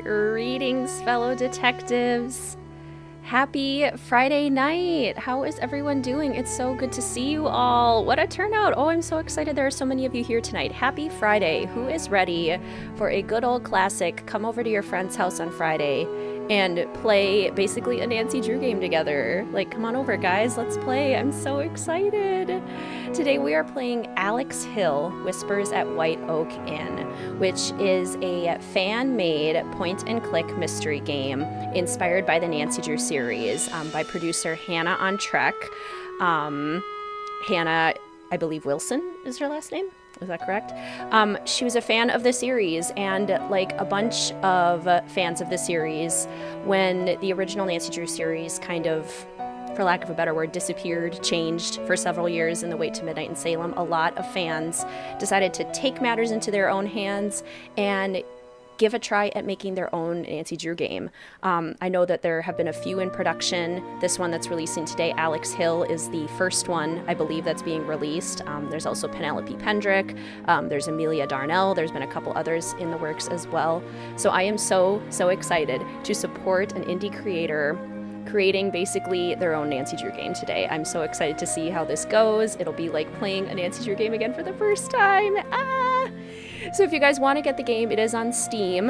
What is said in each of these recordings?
Greetings, fellow detectives. Happy Friday night. How is everyone doing? It's so good to see you all. What a turnout. Oh, I'm so excited there are so many of you here tonight. Happy Friday. Who is ready for a good old classic? Come over to your friend's house on Friday and play basically a Nancy Drew game together. Like, come on over, guys. Let's play. I'm so excited. Today we are playing Alex Hill, Whispers at White Oak Inn, which is a fan-made point-and-click mystery game inspired by the Nancy Drew series by producer Hannah on Trek. Hannah, I believe Wilson is her last name. Is that correct? She was a fan of the series, and like a bunch of fans of the series, when the original Nancy Drew series kind of, for lack of a better word, disappeared, changed for several years in The Wait to Midnight in Salem, a lot of fans decided to take matters into their own hands and give a try at making their own Nancy Drew game. I know that there have been a few in production. This one that's releasing today, Alex Hill, is the first one, I believe, that's being released. There's also Penelope Pendrick. There's Amelia Darnell. There's been a couple others in the works as well. So I am so excited to support an indie creator creating basically their own Nancy Drew game today. I'm so excited to see how this goes. It'll be like playing a Nancy Drew game again for the first time. So if you guys want to get the game, it is on Steam.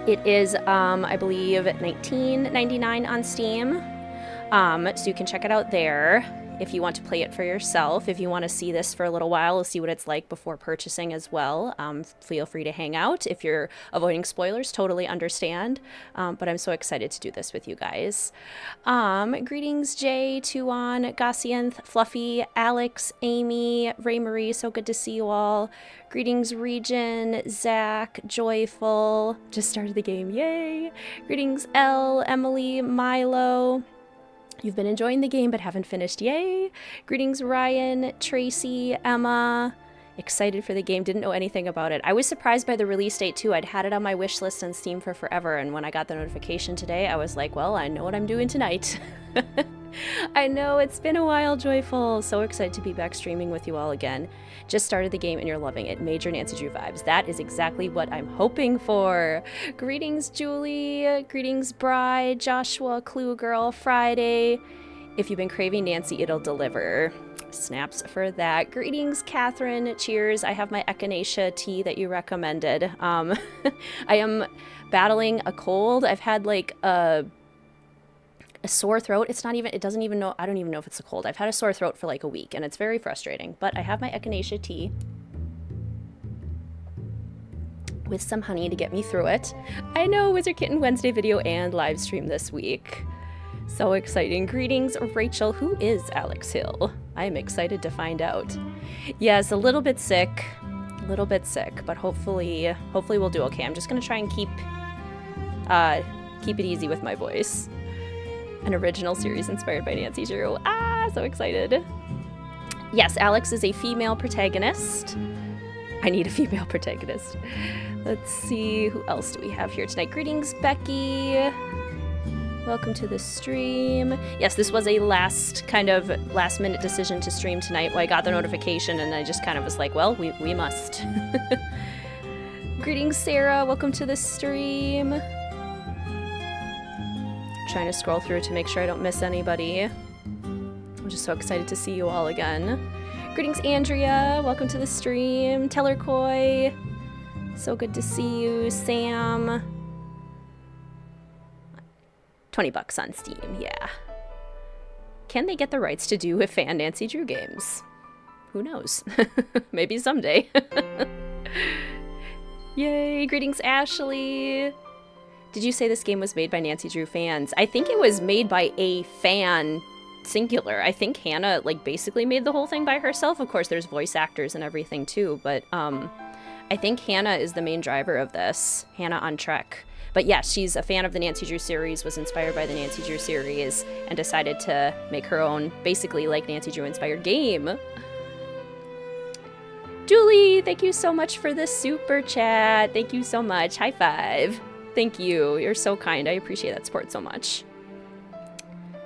It is, I believe, $19.99 on Steam. So you can check it out there if you want to play it for yourself. If you want to see this for a little while, see what it's like before purchasing as well, feel free to hang out. If you're avoiding spoilers, totally understand. But I'm so excited to do this with you guys. Greetings, Jay, Tuan, Gossianth, Fluffy, Alex, Amy, Ray Marie, so good to see you all. Greetings, Region, Zach, Joyful, just started the game, yay. Greetings, Elle, Emily, Milo. You've been enjoying the game but haven't finished, yay. Greetings, Ryan, Tracy, Emma. Excited for the game, didn't know anything about it. I was surprised by the release date too. I'd had it on my wish list on Steam for forever, and when I got the notification today, I was like, well, I know what I'm doing tonight. I know, it's been a while, Joyful. So excited to be back streaming with you all again. Just started the game and you're loving it. Major Nancy Drew vibes. That is exactly what I'm hoping for. Greetings, Julie. Greetings, Bride, Joshua, Clue Girl, Friday. If you've been craving Nancy, it'll deliver. Snaps for that. Greetings, Catherine. Cheers. I have my echinacea tea that you recommended. I am battling a cold. I've had like a sore throat. I don't even know if it's a cold. I've had a sore throat for like a week and it's very frustrating, but I have my echinacea tea with some honey to get me through it. I know, Wizard Kitten Wednesday video and live stream this week. So exciting. Greetings, Rachel. Who is Alex Hill? I am excited to find out. Yes, a little bit sick, but hopefully we'll do okay. I'm just gonna try and keep it easy with my voice. An original series inspired by Nancy Drew. So excited. Yes, Alex is a female protagonist. I need a female protagonist. Let's see, who else do we have here tonight? Greetings, Becky. Welcome to the stream. Yes, this was a last minute decision to stream tonight. Well, I got the notification and I just kind of was like, well, we must. Greetings, Sarah. Welcome to the stream. Trying to scroll through to make sure I don't miss anybody. I'm just so excited to see you all again. Greetings, Andrea. Welcome to the stream. Tellercoy. So good to see you. Sam. $20 on Steam, yeah. Can they get the rights to do fan Nancy Drew games? Who knows? Maybe someday. Yay, greetings, Ashley. Did you say this game was made by Nancy Drew fans? I think it was made by a fan, singular. I think Hannah, basically made the whole thing by herself. Of course, there's voice actors and everything too, but I think Hannah is the main driver of this. Hannah on Trek. But yeah, she's a fan of the Nancy Drew series, was inspired by the Nancy Drew series, and decided to make her own, basically Nancy Drew inspired game. Julie, thank you so much for the super chat. Thank you so much. High five. Thank you. You're so kind. I appreciate that support so much.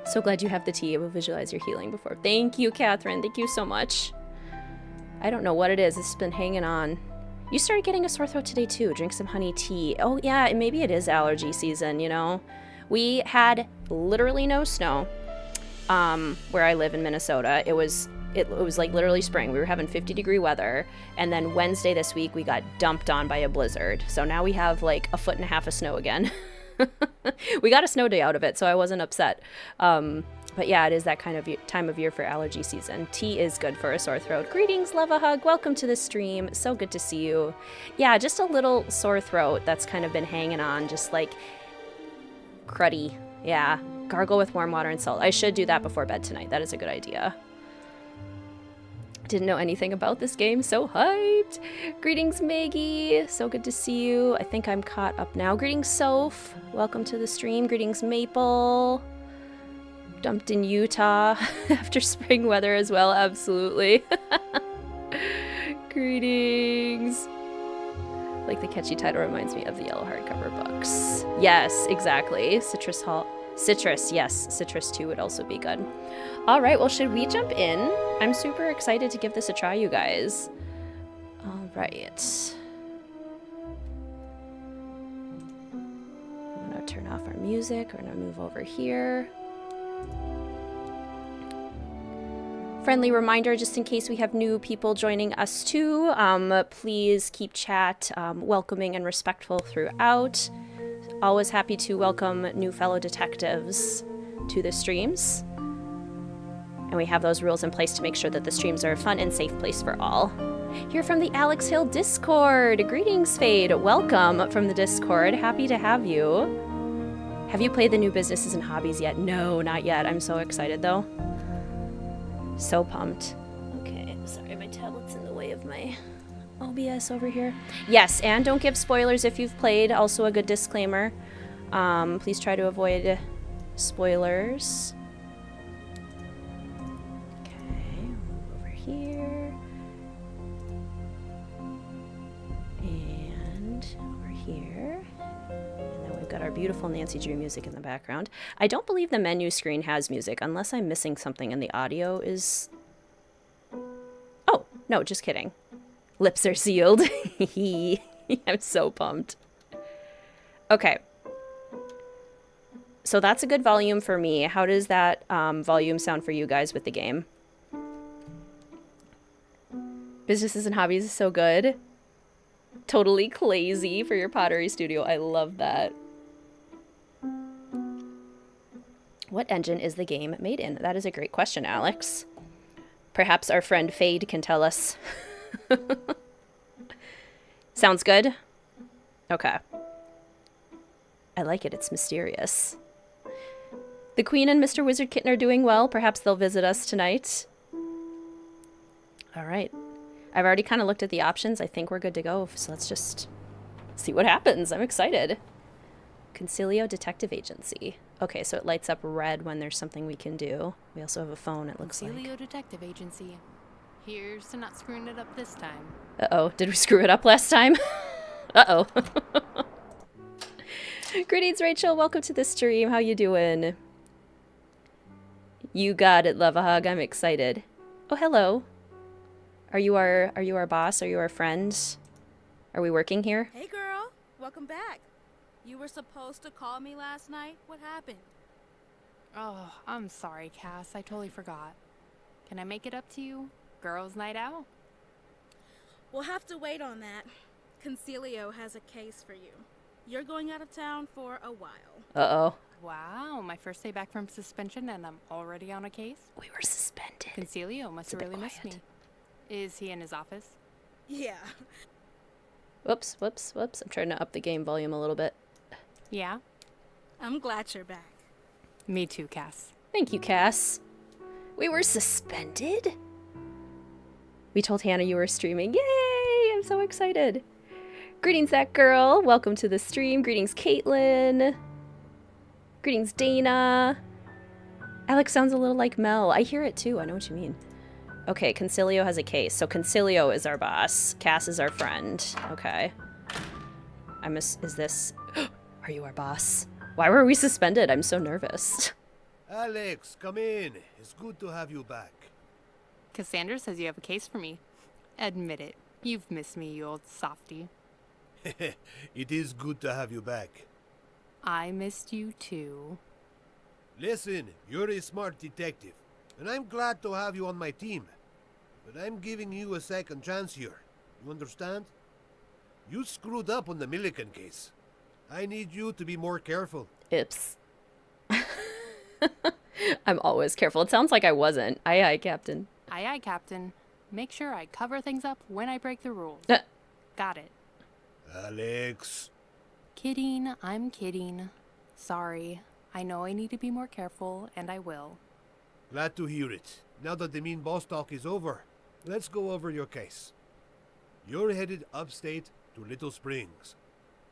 So glad you have the tea. I will visualize your healing before. Thank you, Catherine. Thank you so much. I don't know what it is. It's been hanging on. You started getting a sore throat today too. Drink some honey tea. Oh yeah, maybe it is allergy season, you know? We had literally no snow where I live in Minnesota. It was like literally spring. We were having 50-degree weather, and then Wednesday this week we got dumped on by a blizzard. So now we have like 1.5 feet of snow again. We got a snow day out of it, so I wasn't upset. But yeah, it is that kind of time of year for allergy season. Tea is good for a sore throat. Greetings, love a hug. Welcome to the stream. So good to see you. Yeah, just a little sore throat that's kind of been hanging on, just like cruddy. Yeah, gargle with warm water and salt. I should do that before bed tonight. That is a good idea. Didn't know anything about this game. So hyped. Greetings, Maggie. So good to see you. I think I'm caught up now. Greetings, Soph. Welcome to the stream. Greetings, Maple. Dumped in Utah after spring weather as well. Absolutely. Greetings. Like the catchy title reminds me of the yellow hardcover books. Yes, exactly. Citrus, yes. Citrus 2 would also be good. All right, well, should we jump in? I'm super excited to give this a try, you guys. All right. I'm gonna turn off our music. We're gonna move over here. Friendly reminder, just in case we have new people joining us too, please keep chat welcoming and respectful throughout. Always happy to welcome new fellow detectives to the streams. And we have those rules in place to make sure that the streams are a fun and safe place for all. Here from the Alex Hill Discord. Greetings, Fade. Welcome from the Discord. Happy to have you. Have you played the new businesses and hobbies yet? No, not yet. I'm so excited though. So pumped. Okay, sorry, my tablet's in the way of my OBS over here. Yes, and don't give spoilers if you've played. Also a good disclaimer. Please try to avoid spoilers. Okay, move over here. And over here. And then we've got our beautiful Nancy Drew music in the background. I don't believe the menu screen has music, unless I'm missing something and the audio is... Oh, no, just kidding. Lips are sealed. I'm so pumped. Okay. So that's a good volume for me. How does that volume sound for you guys with the game? Businesses and hobbies is so good. Totally crazy for your pottery studio. I love that. What engine is the game made in? That is a great question, Alex. Perhaps our friend Fade can tell us. Sounds good? Okay. I like it. It's mysterious. The Queen and Mr. Wizard Kitten are doing well. Perhaps they'll visit us tonight. All right. I've already kind of looked at the options. I think we're good to go. So let's just see what happens. I'm excited. Concilio Detective Agency. Okay, so it lights up red when there's something we can do. We also have a phone, it looks like. Concilio Detective Agency. Here's to not screwing it up this time. Uh-oh. Did we screw it up last time? Uh-oh. Greetings, Rachel. Welcome to the stream. How you doing? You got it, love a hug. I'm excited. Oh, hello. Are you our boss? Are you our friend? Are we working here? Hey, girl. Welcome back. You were supposed to call me last night. What happened? Oh, I'm sorry, Cass. I totally forgot. Can I make it up to you? Girls' night out? We'll have to wait on that. Concilio has a case for you. You're going out of town for a while. Uh-oh. Wow, my first day back from suspension and I'm already on a case? We were suspended. Concilio must have really missed me. Is he in his office? Yeah. Whoops, whoops, whoops. I'm trying to up the game volume a little bit. Yeah? I'm glad you're back. Me too, Cass. Thank you, Cass. We were suspended? We told Hannah you were streaming. Yay! I'm so excited. Greetings, that girl. Welcome to the stream. Greetings, Caitlin. Greetings, Dana. Alex sounds a little like Mel. I hear it too. I know what you mean. Okay, Concilio has a case. So Concilio is our boss. Cass is our friend. Okay. Is this... Are you our boss? Why were we suspended? I'm so nervous. Alex, come in. It's good to have you back. Cassandra says you have a case for me. Admit it. You've missed me, you old softy. It is good to have you back. I missed you too. Listen, you're a smart detective, and I'm glad to have you on my team. But I'm giving you a second chance here. You understand? You screwed up on the Milliken case. I need you to be more careful. Ips. I'm always careful. It sounds like I wasn't. Aye, aye, Captain. Aye, aye, Captain. Make sure I cover things up when I break the rules. Got it. Alex. Kidding, I'm kidding. Sorry. I know I need to be more careful, and I will. Glad to hear it. Now that the mean boss talk is over, let's go over your case. You're headed upstate to Little Springs.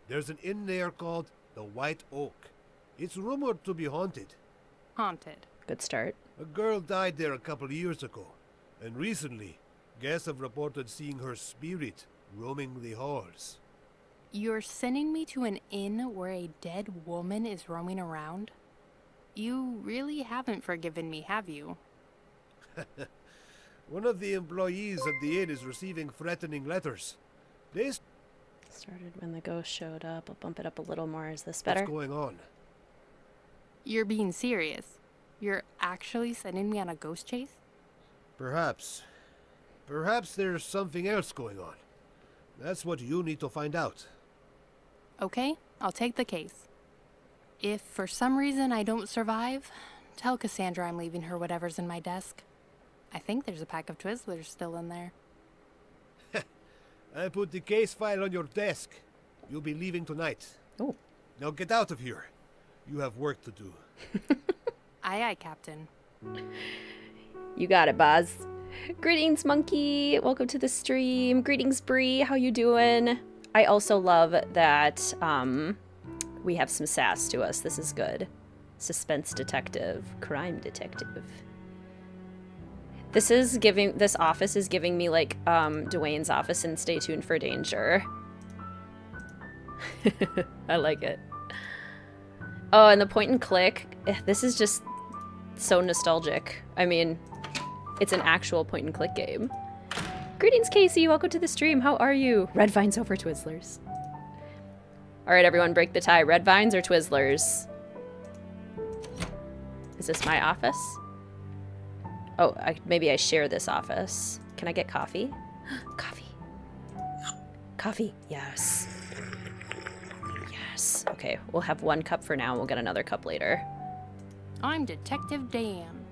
There's an inn there called the White Oak. It's rumored to be haunted. Haunted. Good start. A girl died there a couple years ago, and recently, guests have reported seeing her spirit roaming the halls. You're sending me to an inn where a dead woman is roaming around? You really haven't forgiven me, have you? One of the employees at the inn is receiving threatening letters. Started when the ghost showed up. I'll bump it up a little more. Is this better? What's going on? You're being serious. You're actually sending me on a ghost chase? Perhaps. Perhaps there's something else going on. That's what you need to find out. Okay, I'll take the case. If for some reason I don't survive, tell Cassandra I'm leaving her whatever's in my desk. I think there's a pack of Twizzlers still in there. I put the case file on your desk. You'll be leaving tonight. Oh. Now get out of here. You have work to do. Aye, aye, Captain. You got it, Boz. Greetings, Monkey. Welcome to the stream. Greetings, Bree. How you doing? I also love that we have some sass to us. This is good. Suspense detective, crime detective. This office is giving me like Dwayne's office in Stay Tuned for Danger. I like it. Oh, and the point and click. This is just so nostalgic. I mean, it's an actual point and click game. Greetings, Casey. Welcome to the stream. How are you? Red vines over Twizzlers. All right, everyone, break the tie. Red vines or Twizzlers? Is this my office? Oh, maybe I share this office. Can I get coffee? Coffee. Coffee. Yes. Yes. Okay, we'll have one cup for now. We'll get another cup later. I'm Detective Dan.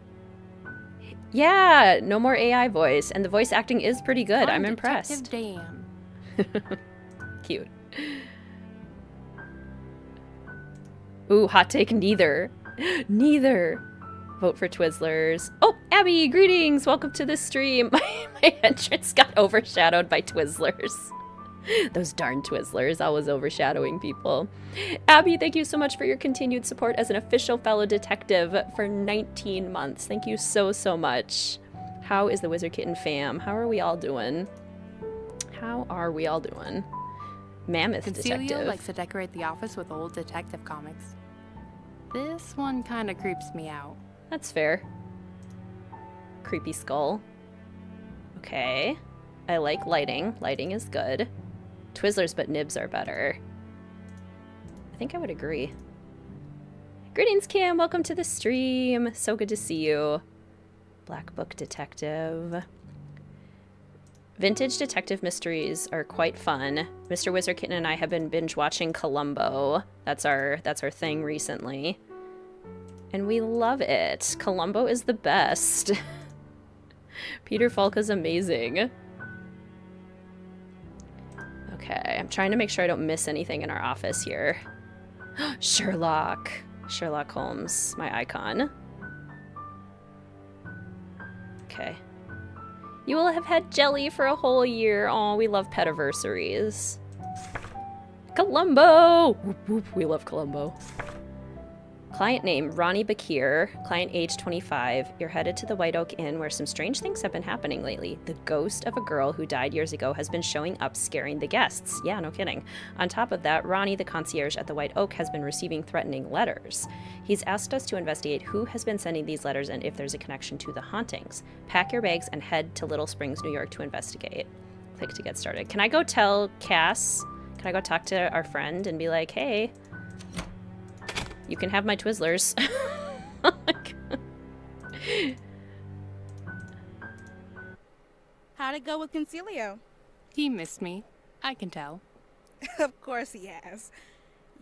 Yeah, no more AI voice. And the voice acting is pretty good. I'm impressed. Detective Dan. Cute. Ooh, hot take, neither. Neither. Vote for Twizzlers. Oh, Abby, greetings. Welcome to the stream. My entrance got overshadowed by Twizzlers. Those darn Twizzlers, always overshadowing people. Abby, thank you so much for your continued support as an official fellow detective for 19 months. Thank you so, so much. How is the Wizard Kitten fam? How are we all doing? How are we all doing? Mammoth Concealio detective. likes to decorate the office with old detective comics. This one kind of creeps me out. That's fair. Creepy skull. Okay. I like lighting. Lighting is good. Twizzlers but nibs are better. I think I would agree. Greetings, Kim. Welcome to the stream. So good to see you. Black Book Detective. Vintage detective mysteries are quite fun. Mr. Wizard Kitten and I have been binge watching Columbo. That's our thing recently. And we love it. Columbo is the best. Peter Falk is amazing. Okay, I'm trying to make sure I don't miss anything in our office here. Sherlock. Sherlock Holmes, my icon. Okay. You will have had jelly for a whole year. Aw, we love petiversaries. Columbo! Whoop, whoop, we love Columbo. Client name, Ronnie Bakir. Client age 25. You're headed to the White Oak Inn where some strange things have been happening lately. The ghost of a girl who died years ago has been showing up scaring the guests. Yeah, no kidding. On top of that, Ronnie, the concierge at the White Oak, has been receiving threatening letters. He's asked us to investigate who has been sending these letters and if there's a connection to the hauntings. Pack your bags and head to Little Springs, New York to investigate. Click to get started. Can I go tell Cass? Can I go talk to our friend and be like, hey, you can have my Twizzlers. How'd it go with Concilio? He missed me. I can tell. Of course he has.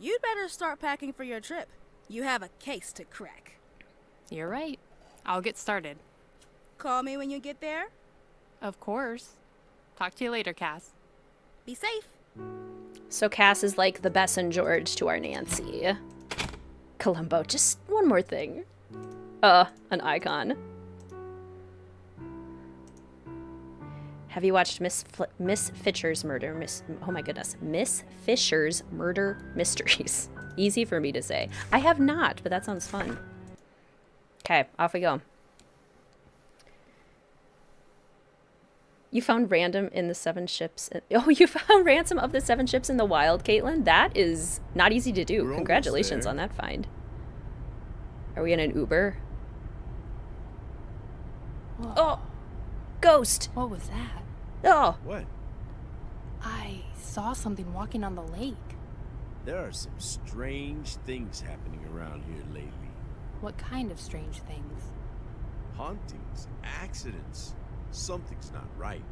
You'd better start packing for your trip. You have a case to crack. You're right. I'll get started. Call me when you get there. Of course. Talk to you later, Cass. Be safe. So Cass is like the Bess and George to our Nancy. Columbo, just one more thing. An icon. Have you watched Miss Fisher's Murder? Oh my goodness. Miss Fisher's Murder Mysteries. Easy for me to say. I have not, but that sounds fun. Okay, off we go. You found random in the 7 ships. Oh, you found ransom of the 7 ships in the wild, Caitlin? That is not easy to do. We're Congratulations almost on that find. Are we in an Uber? Whoa. Oh! Ghost! What was that? Oh! What? I saw something walking on the lake. There are some strange things happening around here lately. What kind of strange things? Hauntings, accidents. Something's not right.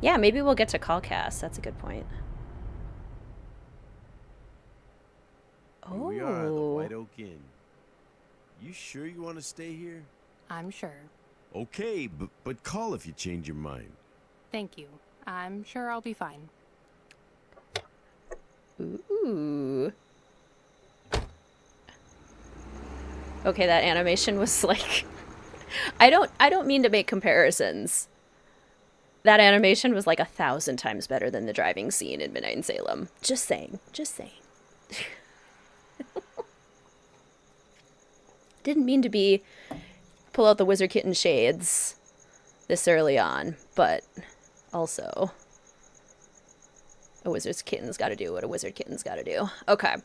Yeah, maybe we'll get to call Cass. That's a good point. Here we are, the Oh. White Oak Inn. You sure you want to stay here? I'm sure. Okay, but call if you change your mind. Thank you. I'm sure I'll be fine. Ooh. Okay, that animation was like I don't mean to make comparisons. That animation was like 1,000 times better than the driving scene in Midnight in Salem. Just saying. Just saying. Didn't mean to pull out the Wizard Kitten shades this early on, but also a wizard's kitten's got to do what a wizard kitten's got to do. Okay.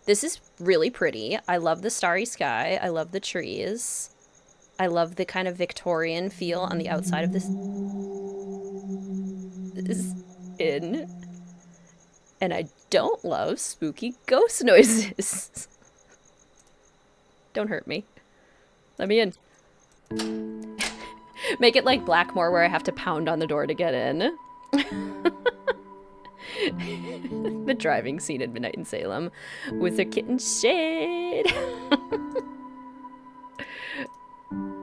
This is really pretty. I love the starry sky. I love the trees. I love the kind of Victorian feel on the outside of this inn. And I don't love spooky ghost noises. Don't hurt me. Let me in. Make it like Blackmore where I have to pound on the door to get in. The driving scene in Midnight in Salem with a kitten shade.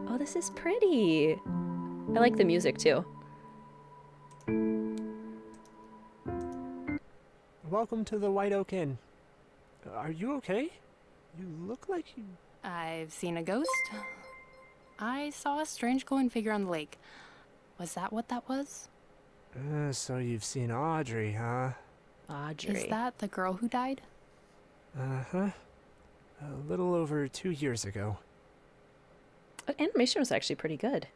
Oh, this is pretty. I like the music too. Welcome to the White Oak Inn. Are you okay? You look like you... I've seen a ghost. I saw a strange glowing figure on the lake. Was that what that was? So you've seen Audrey, huh? Audrey. Is that the girl who died? Uh-huh. A little over 2 years ago. The animation was actually pretty good.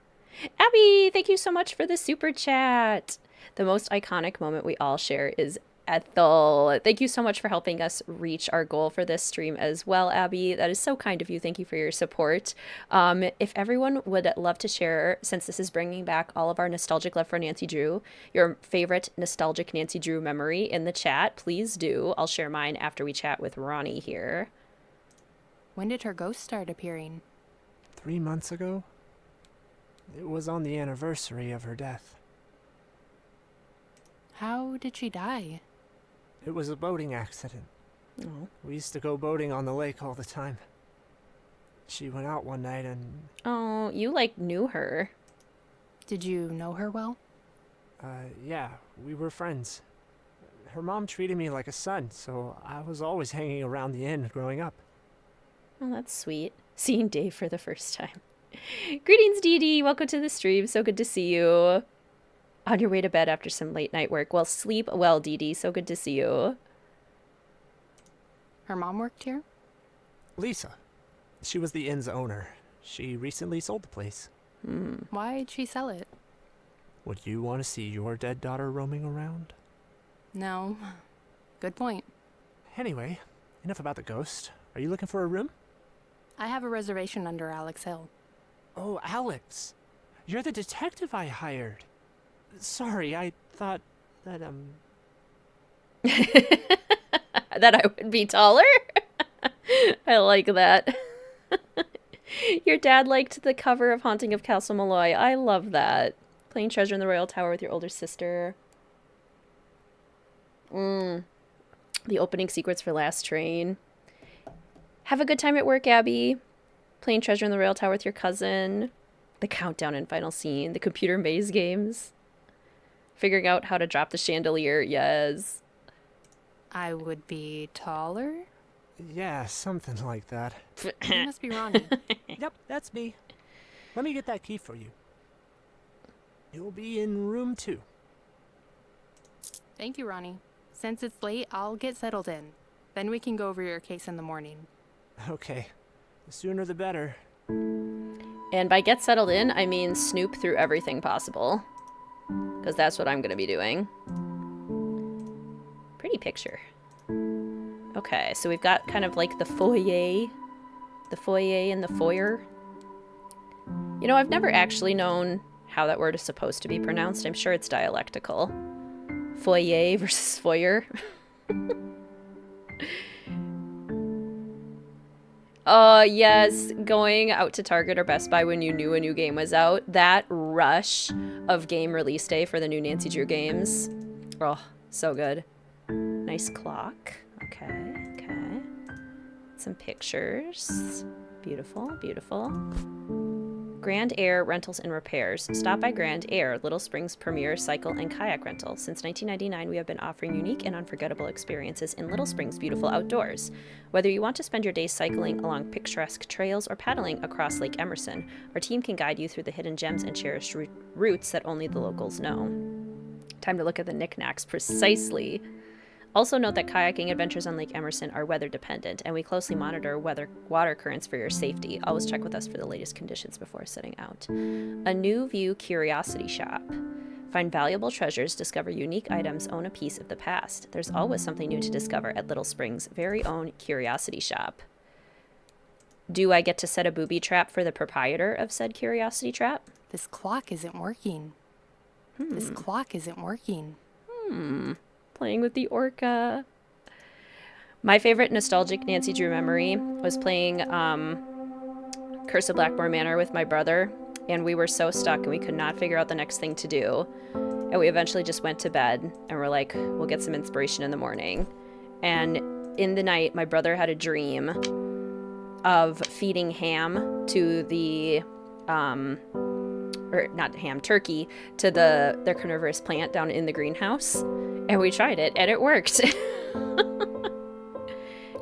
Abby, thank you so much for the super chat. The most iconic moment we all share is Ethel. Thank you so much for helping us reach our goal for this stream as well, Abby. That is so kind of you. Thank you for your support. If everyone would love to share, since this is bringing back all of our nostalgic love for Nancy Drew, your favorite nostalgic Nancy Drew memory in the chat, please do. I'll share mine after we chat with Ronnie here. When did her ghost start appearing? 3 months ago? It was on the anniversary of her death. How did she die? It was a boating accident. Oh. We used to go boating on the lake all the time. She went out one night and... Oh, you like knew her. Did you know her well? Yeah, we were friends. Her mom treated me like a son, so I was always hanging around the inn growing up. Oh, that's sweet. Seeing Dave for the first time. Greetings, Dee Dee. Welcome to the stream. So good to see you. On your way to bed after some late night work. Well, sleep well, Dee Dee. So good to see you. Her mom worked here? Lisa. She was the inn's owner. She recently sold the place. Why'd she sell it? Would you want to see your dead daughter roaming around? No. Good point. Anyway, enough about the ghost. Are you looking for a room? I have a reservation under Alex Hill. Oh, Alex. You're the detective I hired. Sorry, I thought that, That I would be taller? I like that. Your dad liked the cover of Haunting of Castle Malloy. I love that. Playing Treasure in the Royal Tower with your older sister. The opening sequence for Last Train. Have a good time at work, Abby. Playing Treasure in the Royal Tower with your cousin. The countdown and final scene. The computer maze games. Figuring out how to drop the chandelier. Yes. I would be taller? yeah, something like that. You must be Ronnie. Yep, that's me. Let me get that key for you. You'll be in room 2. Thank you, Ronnie. Since it's late, I'll get settled in. Then we can go over your case in the morning. Okay. The sooner the better. And by get settled in, I mean snoop through everything possible. Because that's what I'm going to be doing. Pretty picture. Okay, so we've got kind of like the foyer. The foyer and the foyer. You know, I've never actually known how that word is supposed to be pronounced. I'm sure it's dialectical. Foyer versus foyer. Yes, going out to Target or Best Buy when you knew a new game was out. That rush of game release day for the new Nancy Drew games. Oh, so good. Nice clock. Okay, okay. Some pictures. Beautiful, beautiful. Grand Air Rentals and Repairs. Stop by Grand Air, Little Springs' premier cycle and kayak rental. Since 1999, we have been offering unique and unforgettable experiences in Little Springs' beautiful outdoors. Whether you want to spend your days cycling along picturesque trails or paddling across Lake Emerson, our team can guide you through the hidden gems and cherished routes that only the locals know. Time to look at the knickknacks. Precisely. Also note that kayaking adventures on Lake Emerson are weather dependent, and we closely monitor water currents for your safety. Always check with us for the latest conditions before setting out. A New View Curiosity Shop. Find valuable treasures, discover unique items, own a piece of the past. There's always something new to discover at Little Springs' very own Curiosity Shop. Do I get to set a booby trap for the proprietor of said Curiosity Trap? This clock isn't working. This clock isn't working. Playing with the orca. My favorite nostalgic Nancy Drew memory was playing Curse of Blackmore Manor with my brother, and we were so stuck and we could not figure out the next thing to do. And we eventually just went to bed and we're like, we'll get some inspiration in the morning. And in the night, my brother had a dream of feeding ham to the or not ham, turkey, to their carnivorous plant down in the greenhouse. And we tried it, and it worked.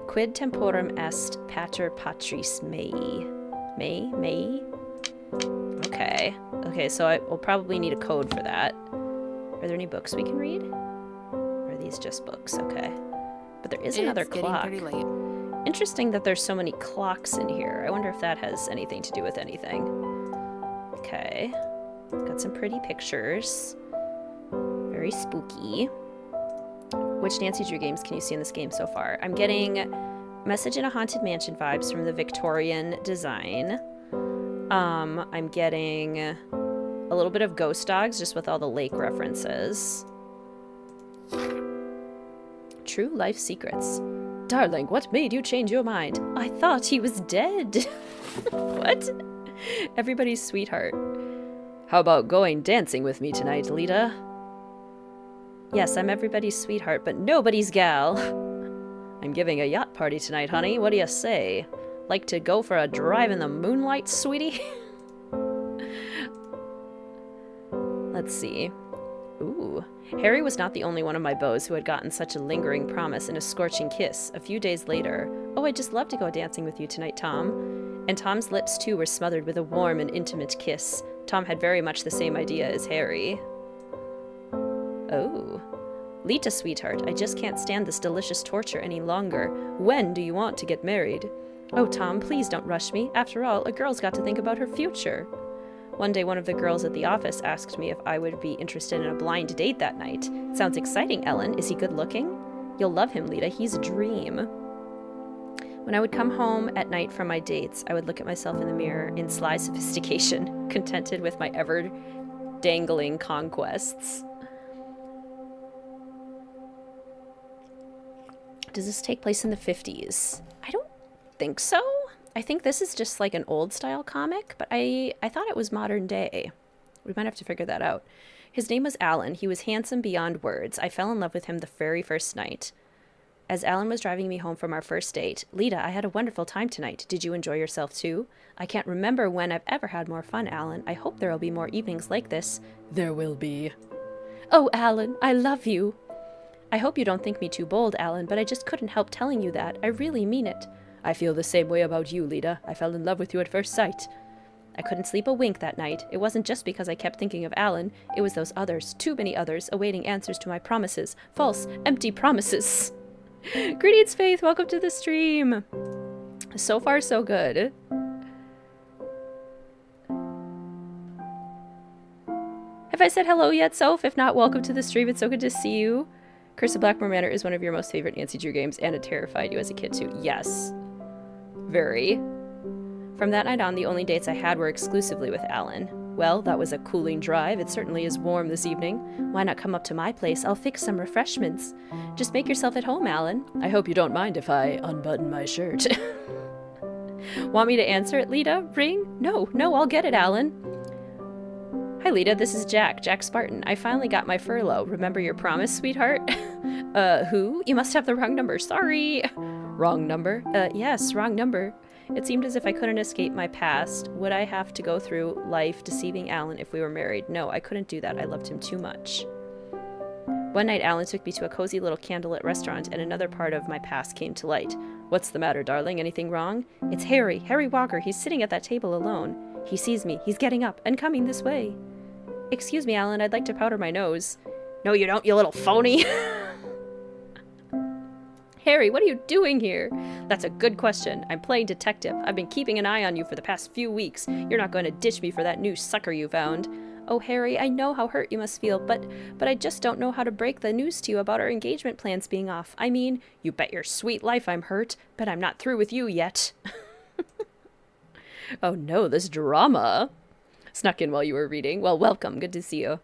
Quid temporum est pater patris mei. Mei? Okay. Okay, so I will probably need a code for that. Are there any books we can read? Or are these just books? Okay. But there is another clock. It's getting pretty late. Interesting that there's so many clocks in here. I wonder if that has anything to do with anything. Okay. Got some pretty pictures. Very spooky. Which Nancy Drew games can you see in this game so far? I'm getting Message in a Haunted Mansion vibes from the Victorian design. I'm getting a little bit of Ghost Dogs just with all the lake references. True Life Secrets. Darling, what made you change your mind? I thought he was dead. What? Everybody's sweetheart. How about going dancing with me tonight, Lita? Yes, I'm everybody's sweetheart, but nobody's gal. I'm giving a yacht party tonight, honey. What do you say? Like to go for a drive in the moonlight, sweetie? Let's see. Ooh. Harry was not the only one of my beaux who had gotten such a lingering promise and a scorching kiss. A few days later, oh, I'd just love to go dancing with you tonight, Tom. And Tom's lips, too, were smothered with a warm and intimate kiss. Tom had very much the same idea as Harry. Oh. Lita, sweetheart, I just can't stand this delicious torture any longer. When do you want to get married? Oh, Tom, please don't rush me. After all, a girl's got to think about her future. One day, one of the girls at the office asked me if I would be interested in a blind date that night. Sounds exciting, Ellen. Is he good looking? You'll love him, Lita. He's a dream. When I would come home at night from my dates, I would look at myself in the mirror in sly sophistication, contented with my ever-dangling conquests. Does this take place in the 50s? I don't think so. I think this is just like an old-style comic, but I thought it was modern day. We might have to figure that out. His name was Alan. He was handsome beyond words. I fell in love with him the very first night. As Alan was driving me home from our first date, Lita, I had a wonderful time tonight. Did you enjoy yourself too? I can't remember when I've ever had more fun, Alan. I hope there'll be more evenings like this. There will be. Oh, Alan, I love you. I hope you don't think me too bold, Alan, but I just couldn't help telling you that. I really mean it. I feel the same way about you, Lita. I fell in love with you at first sight. I couldn't sleep a wink that night. It wasn't just because I kept thinking of Alan. It was those others, too many others, awaiting answers to my promises. False, empty promises. Greetings, Faith. Welcome to the stream. So far, so good. Have I said hello yet, Soph? If not, welcome to the stream. It's so good to see you. Curse of Blackmore Manor is one of your most favorite Nancy Drew games, and it terrified you as a kid, too. Yes. Very. From that night on, the only dates I had were exclusively with Alan. Well, that was a cooling drive. It certainly is warm this evening. Why not come up to my place? I'll fix some refreshments. Just make yourself at home, Alan. I hope you don't mind if I unbutton my shirt. Want me to answer it, Lita? Ring? No, I'll get it, Alan. Hi, Lita. This is Jack Spartan. I finally got my furlough. Remember your promise, sweetheart? Who? You must have the wrong number. Sorry. Wrong number? Yes, wrong number. It seemed as if I couldn't escape my past. Would I have to go through life deceiving Alan if we were married? No, I couldn't do that. I loved him too much. One night, Alan took me to a cozy little candlelit restaurant, and another part of my past came to light. What's the matter, darling? Anything wrong? It's Harry Walker. He's sitting at that table alone. He sees me. He's getting up and coming this way. Excuse me, Alan. I'd like to powder my nose. No, you don't, you little phony. Harry, what are you doing here? That's a good question. I'm playing detective. I've been keeping an eye on you for the past few weeks. You're not going to ditch me for that new sucker you found. Oh, Harry, I know how hurt you must feel, but I just don't know how to break the news to you about our engagement plans being off. I mean, you bet your sweet life I'm hurt, but I'm not through with you yet. Oh no, this drama. Snuck in while you were reading. Well, welcome. Good to see you.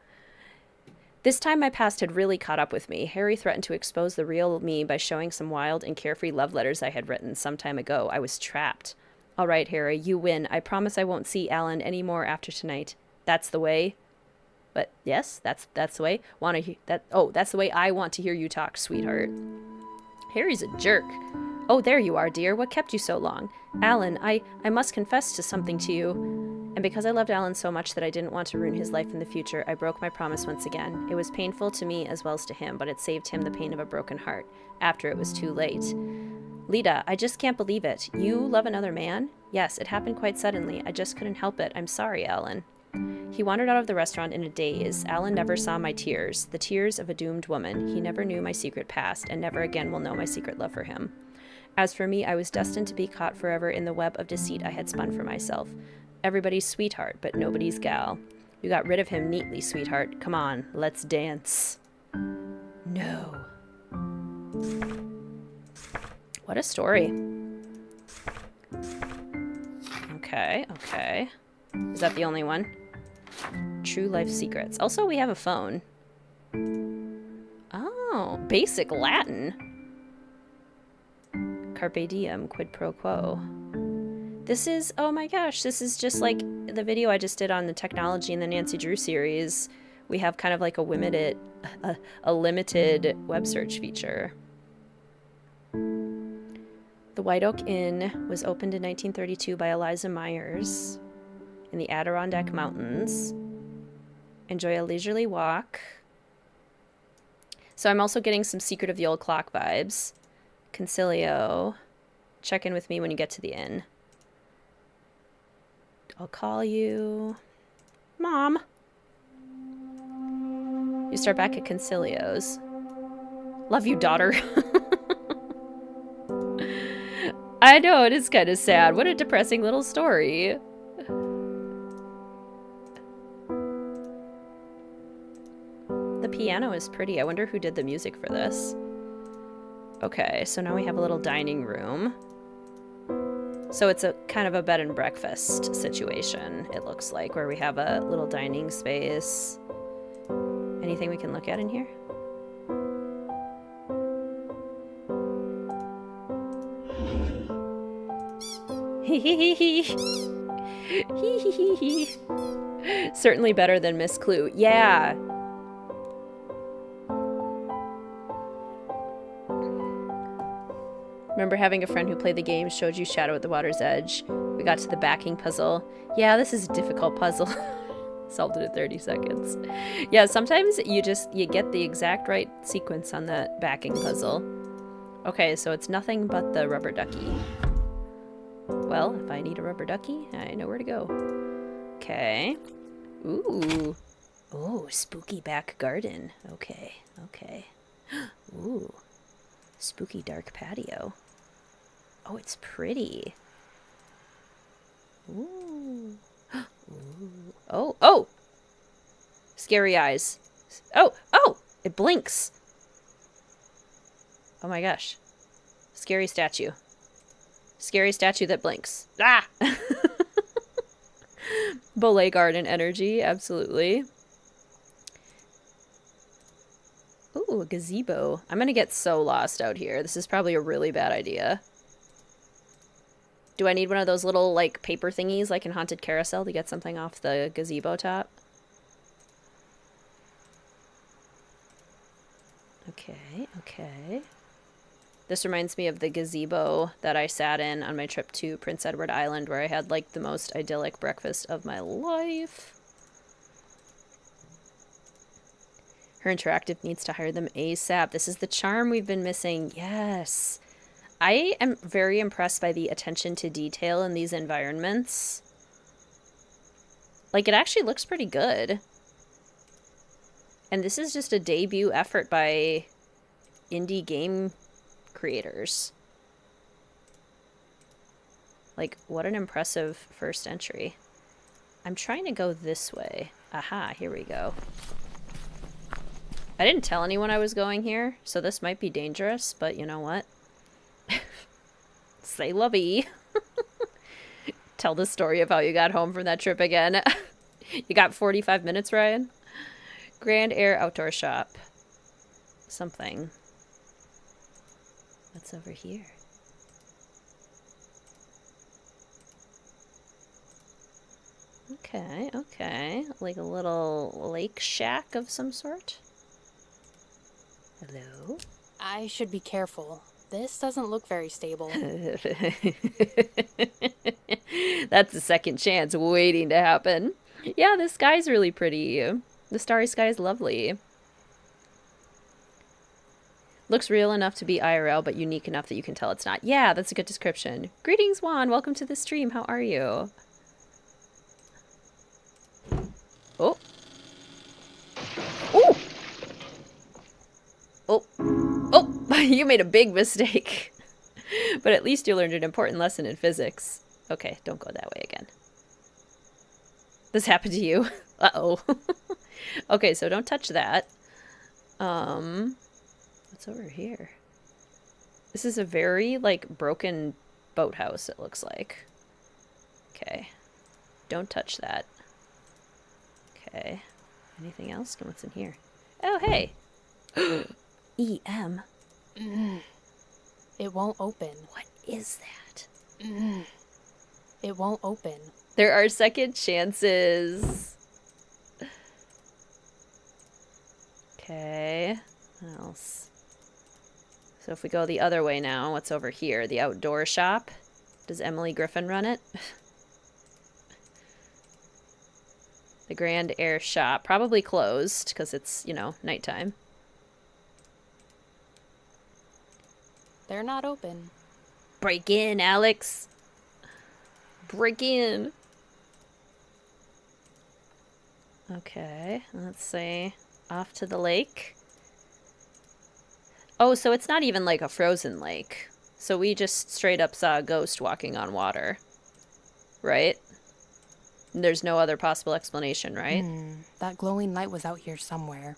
This time my past had really caught up with me. Harry threatened to expose the real me by showing some wild and carefree love letters I had written some time ago. I was trapped. All right, Harry, you win. I promise I won't see Alan any more after tonight. That's the way. But yes, that's the way. That's the way I want to hear you talk, sweetheart. Harry's a jerk. Oh, there you are, dear. What kept you so long? Alan, I must confess to something to you. And because I loved Alan so much that I didn't want to ruin his life in the future, I broke my promise once again. It was painful to me as well as to him, but it saved him the pain of a broken heart after it was too late. Lita, I just can't believe it. You love another man? Yes, it happened quite suddenly. I just couldn't help it. I'm sorry, Alan. He wandered out of the restaurant in a daze. Alan never saw my tears, the tears of a doomed woman. He never knew my secret past, and never again will know my secret love for him. As for me, I was destined to be caught forever in the web of deceit I had spun for myself. Everybody's sweetheart, but nobody's gal. You got rid of him neatly, sweetheart. Come on, let's dance. No. What a story. Okay. Is that the only one? True life secrets. Also, we have a phone. Oh, basic Latin. Carpe diem, quid pro quo. This is, oh my gosh, this is just like the video I just did on the technology in the Nancy Drew series. We have kind of like a limited web search feature. The White Oak Inn was opened in 1932 by Eliza Myers in the Adirondack Mountains. Enjoy a leisurely walk. So I'm also getting some Secret of the Old Clock vibes. Concilio. Check in with me when you get to the inn. I'll call you. Mom. You start back at Concilio's. Love you, daughter. I know, it is kind of sad. What a depressing little story. The piano is pretty. I wonder who did the music for this. Okay, so now we have a little dining room. So it's a kind of a bed and breakfast situation, it looks like, where we have a little dining space. Anything we can look at in here? Certainly better than Miss Clue. Yeah. Remember having a friend who played the game, showed you Shadow at the Water's Edge. We got to the backing puzzle. Yeah, this is a difficult puzzle. Solved it in 30 seconds. Yeah, sometimes you get the exact right sequence on that backing puzzle. Okay, so it's nothing but the rubber ducky. Well, if I need a rubber ducky, I know where to go. Okay. Ooh. Oh, spooky back garden. Okay, okay. Ooh. Spooky dark patio. Oh, it's pretty. Ooh. Ooh. Oh, oh! Scary eyes. Oh, oh! It blinks. Oh my gosh. Scary statue. Scary statue that blinks. Ah! Bollet garden energy, absolutely. Ooh, a gazebo. I'm gonna get so lost out here. This is probably a really bad idea. Do I need one of those little, like, paper thingies like in Haunted Carousel to get something off the gazebo top? Okay, okay. This reminds me of the gazebo that I sat in on my trip to Prince Edward Island, where I had, like, the most idyllic breakfast of my life. Her interactive needs to hire them ASAP. This is the charm we've been missing. Yes. I am very impressed by the attention to detail in these environments. Like, it actually looks pretty good. And this is just a debut effort by indie game creators. Like, what an impressive first entry. I'm trying to go this way. Aha, here we go. I didn't tell anyone I was going here, so this might be dangerous, but you know what? Say la vie. Tell the story of how you got home from that trip again. You got 45 minutes, Ryan? Grand Air Outdoor Shop. Something. What's over here? Okay, okay. Like a little lake shack of some sort? Hello? I should be careful. This doesn't look very stable. That's a second chance waiting to happen. Yeah, the sky's really pretty. The starry sky is lovely. Looks real enough to be IRL, but unique enough that you can tell it's not. Yeah, that's a good description. Greetings, Juan. Welcome to the stream. How are you? Oh. Oh! Oh. Oh! You made a big mistake. But at least you learned an important lesson in physics. Okay, don't go that way again. This happened to you. Uh-oh. Okay, so don't touch that. What's over here? This is a very, like, broken boathouse, it looks like. Okay. Don't touch that. Okay. Anything else? What's in here? Oh, hey! EM. It won't open. What is that? It won't open. There are second chances. Okay. What else? So if we go the other way now, what's over here? The outdoor shop? Does Emily Griffin run it? The Grand Air Shop. Probably closed, because it's, you know, nighttime. They're not open. Break in, Alex. Break in. Okay, let's see. Off to the lake. Oh, so it's not even like a frozen lake. So we just straight up saw a ghost walking on water. Right? There's no other possible explanation, right? That glowing light was out here somewhere.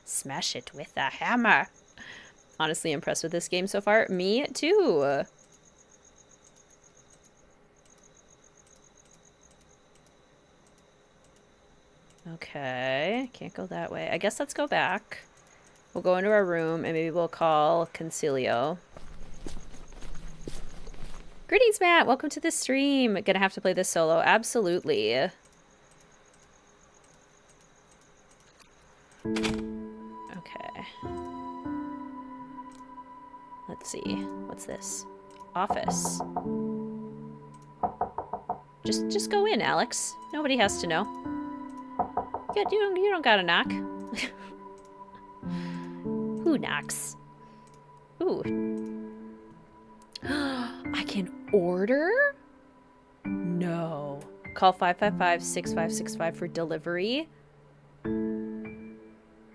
Smash it with a hammer. Honestly impressed with this game so far. Me too. Okay, can't go that way. I guess let's go back. We'll go into our room and maybe we'll call Concilio. Greetings, Matt. Welcome to the stream. Gonna have to play this solo. Absolutely. Okay. Let's see. What's this? Office. Just go in, Alex. Nobody has to know. You don't gotta knock. Who knocks? Ooh. I can order? No. Call 555-6565 for delivery.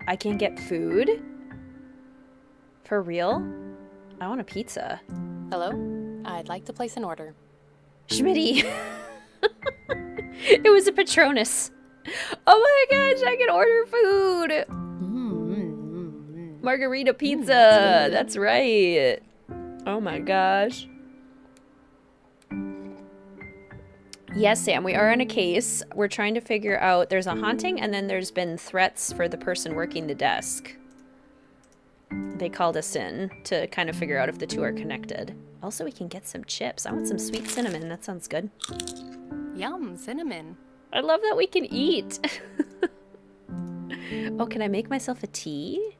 I can get food? For real? I want a pizza. Hello? I'd like to place an order. Schmitty. It was a Patronus. Oh my gosh, I can order food. Margarita pizza. That's right. Oh my gosh. Yes, Sam, we are in a case. We're trying to figure out, there's a haunting and then there's been threats for the person working the desk. They called us in to kind of figure out if the two are connected. Also, we can get some chips. I want some sweet cinnamon. That sounds good. Yum, cinnamon. I love that we can eat. Oh, can I make myself a tea?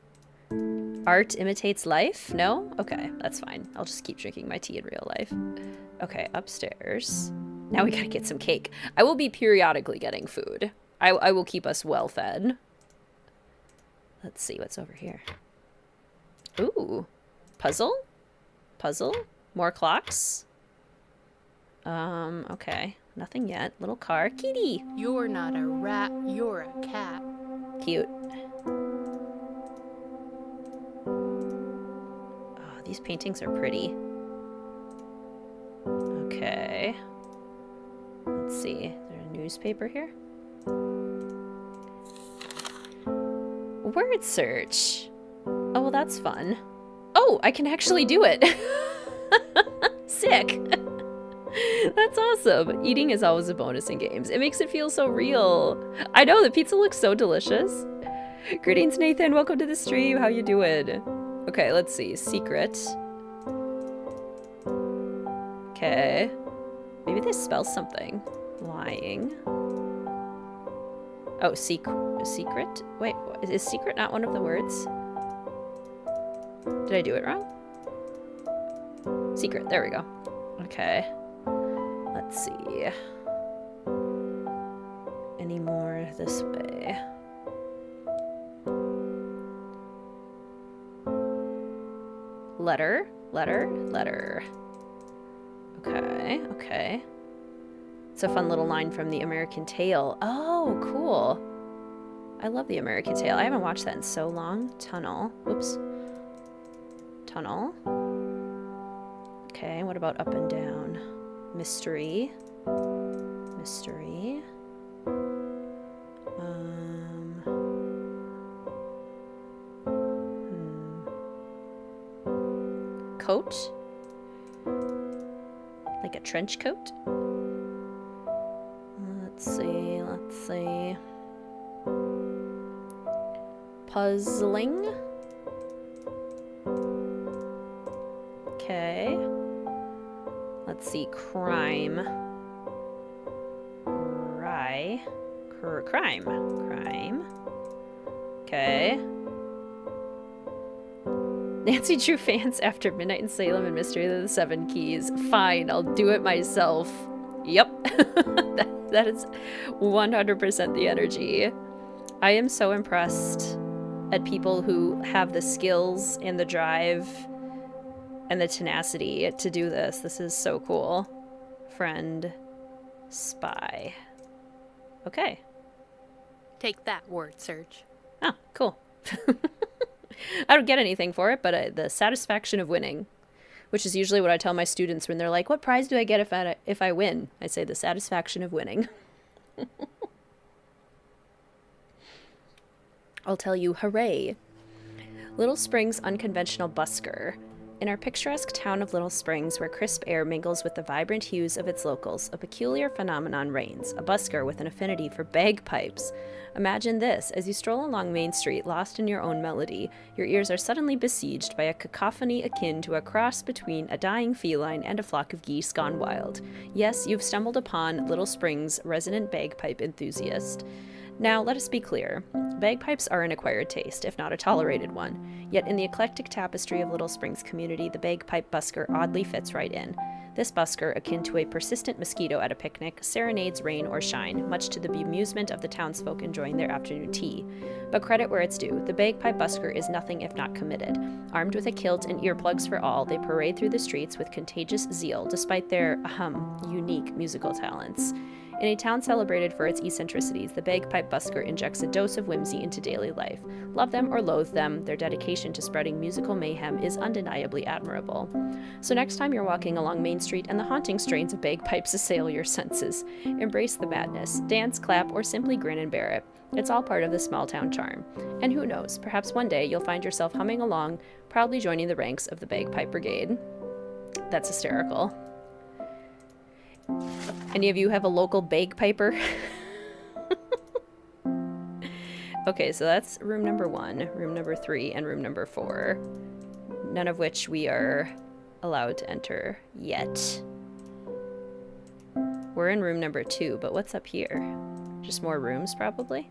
Art imitates life? No? Okay, that's fine. I'll just keep drinking my tea in real life. Okay, upstairs. Now we gotta get some cake. I will be periodically getting food. I will keep us well fed. Let's see what's over here. Ooh. Puzzle? Puzzle? More clocks? Okay. Nothing yet. Little car. Kitty! You're not a rat, you're a cat. Cute. Oh, these paintings are pretty. Okay. Let's see. Is there a newspaper here? Word search. Oh, well, that's fun. Oh, I can actually do it. Sick. That's awesome. Eating is always a bonus in games. It makes it feel so real. I know, the pizza looks so delicious. Greetings, Nathan. Welcome to the stream. How you doing? Okay, let's see. Secret. Okay. Maybe this spells something. Lying. Oh, secret? Wait, is secret not one of the words? Did I do it wrong? Secret, there we go. Okay. Let's see. Any more this way? Letter. Okay, okay. It's a fun little line from The American Tale. Oh, cool. I love The American Tale. I haven't watched that in so long. Tunnel. Whoops. Tunnel. Okay, what about up and down? Mystery. Mystery. Coat. Like a trench coat. Let's see, let's see. Puzzling. Okay. Let's see, crime. Crime. Okay. Nancy Drew fans after Midnight in Salem and Mystery of the Seven Keys. Fine, I'll do it myself. Yep. that is 100% the energy. I am so impressed at people who have the skills and the drive and the tenacity to do this. This is so cool. Friend, spy. Okay. Take that, word search. Oh, cool. I don't get anything for it, but the satisfaction of winning, which is usually what I tell my students when they're like, what prize do I get if I win? I say the satisfaction of winning. I'll tell you, hooray. Little Springs Unconventional Busker. In our picturesque town of Little Springs, where crisp air mingles with the vibrant hues of its locals, a peculiar phenomenon reigns, a busker with an affinity for bagpipes. Imagine this: as you stroll along Main Street, lost in your own melody, your ears are suddenly besieged by a cacophony akin to a cross between a dying feline and a flock of geese gone wild. Yes, you've stumbled upon Little Springs' resident bagpipe enthusiast. Now, let us be clear. Bagpipes are an acquired taste, if not a tolerated one. Yet in the eclectic tapestry of Little Springs community, the bagpipe busker oddly fits right in. This busker, akin to a persistent mosquito at a picnic, serenades rain or shine, much to the bemusement of the townsfolk enjoying their afternoon tea. But credit where it's due, the bagpipe busker is nothing if not committed. Armed with a kilt and earplugs for all, they parade through the streets with contagious zeal, despite their, unique musical talents. In a town celebrated for its eccentricities, the bagpipe busker injects a dose of whimsy into daily life. Love them or loathe them, their dedication to spreading musical mayhem is undeniably admirable. So next time you're walking along Main Street and the haunting strains of bagpipes assail your senses, embrace the madness, dance, clap, or simply grin and bear it. It's all part of the small town charm. And who knows, perhaps one day you'll find yourself humming along, proudly joining the ranks of the bagpipe brigade. That's hysterical. Any of you have a local bagpiper? Okay, so that's room number 1, room number 3, and room number 4. None of which we are allowed to enter yet. We're in room number 2, but what's up here? Just more rooms, probably?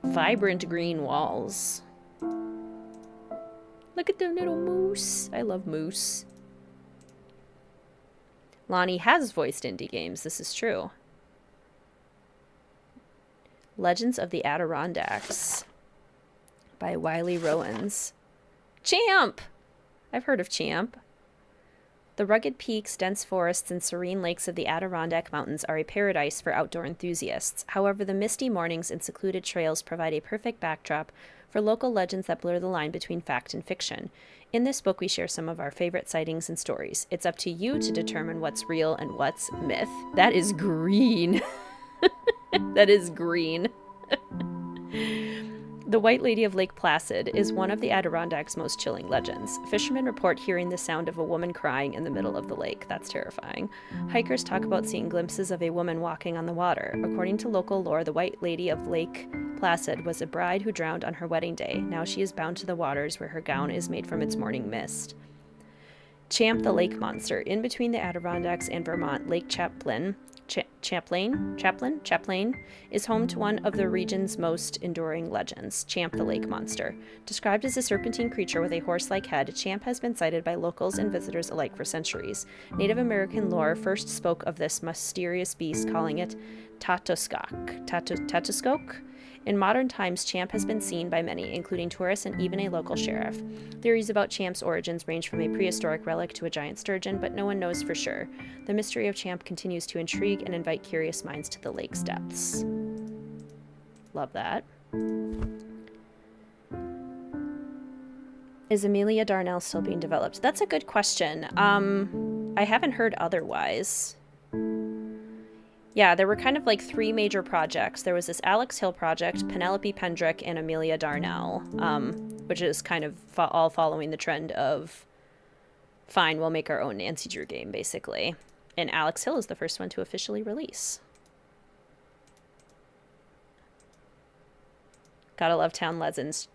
Vibrant green walls. Look at the little moose. I love moose. Lonnie has voiced indie games, this is true. Legends of the Adirondacks by Wiley Rowans. Champ! I've heard of Champ. The rugged peaks, dense forests, and serene lakes of the Adirondack Mountains are a paradise for outdoor enthusiasts. However, the misty mornings and secluded trails provide a perfect backdrop for local legends that blur the line between fact and fiction. In this book, we share some of our favorite sightings and stories. It's up to you to determine what's real and what's myth. That is green. That is green. The White Lady of Lake Placid is one of the Adirondacks' most chilling legends. Fishermen report hearing the sound of a woman crying in the middle of the lake. That's terrifying. Hikers talk about seeing glimpses of a woman walking on the water. According to local lore, the White Lady of Lake Placid was a bride who drowned on her wedding day. Now she is bound to the waters where her gown is made from its morning mist. Champ the Lake Monster. In between the Adirondacks and Vermont, Lake Champlain is home to one of the region's most enduring legends, Champ the Lake Monster. Described as a serpentine creature with a horse-like head, Champ has been cited by locals and visitors alike for centuries. Native American lore first spoke of this mysterious beast, calling it Tatoskok. In modern times, Champ has been seen by many, including tourists and even a local sheriff. Theories about Champ's origins range from a prehistoric relic to a giant sturgeon, but no one knows for sure. The mystery of Champ continues to intrigue and invite curious minds to the lake's depths. Love that. Is Amelia Darnell still being developed? That's a good question. I haven't heard otherwise. Yeah, there were kind of like 3 major projects. There was this Alex Hill project, Penelope Pendrick, and Amelia Darnell, which is kind of all following the trend of, fine, we'll make our own Nancy Drew game, basically. And Alex Hill is the first one to officially release. Gotta love town legends,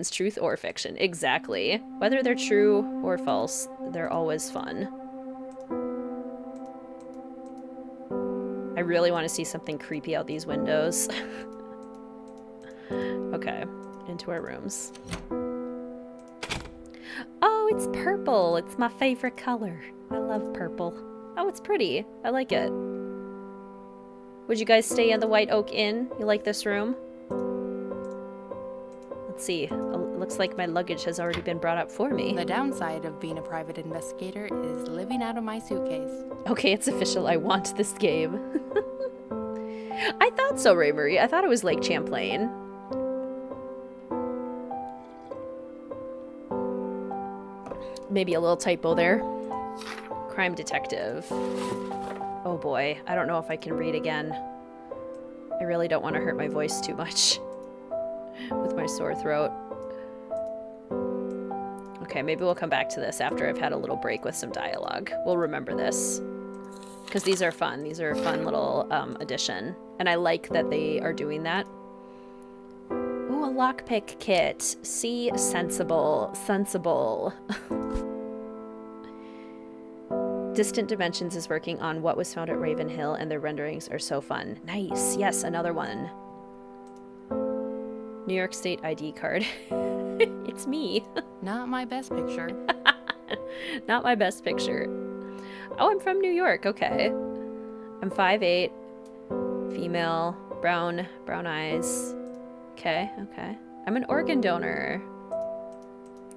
truth or fiction. Exactly. Whether they're true or false, they're always fun. I really want to see something creepy out these windows. Okay, into our rooms. Oh, it's purple. It's my favorite color. I love purple. Oh, it's pretty. I like it. Would you guys stay at the White Oak Inn? You like this room? Let's see. It looks like my luggage has already been brought up for me. The downside of being a private investigator is living out of my suitcase. Okay, it's official. I want this game. I thought so, Ray Marie. I thought it was Lake Champlain. Maybe a little typo there. Crime detective. Oh boy, I don't know if I can read again. I really don't want to hurt my voice too much with my sore throat. Okay. Okay, maybe we'll come back to this after I've had a little break with some dialogue. We'll remember this. Because these are fun. These are a fun little addition. And I like that they are doing that. Ooh, a lockpick kit. See, sensible. Sensible. Distant Dimensions is working on what was found at Raven Hill, and their renderings are so fun. Nice. Yes, another one. New York State ID card. It's me. Not my best picture. Not my best picture. Oh, I'm from New York. Okay. I'm 5'8", female, brown eyes. Okay. I'm an organ donor.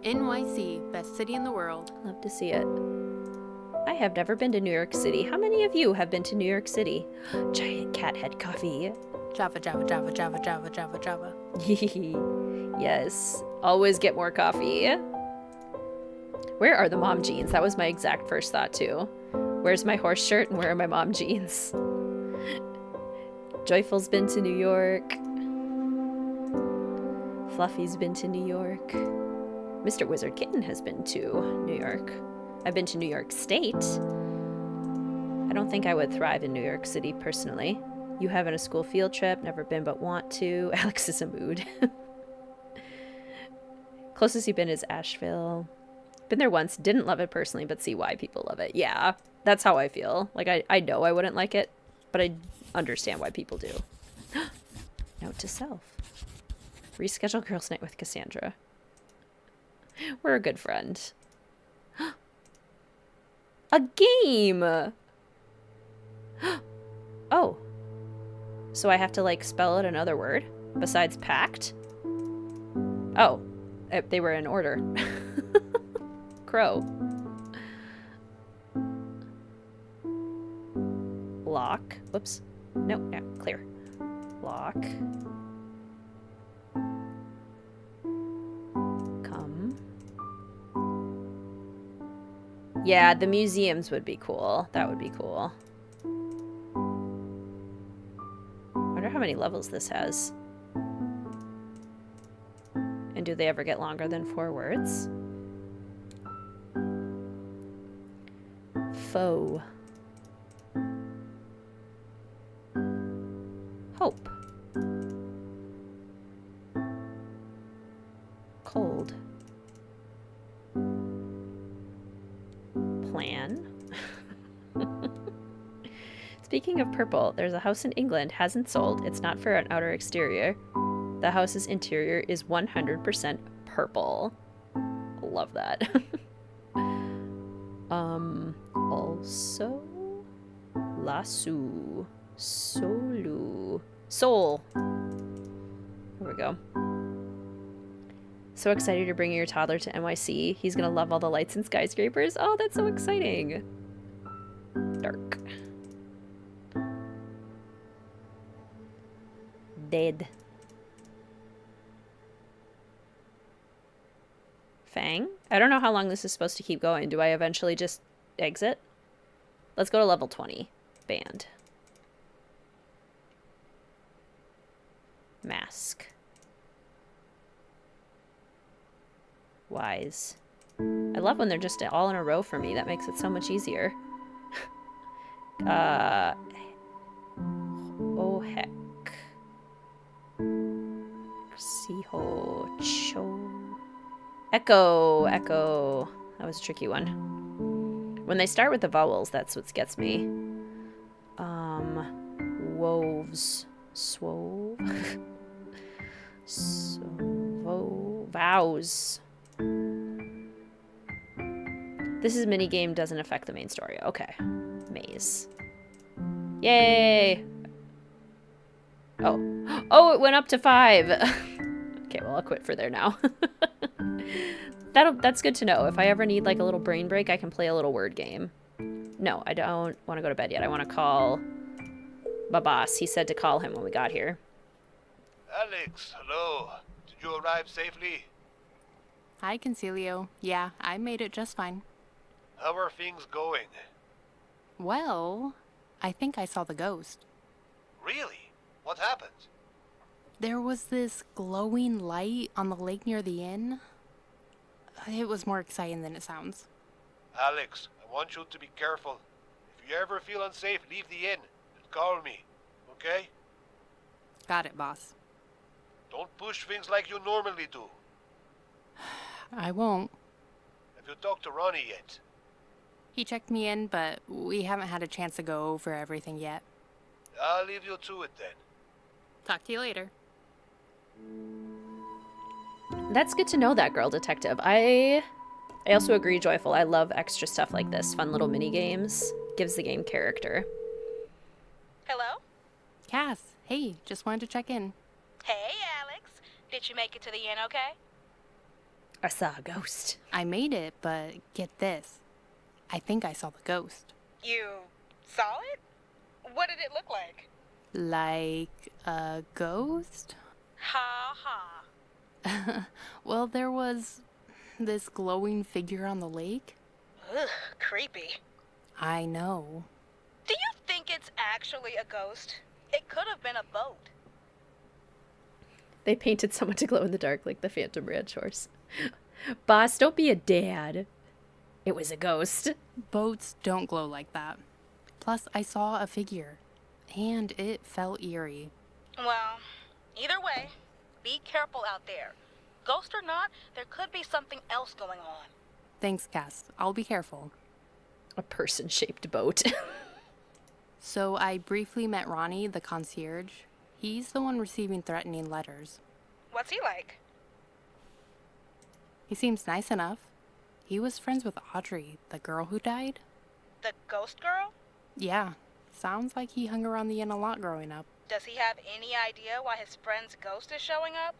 NYC, best city in the world. Love to see it. I have never been to New York City. How many of you have been to New York City? Giant cat head coffee. Java, Java, Java, Java, Java, Java, Java. Yes. Always get more coffee. Where are the mom jeans? That was my exact first thought, too. Where's my horse shirt and where are my mom jeans? Joyful's been to New York. Fluffy's been to New York. Mr. Wizard Kitten has been to New York. I've been to New York State. I don't think I would thrive in New York City, personally. You having a school field trip, never been but want to. Alex is a mood. Closest you've been is Asheville. Been there once, didn't love it personally, but see why people love it. Yeah, that's how I feel. Like, I know I wouldn't like it, but I understand why people do. Note to self. Reschedule girls' night with Cassandra. We're a good friend. A game! Oh. So I have to, like, spell out another word besides packed? Oh. They were in order. Crow. Lock. Whoops. No, clear. Lock. Come. Yeah, the museums would be cool. That would be cool. I wonder how many levels this has. And do they ever get longer than 4 words? Foe. Hope. Cold. Plan. Speaking of purple, there's a house in England, hasn't sold. It's not for an outer exterior. The house's interior is 100% purple. Love that. Also, lasso, solu, soul. There we go. So excited to bring your toddler to NYC. He's gonna love all the lights and skyscrapers. Oh, that's so exciting. Dark. Dead. Fang? I don't know how long this is supposed to keep going. Do I eventually just exit? Let's go to level 20. Band. Mask. Wise. I love when they're just all in a row for me. That makes it so much easier. Oh heck. Siho cho. Echo. Echo. That was a tricky one. When they start with the vowels, that's what gets me. Woves. Swove. Vows. This is minigame, doesn't affect the main story. Okay. Maze. Yay! Oh. Oh, it went up to 5! Okay, well, I'll quit for there now. That's good to know. If I ever need, like, a little brain break, I can play a little word game. No, I don't want to go to bed yet. I want to call my boss. He said to call him when we got here. Alex, hello. Did you arrive safely? Hi, Concilio. Yeah, I made it just fine. How are things going? Well, I think I saw the ghost. Really? What happened? There was this glowing light on the lake near the inn. It was more exciting than it sounds. Alex, I want you to be careful. If you ever feel unsafe, leave the inn and call me, okay? Got it, boss. Don't push things like you normally do. I won't. Have you talked to Ronnie yet? He checked me in, but we haven't had a chance to go over everything yet. I'll leave you to it then. Talk to you later. That's good to know that, girl detective. I also agree, Joyful. I love extra stuff like this. Fun little mini games. Gives the game character. Hello? Cass, hey, just wanted to check in. Hey, Alex. Did you make it to the inn okay? I saw a ghost. I made it, but get this. I think I saw the ghost. You saw it? What did it look like? Like a ghost? Ha ha. Well, there was this glowing figure on the lake. Ugh, creepy. I know. Do you think it's actually a ghost? It could have been a boat. They painted someone to glow in the dark like the Phantom Ranch horse. Boss, don't be a dad. It was a ghost. Boats don't glow like that. Plus, I saw a figure, and it felt eerie. Well, either way, be careful out there. Ghost or not, there could be something else going on. Thanks, Cass. I'll be careful. A person-shaped boat. So I briefly met Ronnie, the concierge. He's the one receiving threatening letters. What's he like? He seems nice enough. He was friends with Audrey, the girl who died. The ghost girl? Yeah, sounds like he hung around the inn a lot growing up. Does he have any idea why his friend's ghost is showing up?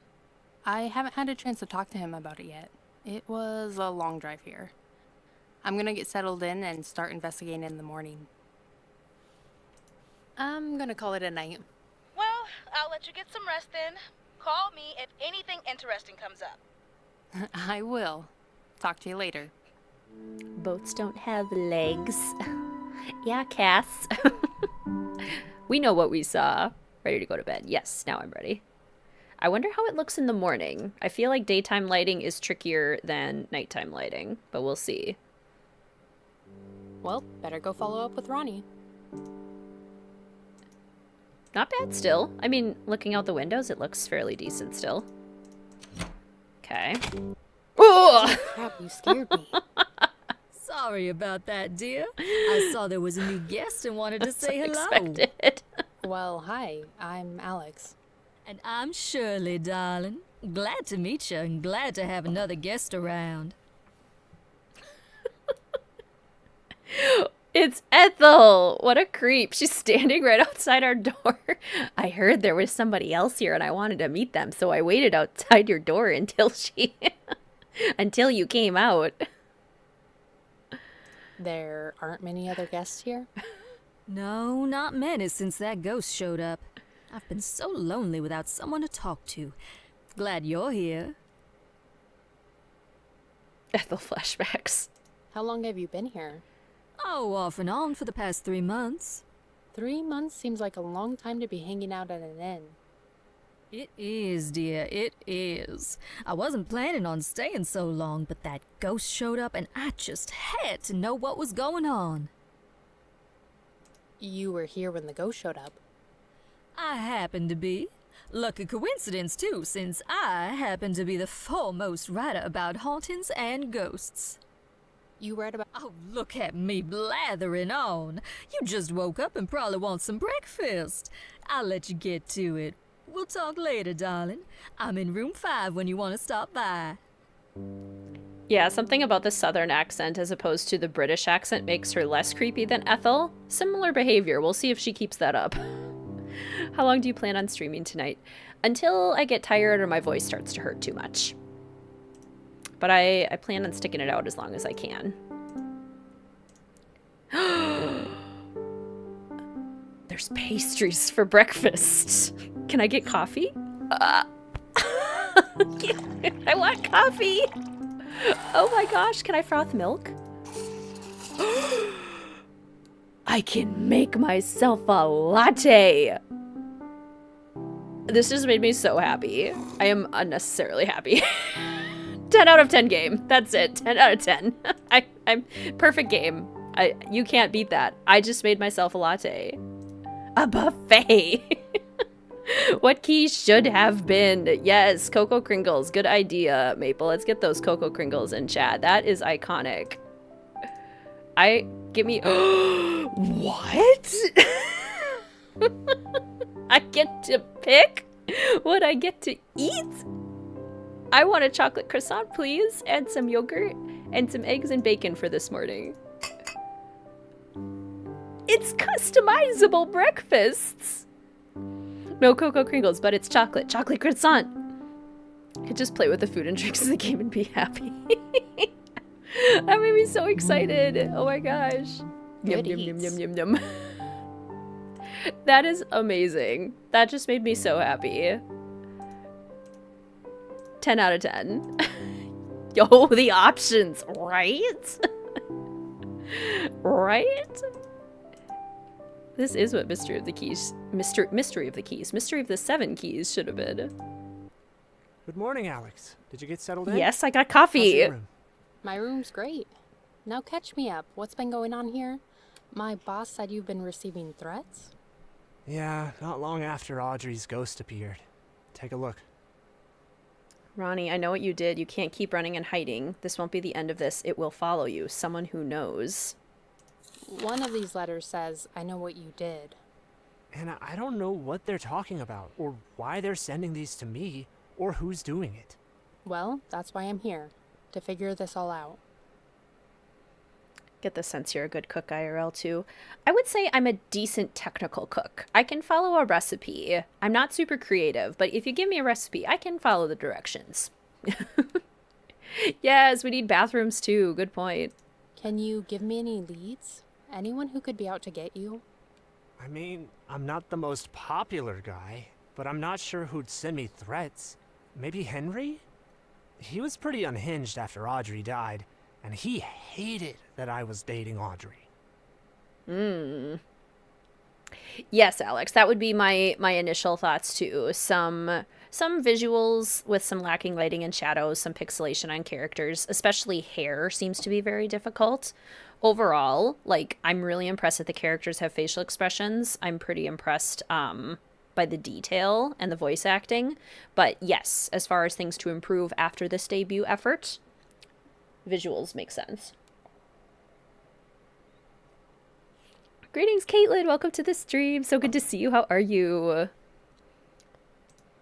I haven't had a chance to talk to him about it yet. It was a long drive here. I'm gonna get settled in and start investigating in the morning. I'm gonna call it a night. Well, I'll let you get some rest then. Call me if anything interesting comes up. I will. Talk to you later. Boats don't have legs. Yeah, Cass. We know what we saw. Ready to go to bed. Yes, now I'm ready. I wonder how it looks in the morning. I feel like daytime lighting is trickier than nighttime lighting, but we'll see. Well, better go follow up with Ronnie. Not bad still. I mean, looking out the windows, it looks fairly decent still. Okay. Oh! Crap, you scared me. Sorry about that, dear. I saw there was a new guest and wanted to say hello. Unexpected. Well, hi, I'm Alex. And I'm Shirley, darling. Glad to meet you and glad to have another guest around. It's Ethel! What a creep. She's standing right outside our door. I heard there was somebody else here and I wanted to meet them, so I waited outside your door until until you came out. There aren't many other guests here? No, not many since that ghost showed up. I've been so lonely without someone to talk to. Glad you're here. Ethel flashbacks. How long have you been here? Oh, off and on for the past 3 months. 3 months seems like a long time to be hanging out at an inn. It is, dear, it is. I wasn't planning on staying so long, but that ghost showed up and I just had to know what was going on. You were here when the ghost showed up. I happened to be. Lucky coincidence, too, since I happen to be the foremost writer about hauntings and ghosts. You read about... Oh, look at me blathering on. You just woke up and probably want some breakfast. I'll let you get to it. We'll talk later, darling. I'm in room 5 when you want to stop by. Yeah, something about the southern accent as opposed to the British accent makes her less creepy than Ethel. Similar behavior. We'll see if she keeps that up. How long do you plan on streaming tonight? Until I get tired or my voice starts to hurt too much. But I plan on sticking it out as long as I can. There's pastries for breakfast. Can I get coffee? I want coffee. Oh my gosh, can I froth milk? I can make myself a latte. This just made me so happy. I am unnecessarily happy. 10 out of 10 game. That's it. 10 out of 10. I'm perfect game. You can't beat that. I just made myself a latte. A buffet. What keys should have been? Yes, Cocoa Kringles. Good idea, Maple. Let's get those Cocoa Kringles in chat. That is iconic. Give me... What? I get to pick what I get to eat? I want a chocolate croissant, please, and some yogurt, and some eggs and bacon for this morning. It's customizable breakfasts. No Cocoa Kringles, but it's chocolate. Chocolate croissant. I could just play with the food and drinks in the game and be happy. That made me so excited. Oh my gosh. Yum, yum, yum, yum, yum, yum. That is amazing. That just made me so happy. 10 out of 10. Yo, the options, right? Right? This is what Mystery of the Keys, Mystery of the Seven Keys should have been. Good morning, Alex. Did you get settled in? Yes, I got How's coffee. your room? My room's great. Now catch me up. What's been going on here? My boss said you've been receiving threats? Yeah, not long after Audrey's ghost appeared. Take a look. Ronnie, I know what you did. You can't keep running and hiding. This won't be the end of this. It will follow you. Someone who knows. One of these letters says, I know what you did. And I don't know what they're talking about, or why they're sending these to me, or who's doing it. Well, that's why I'm here. To figure this all out. Get the sense you're a good cook, IRL, too. I would say I'm a decent technical cook. I can follow a recipe. I'm not super creative, but if you give me a recipe, I can follow the directions. Yes, we need bathrooms, too. Good point. Can you give me any leads? Anyone who could be out to get you? I mean, I'm not the most popular guy, but I'm not sure who'd send me threats. Maybe Henry? He was pretty unhinged after Audrey died, and he hated that I was dating Audrey. Yes, Alex, that would be my initial thoughts too. Some visuals with some lacking lighting and shadows, some pixelation on characters, especially hair seems to be very difficult. Overall, like, I'm really impressed that the characters have facial expressions. I'm pretty impressed by the detail and the voice acting. But yes, as far as things to improve after this debut effort, visuals make sense. Greetings, Caitlin. Welcome to the stream. So good to see you. How are you?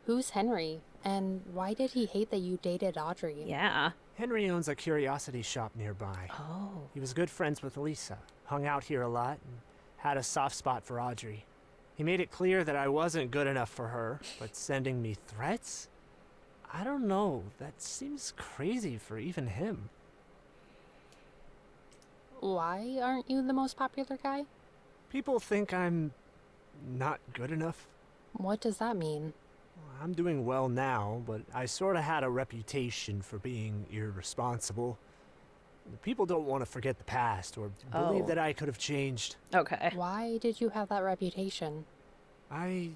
Who's Henry? And why did he hate that you dated Audrey? Yeah. Henry owns a curiosity shop nearby. Oh. He was good friends with Lisa, hung out here a lot, and had a soft spot for Audrey. He made it clear that I wasn't good enough for her, but sending me threats? I don't know. That seems crazy for even him. Why aren't you the most popular guy? People think I'm not good enough. What does that mean? I'm doing well now, but I sort of had a reputation for being irresponsible. People don't want to forget the past or believe that I could have changed. Okay. Why did you have that reputation? I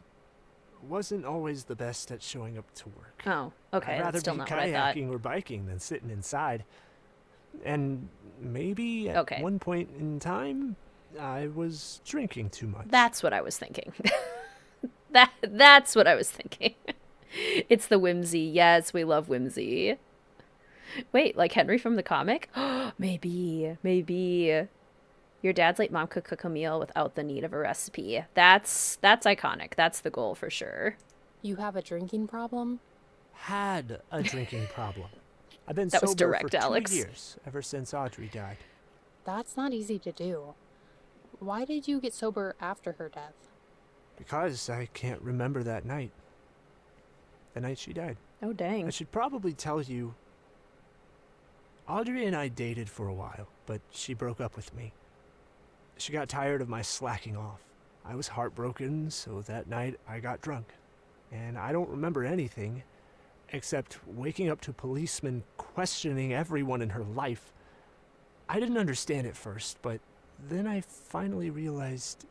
wasn't always the best at showing up to work. Oh, okay. I'd rather That's still be not what I thought. kayaking or biking than sitting inside. And maybe at Okay. one point in time, I was drinking too much. That's what I was thinking. That's what I was thinking. It's the whimsy. Yes, we love whimsy. Wait, like Henry from the comic? Maybe. Your dad's late mom could cook a meal without the need of a recipe. That's iconic. That's the goal for sure. You have a drinking problem? Had a drinking problem. I've been That was sober direct, for 2 Alex. years, ever since Audrey died. That's not easy to do. Why did you get sober after her death? Because I can't remember that night. The night she died. Oh, dang. I should probably tell you, Audrey and I dated for a while, but she broke up with me. She got tired of my slacking off. I was heartbroken, so that night I got drunk. And I don't remember anything, except waking up to policemen questioning everyone in her life. I didn't understand at first, but then I finally realized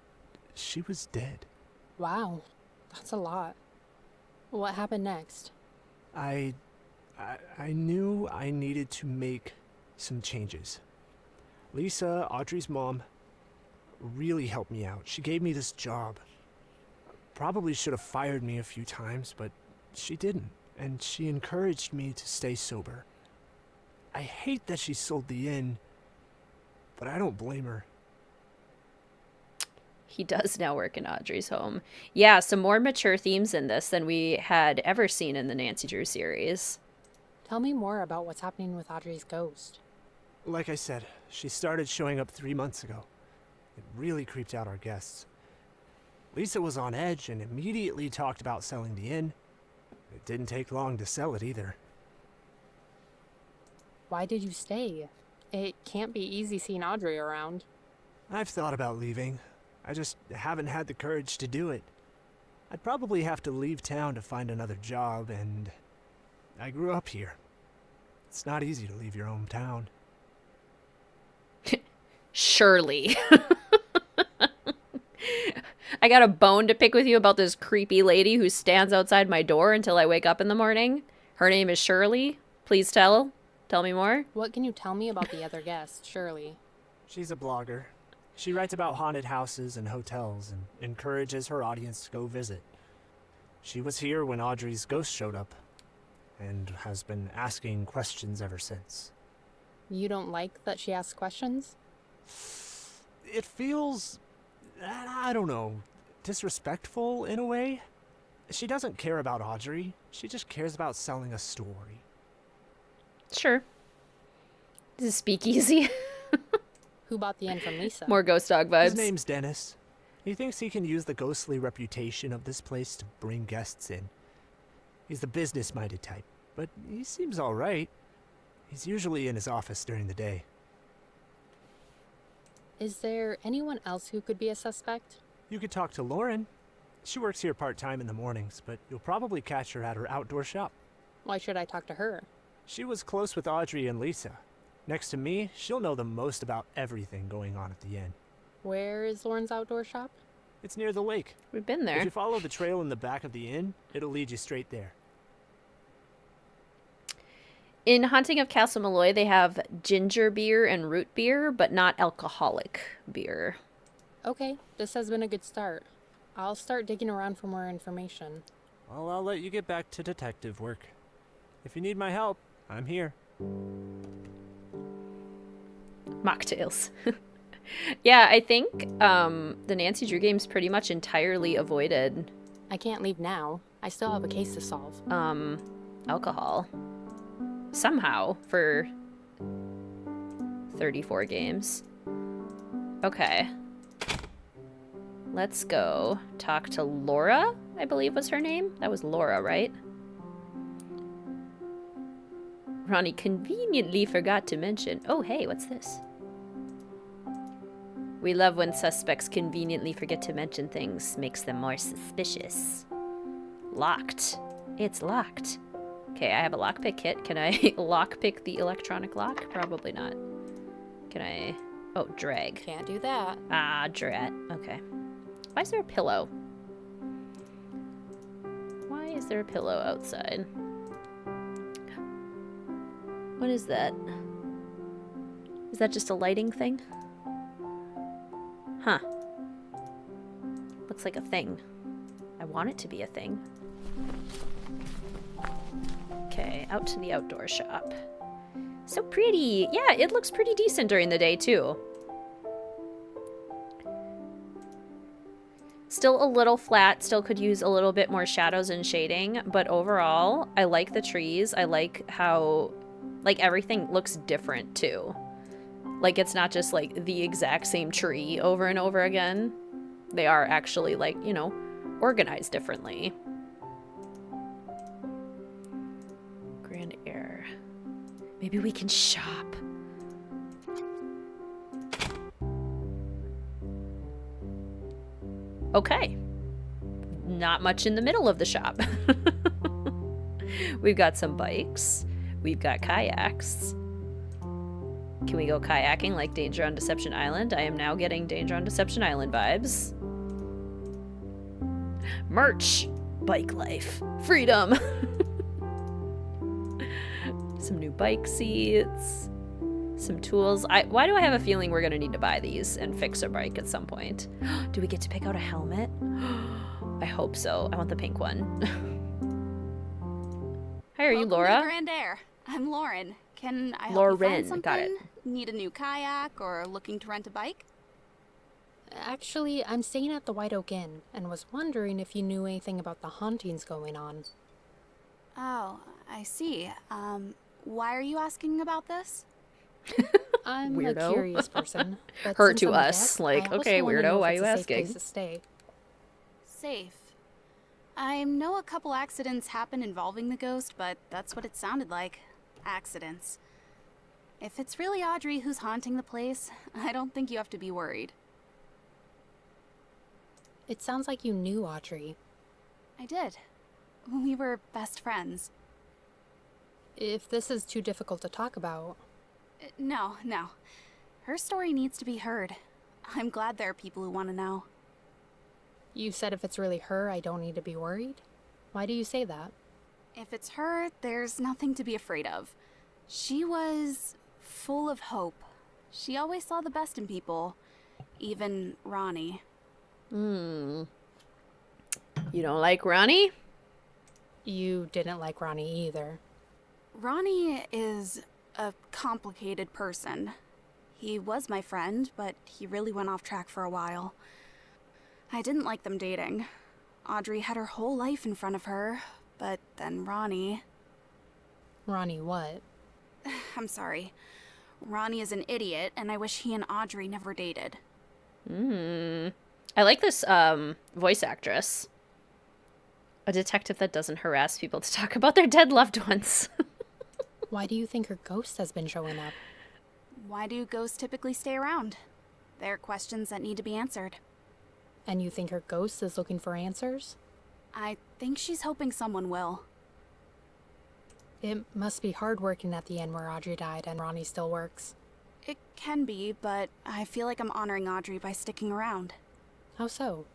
she was dead. Wow, that's a lot. What happened next? I I knew I needed to make some changes. Lisa, Audrey's mom, really helped me out. She gave me this job. Probably should have fired me a few times, but she didn't, and she encouraged me to stay sober. I hate that she sold the inn, but I don't blame her. He does now work in Audrey's home. Yeah, some more mature themes in this than we had ever seen in the Nancy Drew series. Tell me more about what's happening with Audrey's ghost. Like I said, she started showing up 3 months ago. It really creeped out our guests. Lisa was on edge and immediately talked about selling the inn. It didn't take long to sell it either. Why did you stay? It can't be easy seeing Audrey around. I've thought about leaving. I just haven't had the courage to do it. I'd probably have to leave town to find another job, and I grew up here. It's not easy to leave your hometown. Shirley. I got a bone to pick with you about this creepy lady who stands outside my door until I wake up in the morning. Her name is Shirley. Please tell me more. What can you tell me about the other guest, Shirley? She's a blogger. She writes about haunted houses and hotels and encourages her audience to go visit. She was here when Audrey's ghost showed up and has been asking questions ever since. You don't like that she asks questions? It feels, I don't know, disrespectful in a way. She doesn't care about Audrey. She just cares about selling a story. Sure. This is speakeasy. Who bought the inn from Lisa? More ghost dog vibes. His name's Dennis. He thinks he can use the ghostly reputation of this place to bring guests in. He's the business-minded type, but he seems all right. He's usually in his office during the day. Is there anyone else who could be a suspect? You could talk to Lauren. She works here part-time in the mornings, but you'll probably catch her at her outdoor shop. Why should I talk to her? She was close with Audrey and Lisa. Next to me, she'll know the most about everything going on at the inn. Where is Lauren's outdoor shop? It's near the lake. We've been there. If you follow the trail in the back of the inn, it'll lead you straight there. In Haunting of Castle Malloy, they have ginger beer and root beer, but not alcoholic beer. Okay, this has been a good start. I'll start digging around for more information. Well, I'll let you get back to detective work. If you need my help, I'm here. Mocktails. Yeah, I think the Nancy Drew game's pretty much entirely avoided I can't leave now. I still have a case to solve. alcohol. Somehow, for 34 games. Okay. Let's go talk to Laura, I believe was her name. That was Laura, right? Ronnie conveniently forgot to mention. Oh, hey, what's this? We love when suspects conveniently forget to mention things. Makes them more suspicious. Locked. It's locked. Okay, I have a lockpick kit. Can I lockpick the electronic lock? Probably not. Can I... Oh, drag. Can't do that. Ah, drat. Okay. Why is there a pillow? Why is there a pillow outside? What is that? Is that just a lighting thing? Huh. Looks like a thing. I want it to be a thing. Okay, out to the outdoor shop. So pretty. Yeah, it looks pretty decent during the day, too. Still a little flat, still could use a little bit more shadows and shading, but overall, I like the trees. I like how, like, everything looks different, too. Like, it's not just, like, the exact same tree over and over again. They are actually, like, you know, organized differently. Grand Air. Maybe we can shop. Okay. Not much in the middle of the shop. We've got some bikes. We've got kayaks. Can we go kayaking like Danger on Deception Island? I am now getting Danger on Deception Island vibes. Merch. Bike life. Freedom. Some new bike seats. Some tools. Why do I have a feeling we're going to need to buy these and fix our bike at some point? Do we get to pick out a helmet? I hope so. I want the pink one. Hi, are you Welcome to Laura? the Grand Air. I'm Lauren. Can I help you Lauren, find something? got it. Need a new kayak or looking to rent a bike? Actually, I'm staying at the White Oak Inn and was wondering if you knew anything about the hauntings going on. Oh, I see. Why are you asking about this? I'm Weirdo. a curious person. But Her since to I'm a us, vet, like, I also okay, wanna weirdo, know if why it's you a safe asking? place to stay. Safe. I know a couple accidents happened involving the ghost, but that's what it sounded like. Accidents. If it's really Audrey who's haunting the place, I don't think you have to be worried. It sounds like you knew Audrey. I did. We were best friends. If this is too difficult to talk about, No. Her story needs to be heard. I'm glad there are people who want to know. you said if it's really her, I don't need to be worried? Why do you say that? If it's her, there's nothing to be afraid of. She was full of hope. She always saw the best in people. Even Ronnie. You don't like Ronnie? You didn't like Ronnie either. Ronnie is a complicated person. He was my friend, but he really went off track for a while. I didn't like them dating. Audrey had her whole life in front of her, but then Ronnie... Ronnie what? I'm sorry. Ronnie is an idiot, and I wish he and Audrey never dated. I like this voice actress. A detective that doesn't harass people to talk about their dead loved ones. Why do you think her ghost has been showing up? Why do ghosts typically stay around? They're questions that need to be answered. And you think her ghost is looking for answers? I think she's hoping someone will. It must be hard working at the inn where Audrey died and Ronnie still works. It can be, but I feel like I'm honoring Audrey by sticking around. How so?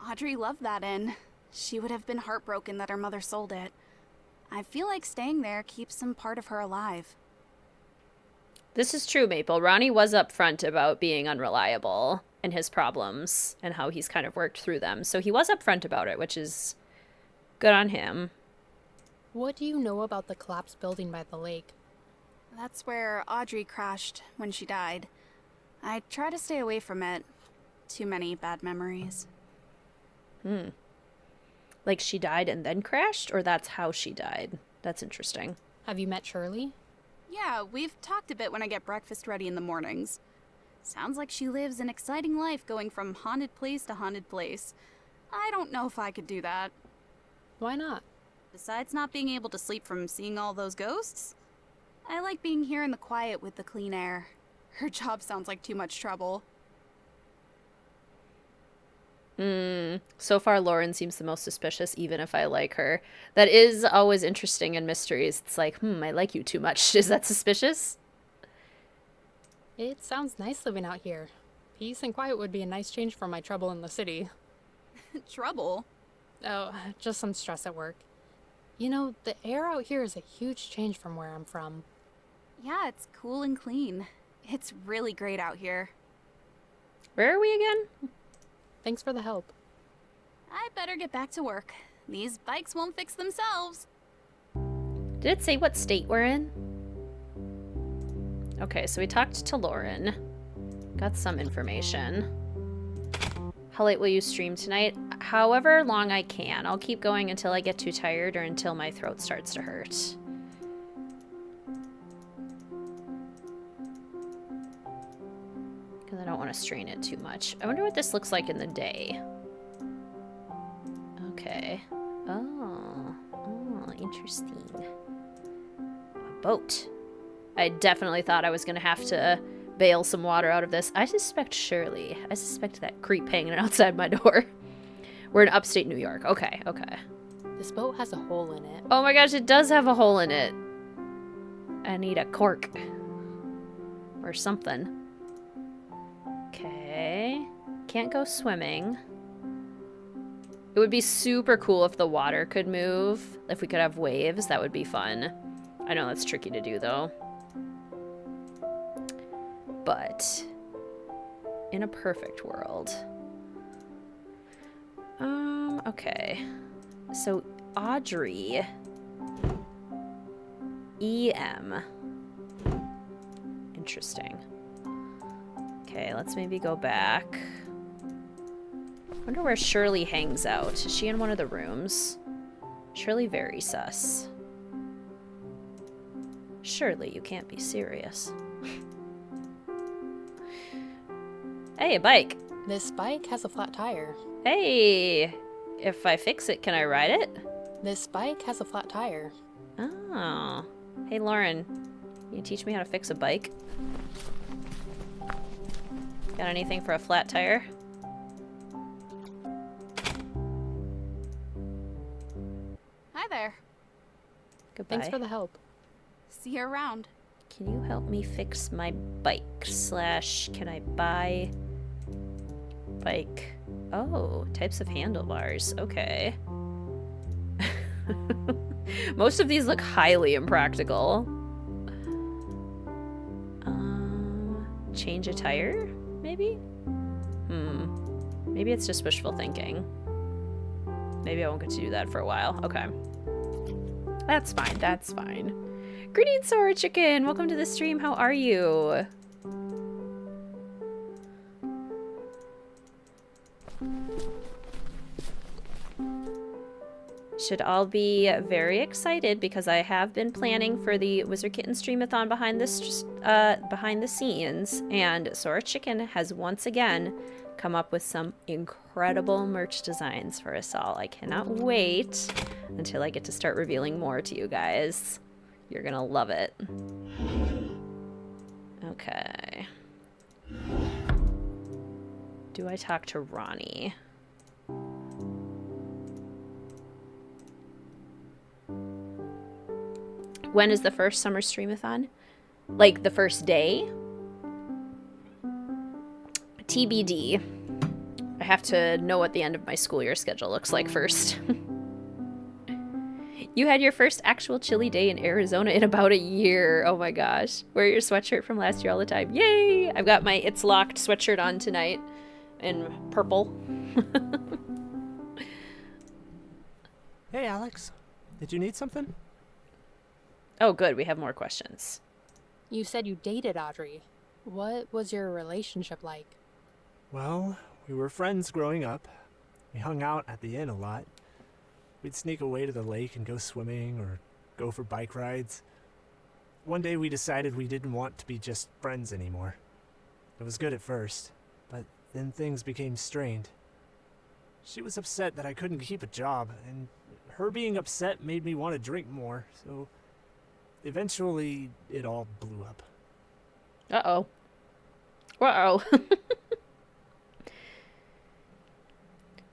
Audrey loved that inn. She would have been heartbroken that her mother sold it. I feel like staying there keeps some part of her alive. This is true, Maple. Ronnie was upfront about being unreliable and his problems and how he's kind of worked through them. So he was upfront about it, which is good on him. What do you know about the collapsed building by the lake? That's where Audrey crashed when she died. I try to stay away from it. Too many bad memories. Like she died and then crashed, or that's how she died? That's interesting. Have you met Shirley? Yeah, we've talked a bit when I get breakfast ready in the mornings. Sounds like she lives an exciting life going from haunted place to haunted place. I don't know if I could do that. Why not? Besides not being able to sleep from seeing all those ghosts, I like being here in the quiet with the clean air. Her job sounds like too much trouble. So far, Lauren seems the most suspicious, even if I like her. That is always interesting in mysteries. It's like, I like you too much. Is that suspicious? It sounds nice living out here. Peace and quiet would be a nice change from my trouble in the city. Trouble? Oh, just some stress at work. You know, the air out here is a huge change from where I'm from. Yeah, it's cool and clean. It's really great out here. Where are we again? Thanks for the help. I better get back to work. These bikes won't fix themselves. Did it say what state we're in? Okay, so we talked to Lauren. Got some information. How late will you stream tonight? However long I can. I'll keep going until I get too tired or until my throat starts to hurt. Because I don't want to strain it too much. I wonder what this looks like in the day. Okay. Oh, interesting. A boat. I definitely thought I was going to have to bail some water out of this. I suspect Shirley. I suspect that creep hanging outside my door. We're in upstate New York. Okay. This boat has a hole in it. Oh my gosh, it does have a hole in it. I need a cork. Or something. Okay. Can't go swimming. It would be super cool if the water could move. If we could have waves, that would be fun. I know that's tricky to do, though. But in a perfect world. Okay. So Audrey. EM. Interesting. Okay, let's maybe go back. Wonder where Shirley hangs out. Is she in one of the rooms? Shirley very sus. Surely you can't be serious. Hey, a bike. This bike has a flat tire. Hey, if I fix it, can I ride it? This bike has a flat tire. Oh. Hey, Lauren, can you teach me how to fix a bike? Got anything for a flat tire? Hi there. Goodbye. Thanks for the help. See you around. Can you help me fix my bike? / can I buy bike? Oh, types of handlebars. Okay. Most of these look highly impractical. Change a tire, maybe? Maybe it's just wishful thinking. Maybe I won't get to do that for a while. Okay. That's fine, that's fine. Greetings, Sora Chicken! Welcome to the stream, how are you? Should all be very excited because I have been planning for the Wizard Kitten Streamathon behind the scenes, and Sora Chicken has once again come up with some incredible merch designs for us all. I cannot wait until I get to start revealing more to you guys. You're gonna love it. Okay. Do I talk to Ronnie? When is the first summer streamathon? Like the first day? TBD. I have to know what the end of my school year schedule looks like first. You had your first actual chilly day in Arizona in about a year. Oh my gosh. Wear your sweatshirt from last year all the time. Yay! I've got my It's Locked sweatshirt on tonight in purple. Hey, Alex. Did you need something? Oh, good. We have more questions. You said you dated Audrey. What was your relationship like? Well, we were friends growing up. We hung out at the inn a lot. We'd sneak away to the lake and go swimming or go for bike rides. One day we decided we didn't want to be just friends anymore. It was good at first, but then things became strained. She was upset that I couldn't keep a job, and her being upset made me want to drink more, so eventually it all blew up. Uh-oh. Uh-oh.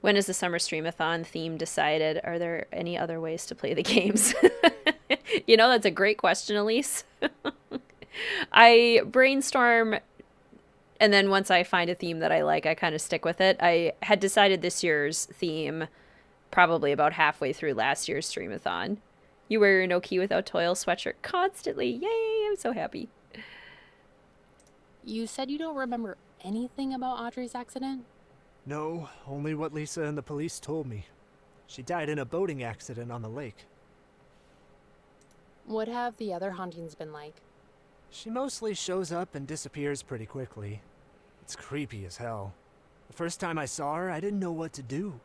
When is the summer streamathon theme decided? Are there any other ways to play the games? You know, that's a great question, Elise. I brainstorm, and then once I find a theme that I like, I kind of stick with it. I had decided this year's theme probably about halfway through last year's streamathon. You wear your no key without toil sweatshirt constantly. Yay, I'm so happy. You said you don't remember anything about Audrey's accident? No, only what Lisa and the police told me. She died in a boating accident on the lake. What have the other hauntings been like? She mostly shows up and disappears pretty quickly. It's creepy as hell. The first time I saw her, I didn't know what to do.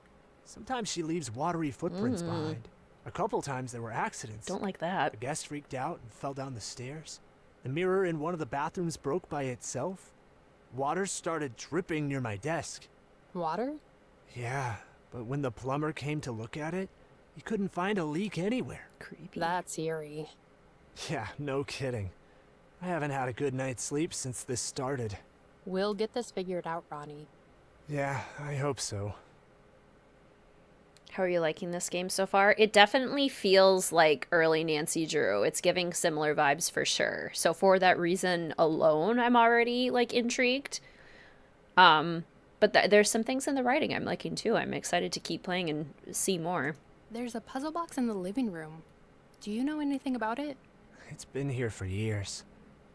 Sometimes she leaves watery footprints behind. A couple times there were accidents. Don't like that. A guest freaked out and fell down the stairs. The mirror in one of the bathrooms broke by itself. Water started dripping near my desk. Water? Yeah, but when the plumber came to look at it, he couldn't find a leak anywhere. Creepy. That's eerie. Yeah, no kidding. I haven't had a good night's sleep since this started. We'll get this figured out, Ronnie. Yeah, I hope so. How are you liking this game so far? It definitely feels like early Nancy Drew. It's giving similar vibes for sure. So for that reason alone, I'm already like intrigued. But there's some things in the writing I'm liking too. I'm excited to keep playing and see more. There's a puzzle box in the living room. Do you know anything about it? It's been here for years.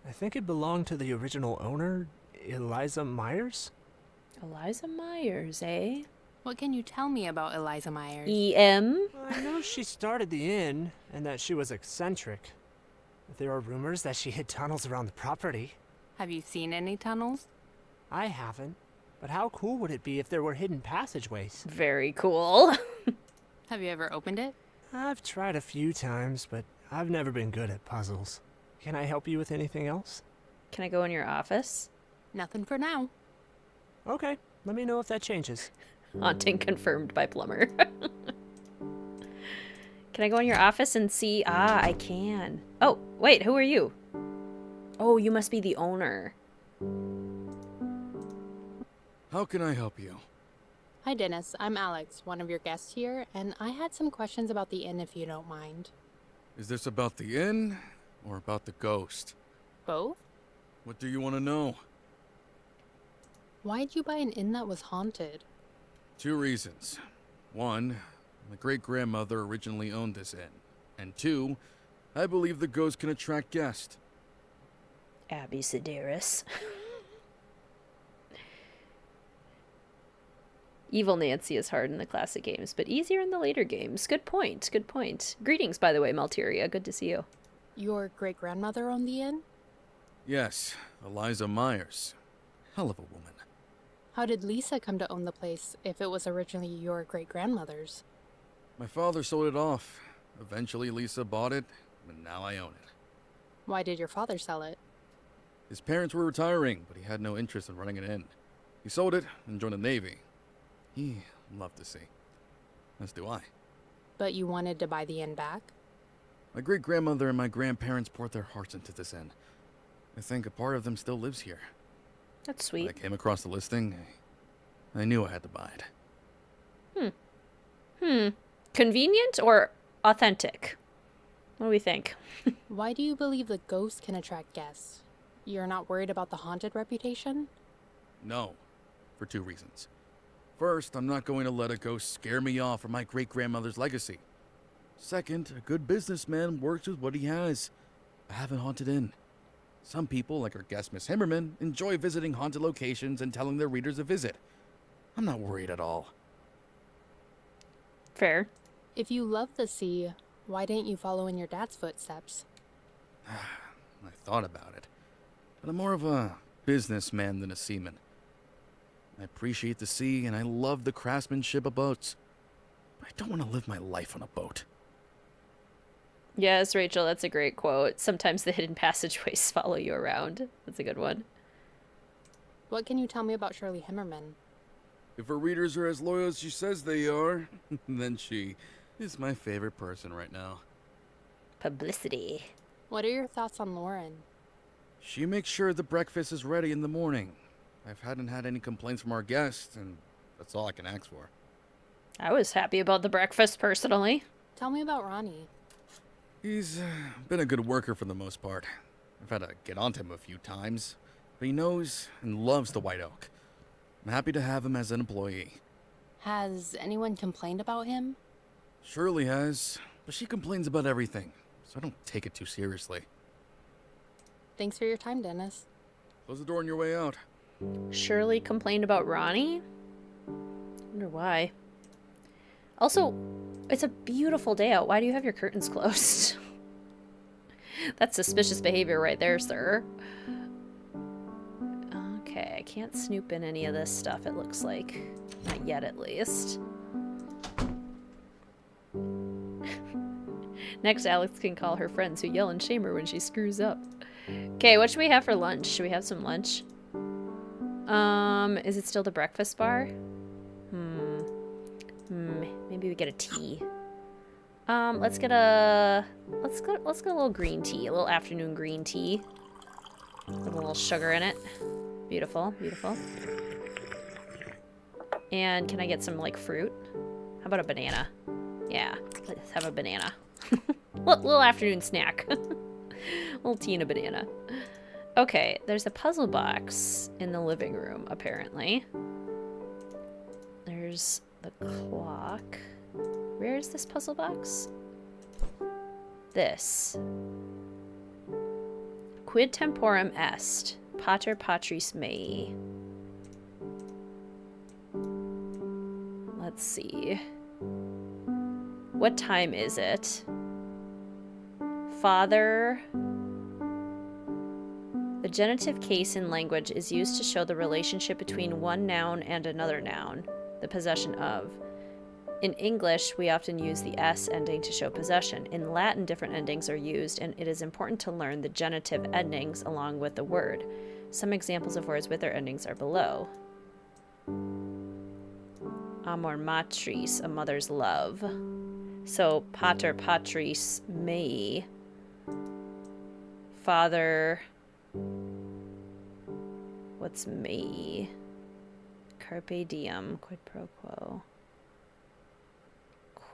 I think it belonged to the original owner, Eliza Myers? Eliza Myers, eh? What can you tell me about Eliza Myers? EM? I know she started the inn, and that she was eccentric. There are rumors that she hid tunnels around the property. Have you seen any tunnels? I haven't, but how cool would it be if there were hidden passageways? Very cool. Have you ever opened it? I've tried a few times, but I've never been good at puzzles. Can I help you with anything else? Can I go in your office? Nothing for now. Okay, let me know if that changes. Haunting confirmed by plumber. Can I go in your office and see? Ah, I can. Oh, wait, who are you? Oh, you must be the owner. How can I help you? Hi, Dennis. I'm Alex, one of your guests here, and I had some questions about the inn if you don't mind. Is this about the inn or about the ghost? Both? What do you want to know? Why'd you buy an inn that was haunted? 2 reasons. 1, my great-grandmother originally owned this inn. And 2, I believe the ghost can attract guests. Abby Sedaris. Evil Nancy is hard in the classic games, but easier in the later games. Good point, good point. Greetings, by the way, Malteria. Good to see you. Your great-grandmother owned the inn? Yes, Eliza Myers. Hell of a woman. How did Lisa come to own the place if it was originally your great-grandmother's? My father sold it off. Eventually Lisa bought it, and now I own it. Why did your father sell it? His parents were retiring, but he had no interest in running an inn. He sold it and joined the Navy. He loved the sea. As do I. But you wanted to buy the inn back? My great-grandmother and my grandparents poured their hearts into this inn. I think a part of them still lives here. That's When sweet. I came across the listing, I knew I had to buy it. Convenient or authentic? What do we think? Why do you believe the ghost can attract guests? You're not worried about the haunted reputation? No, for 2 reasons. First, I'm not going to let a ghost scare me off from my great-grandmother's legacy. Second, a good businessman works with what he has. I have a haunted inn. Some people, like our guest Miss Himmerman, enjoy visiting haunted locations and telling their readers a visit. I'm not worried at all. Fair. If you love the sea, why didn't you follow in your dad's footsteps? I thought about it, but I'm more of a businessman than a seaman. I appreciate the sea and I love the craftsmanship of boats. I don't want to live my life on a boat. Yes, Rachel, that's a great quote. Sometimes the hidden passageways follow you around. That's a good one. What can you tell me about Shirley Himmerman? If her readers are as loyal as she says they are, then she is my favorite person right now. Publicity. What are your thoughts on Lauren? She makes sure the breakfast is ready in the morning. Hadn't had any complaints from our guests, and that's all I can ask for. I was happy about the breakfast, personally. Tell me about Ronnie. He's been a good worker for the most part. I've had to get onto him a few times, but he knows and loves the White Oak. I'm happy to have him as an employee. Has anyone complained about him? Shirley has, but she complains about everything, so I don't take it too seriously. Thanks for your time, Dennis. Close the door on your way out. Shirley complained about Ronnie? Wonder why. Also, it's a beautiful day out. Why do you have your curtains closed? That's suspicious behavior right there, sir. Okay, I can't snoop in any of this stuff, it looks like. Not yet, at least. Next, Alex can call her friends who yell and shame her when she screws up. Okay, what should we have for lunch? Should we have some lunch? Is it still the breakfast bar? Maybe we get a tea. Let's get a little green tea, a little afternoon green tea. With a little sugar in it. Beautiful, beautiful. And can I get some, like, fruit? How about a banana? Yeah, let's have a banana. Little afternoon snack. Little tea and a banana. Okay, there's a puzzle box in the living room, apparently. There's the clock. Where is this puzzle box? This. Quid temporum est, pater patris mei. Let's see. What time is it? Father. The genitive case in language is used to show the relationship between one noun and another noun, the possession of. In English, we often use the S ending to show possession. In Latin, different endings are used, and it is important to learn the genitive endings along with the word. Some examples of words with their endings are below. Amor matris, a mother's love. So, pater patris mei. Father. What's mei? Carpe diem, quid pro quo.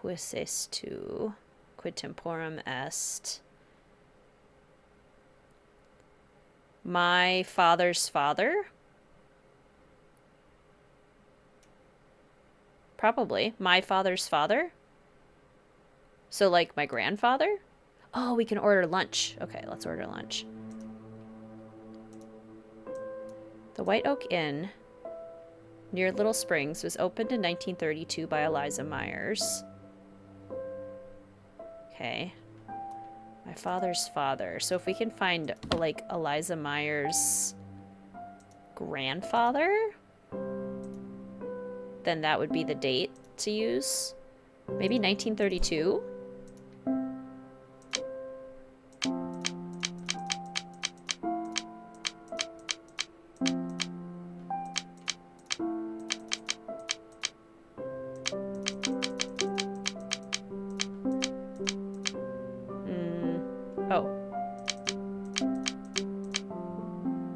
Quis estu, quid temporum est. My father's father? Probably. My father's father? So, like, my grandfather? Oh, we can order lunch. Okay, let's order lunch. The White Oak Inn near Little Springs was opened in 1932 by Eliza Myers. Okay. My father's father. So if we can find, like, Eliza Myers' grandfather, then that would be the date to use. Maybe 1932? Oh.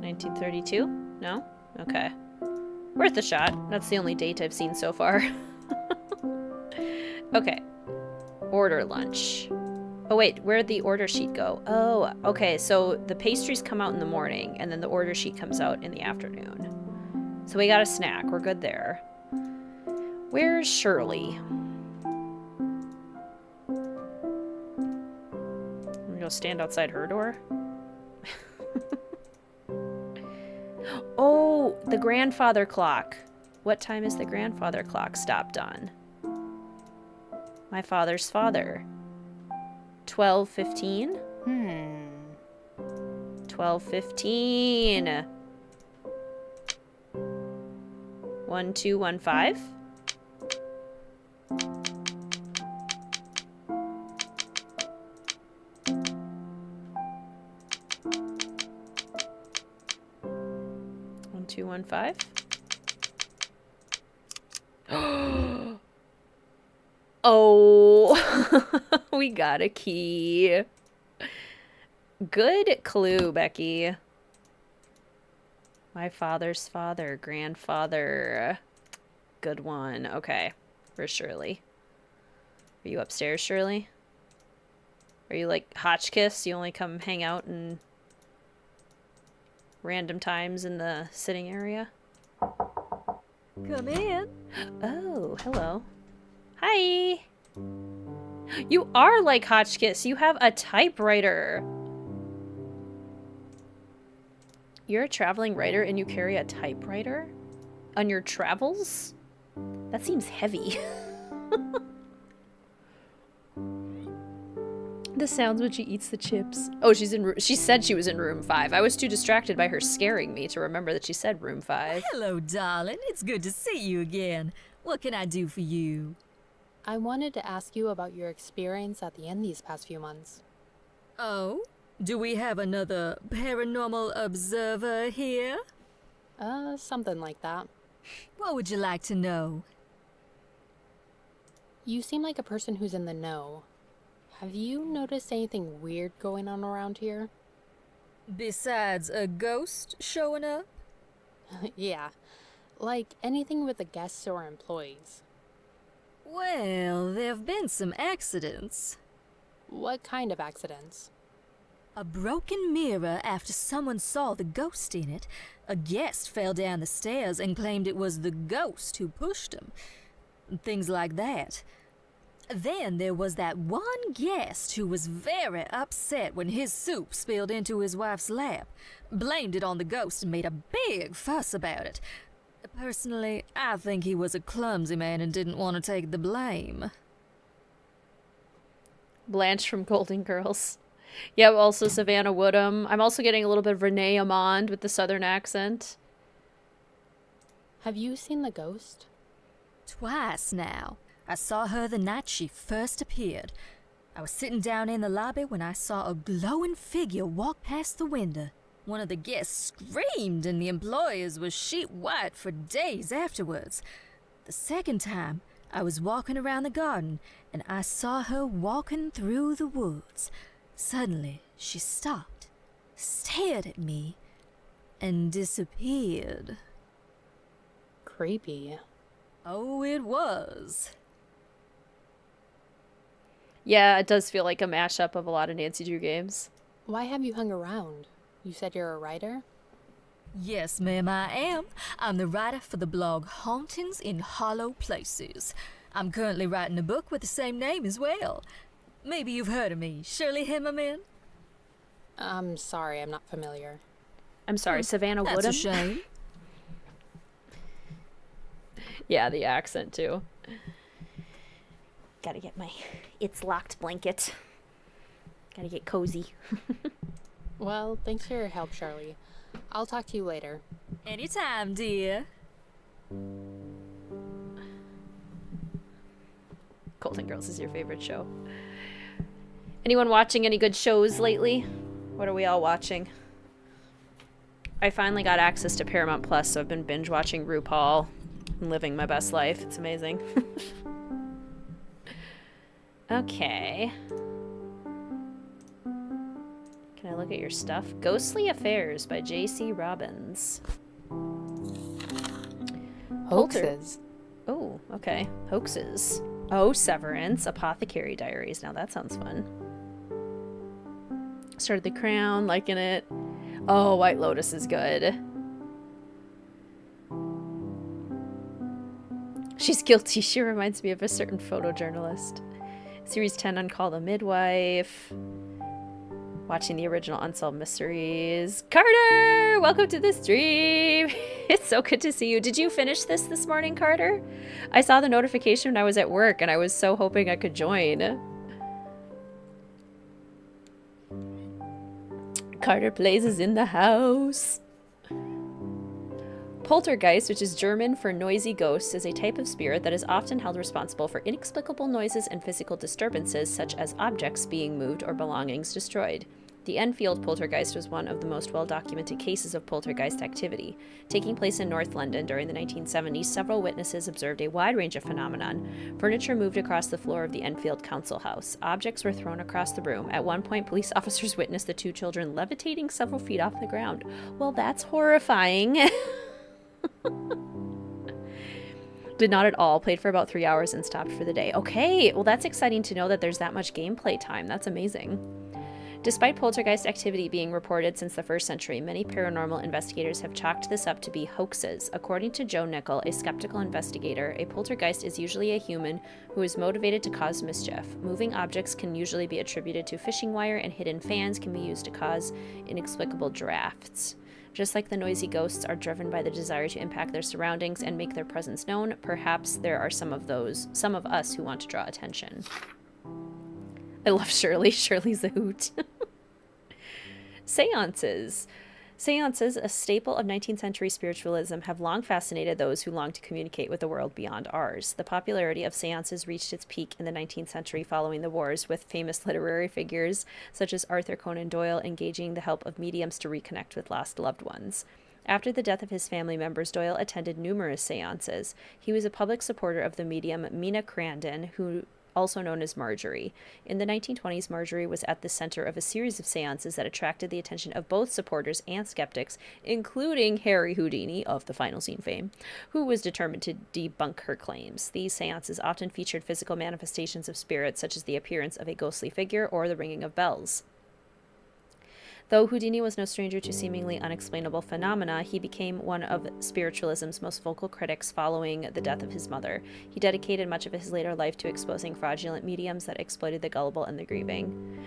1932? No? Okay. Worth a shot. That's the only date I've seen so far. Okay. Order lunch. Oh wait, where'd the order sheet go? Oh, okay, so the pastries come out in the morning, and then the order sheet comes out in the afternoon. So we got a snack. We're good there. Where's Shirley? I'm gonna stand outside her door. Oh, the grandfather clock. What time is the grandfather clock stopped on? My father's father. 12:15? 12:15. 1215? One, 215? Oh, we got a key. Good clue, Becky. My father's father, grandfather. Good one. Okay, for Shirley. Are you upstairs, Shirley? Are you like Hotchkiss? You only come hang out in random times in the sitting area? Come in. Oh, hello. Hi. You are like Hotchkiss. You have a typewriter. You're a traveling writer and you carry a typewriter on your travels? That seems heavy. The sounds when she eats the chips. Oh, she said she was in room 5. I was too distracted by her scaring me to remember that she said room 5. Hello, darling. It's good to see you again. What can I do for you? I wanted to ask you about your experience at the inn these past few months. Oh? Do we have another paranormal observer here? Something like that. What would you like to know? You seem like a person who's in the know. Have you noticed anything weird going on around here? Besides a ghost showing up? Yeah, like anything with the guests or employees. Well, there've been some accidents. What kind of accidents? A broken mirror after someone saw the ghost in it. A guest fell down the stairs and claimed it was the ghost who pushed him. Things like that. Then there was that one guest who was very upset when his soup spilled into his wife's lap, blamed it on the ghost and made a big fuss about it. Personally, I think he was a clumsy man and didn't want to take the blame. Blanche from Golden Girls. Yeah, also Savannah Woodham. I'm also getting a little bit of Renee Amond with the southern accent. Have you seen the ghost? Twice now. I saw her the night she first appeared. I was sitting down in the lobby when I saw a glowing figure walk past the window. One of the guests screamed and the employees were sheet white for days afterwards. The second time, I was walking around the garden and I saw her walking through the woods. Suddenly, she stopped, stared at me, and disappeared. Creepy. Oh, it was. Yeah, it does feel like a mashup of a lot of Nancy Drew games. Why have you hung around? You said you're a writer? Yes, ma'am, I am. I'm the writer for the blog Hauntings in Hollow Places. I'm currently writing a book with the same name as well. Maybe you've heard of me, Shirley Himmerman? I'm sorry, I'm not familiar. I'm sorry, Savannah That's Woodham? a shame. Yeah, the accent too. Gotta get my It's Locked blanket. Gotta get cozy. Well, thanks for your help, Shirley. I'll talk to you later. Anytime, dear. Golden Girls is your favorite show. Anyone watching any good shows lately? What are we all watching? I finally got access to Paramount Plus, so I've been binge watching RuPaul and living my best life. It's amazing. Okay. Can I look at your stuff? Ghostly Affairs by J.C. Robbins. Hoaxes. Oh, okay. Hoaxes. Oh, Severance. Apothecary Diaries. Now that sounds fun. Started The Crown, liking it. Oh, White Lotus is good. She's guilty. She reminds me of a certain photojournalist. Series 10 on Call the Midwife. Watching the original Unsolved Mysteries. Carter! Welcome to the stream! It's so good to see you. Did you finish this morning, Carter? I saw the notification when I was at work, and I was so hoping I could join. Carter Plays is in the house. Poltergeist, which is German for noisy ghost, is a type of spirit that is often held responsible for inexplicable noises and physical disturbances, such as objects being moved or belongings destroyed. The Enfield poltergeist was one of the most well-documented cases of poltergeist activity. Taking place in North London during the 1970s, several witnesses observed a wide range of phenomenon. Furniture moved across the floor of the Enfield Council House. Objects were thrown across the room. At one point, police officers witnessed the two children levitating several feet off the ground. Well, that's horrifying. Did not at all. Played for about 3 hours and stopped for the day. Okay, well that's exciting to know that there's that much gameplay time. That's amazing. Despite poltergeist activity being reported since the 1st century, many paranormal investigators have chalked this up to be hoaxes. According to Joe Nickel, a skeptical investigator, a poltergeist is usually a human who is motivated to cause mischief. Moving objects can usually be attributed to fishing wire, and hidden fans can be used to cause inexplicable drafts. Just like the noisy ghosts are driven by the desire to impact their surroundings and make their presence known, perhaps there are some of us who want to draw attention. I love Shirley. Shirley's a hoot. Seances. Seances, a staple of 19th century spiritualism, have long fascinated those who long to communicate with the world beyond ours. The popularity of seances reached its peak in the 19th century following the wars, with famous literary figures such as Arthur Conan Doyle engaging the help of mediums to reconnect with lost loved ones. After the death of his family members, Doyle attended numerous seances. He was a public supporter of the medium Mina Crandon, who also known as Marjorie. In the 1920s, Marjorie was at the center of a series of seances that attracted the attention of both supporters and skeptics, including Harry Houdini of the Final Scene fame, who was determined to debunk her claims. These seances often featured physical manifestations of spirits, such as the appearance of a ghostly figure or the ringing of bells. Though Houdini was no stranger to seemingly unexplainable phenomena, he became one of spiritualism's most vocal critics following the death of his mother. He dedicated much of his later life to exposing fraudulent mediums that exploited the gullible and the grieving.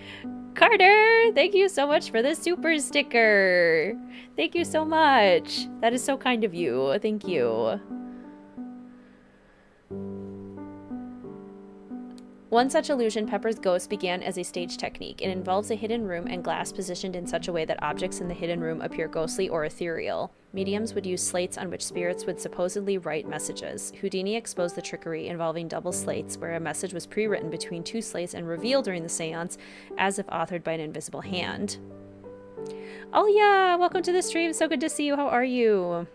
Carter, thank you so much for the super sticker. Thank you so much. That is so kind of you. Thank you. One such illusion, Pepper's Ghost, began as a stage technique. It involves a hidden room and glass positioned in such a way that objects in the hidden room appear ghostly or ethereal. Mediums would use slates on which spirits would supposedly write messages. Houdini exposed the trickery involving double slates, where a message was pre-written between two slates and revealed during the seance as if authored by an invisible hand. Oh yeah, welcome to the stream. So good to see you. How are you?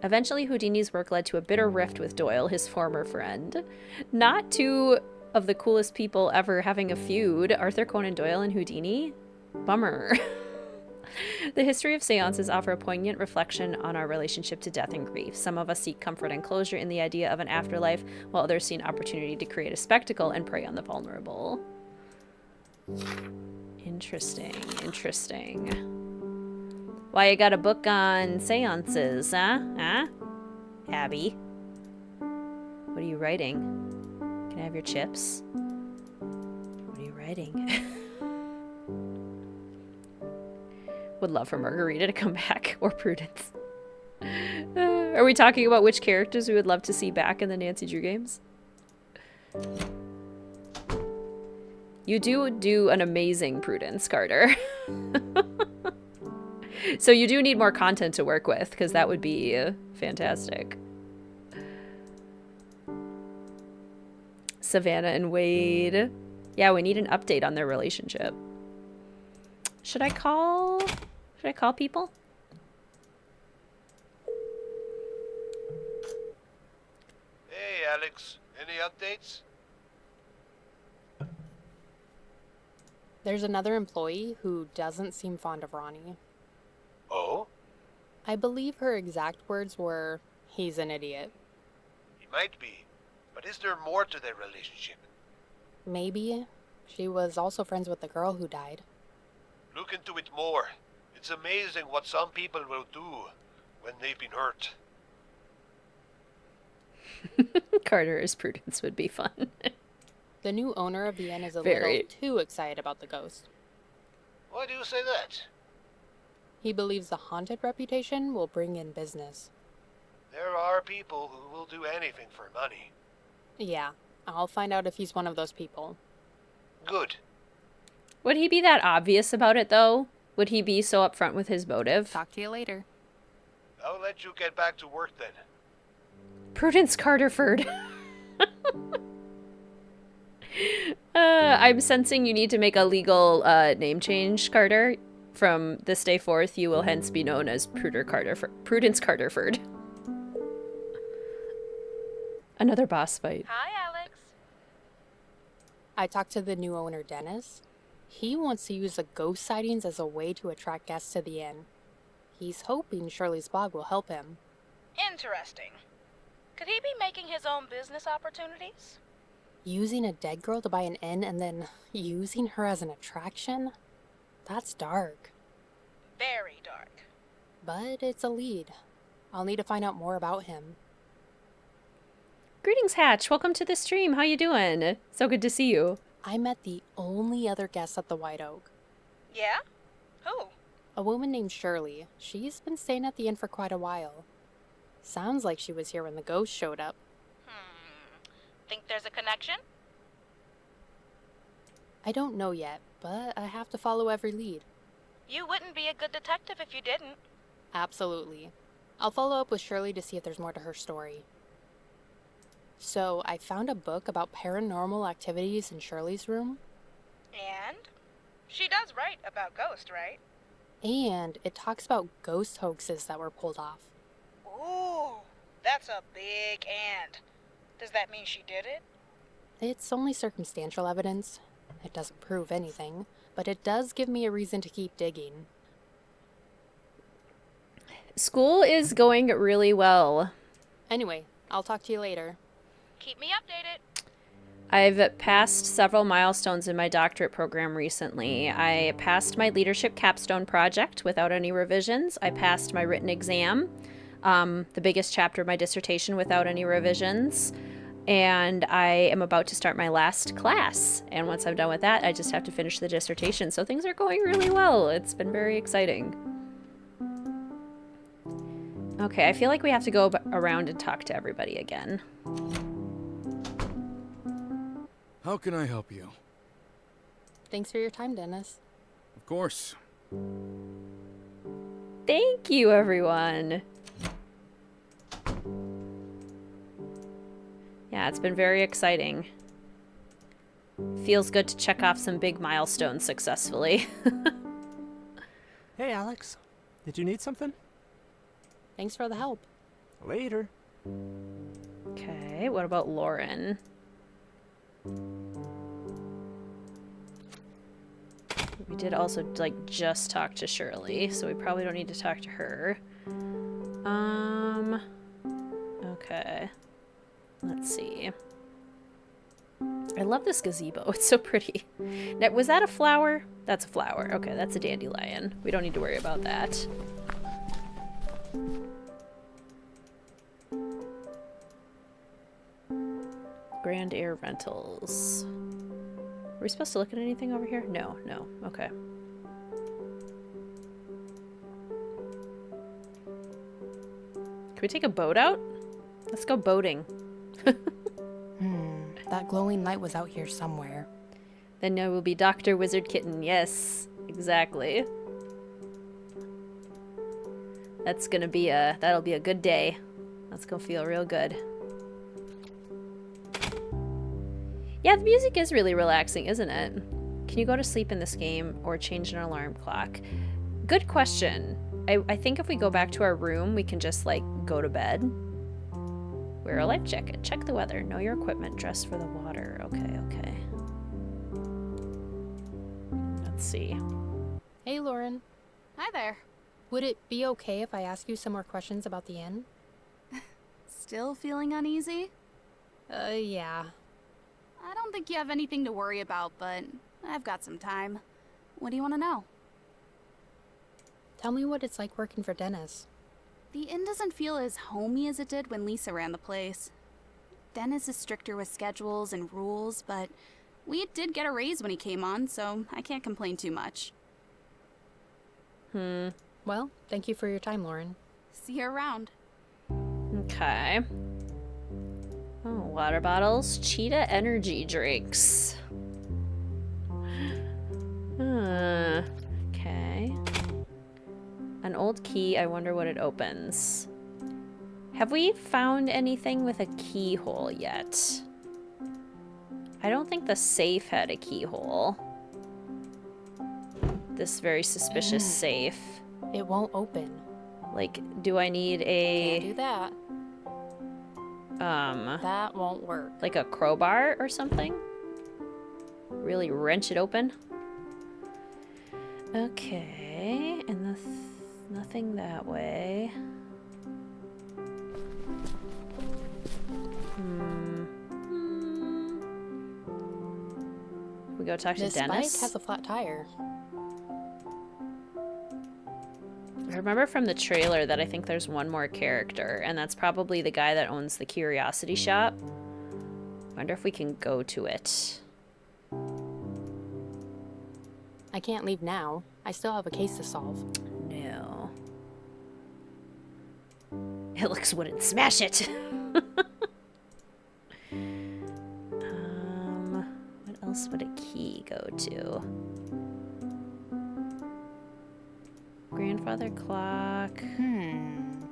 Eventually, Houdini's work led to a bitter rift with Doyle, his former friend. Not two of the coolest people ever having a feud, Arthur Conan Doyle and Houdini. Bummer. The history of seances offer a poignant reflection on our relationship to death and grief. Some of us seek comfort and closure in the idea of an afterlife, while others see an opportunity to create a spectacle and prey on the vulnerable. Interesting, interesting. Why you got a book on seances, huh? Huh? Abby? What are you writing? Can I have your chips? What are you writing? Would love for Margarita to come back, or Prudence. Are we talking about which characters we would love to see back in the Nancy Drew games? You do an amazing Prudence, Carter. So you do need more content to work with, because that would be fantastic. Savannah and Wade. Yeah, we need an update on their relationship. Should I call people? Hey, Alex. Any updates? There's another employee who doesn't seem fond of Ronnie. Oh? I believe her exact words were, "He's an idiot." He might be. But is there more to their relationship? Maybe. She was also friends with the girl who died. Look into it more. It's amazing what some people will do when they've been hurt. Carter as Prudence would be fun. The new owner of the inn is a Very. little too excited about the ghost. Why do you say that? He believes the haunted reputation will bring in business. There are people who will do anything for money. Yeah, I'll find out if he's one of those people. Good. Would he be that obvious about it, though? Would he be so upfront with his motive? Talk to you later. I'll let you get back to work then. Prudence Carterford. I'm sensing you need to make a legal name change, Carter. From this day forth, you will hence be known as Prudence Carterford. Another boss fight. Hi, Alex. I talked to the new owner, Dennis. He wants to use the ghost sightings as a way to attract guests to the inn. He's hoping Shirley's blog will help him. Interesting. Could he be making his own business opportunities? Using a dead girl to buy an inn and then using her as an attraction? That's dark. Very dark. But it's a lead. I'll need to find out more about him. Greetings, Hatch. Welcome to the stream. How you doing? So good to see you. I met the only other guest at the White Oak. Yeah? Who? A woman named Shirley. She's been staying at the inn for quite a while. Sounds like she was here when the ghost showed up. Think there's a connection? I don't know yet, but I have to follow every lead. You wouldn't be a good detective if you didn't. Absolutely. I'll follow up with Shirley to see if there's more to her story. So, I found a book about paranormal activities in Shirley's room. And? She does write about ghosts, right? And it talks about ghost hoaxes that were pulled off. Ooh, that's a big and. Does that mean she did it? It's only circumstantial evidence. It doesn't prove anything, but it does give me a reason to keep digging. School is going really well. Anyway, I'll talk to you later. Keep me updated. I've passed several milestones in my doctorate program recently. I passed my leadership capstone project without any revisions. I passed my written exam, the biggest chapter of my dissertation, without any revisions. And I am about to start my last class. And once I'm done with that, I just have to finish the dissertation. So things are going really well. It's been very exciting. Okay, I feel like we have to go around and talk to everybody again. How can I help you? Thanks for your time, Dennis. Of course. Thank you, everyone. Yeah, it's been very exciting. Feels good to check off some big milestones successfully. Hey, Alex. Did you need something? Thanks for the help. Later. Okay, what about Lauren? We did also, like, just talk to Shirley, so we probably don't need to talk to her. Okay. Let's see. I love this gazebo. It's so pretty. Now, was that a flower? That's a flower. Okay, that's a dandelion. We don't need to worry about that. Grand Air Rentals. Are we supposed to look at anything over here? No, no. Okay. Can we take a boat out? Let's go boating. That glowing light was out here somewhere. Then there will be Dr. Wizard Kitten. Yes, exactly. That'll be a good day. That's gonna feel real good. Yeah, the music is really relaxing, isn't it? Can you go to sleep in this game or change an alarm clock? Good question. I think if we go back to our room, we can just, like, go to bed. Wear a life jacket. Check the weather. Know your equipment. Dress for the water. Okay, okay. Let's see. Hey, Lauren. Hi there. Would it be okay if I ask you some more questions about the inn? Still feeling uneasy? Yeah. I don't think you have anything to worry about, but I've got some time. What do you want to know? Tell me what it's like working for Dennis. The inn doesn't feel as homey as it did when Lisa ran the place. Dennis is stricter with schedules and rules, but we did get a raise when he came on, so I can't complain too much. Well, thank you for your time, Lauren. See you around. Okay. Oh, water bottles. Cheetah energy drinks. Okay. An old key. I wonder what it opens. Have we found anything with a keyhole yet? I don't think the safe had a keyhole. This very suspicious safe. It won't open. Like, do I need a... Can't do that. That won't work. Like a crowbar or something? Really wrench it open? Okay, and nothing that way. We go talk to This Dennis. bike has a flat tire. I remember from the trailer that I think there's one more character, and that's probably the guy that owns the curiosity shop. Wonder if we can go to it. I can't leave now. I still have a case to solve. No. It looks wooden. Smash it! What else would a key go to? Grandfather clock.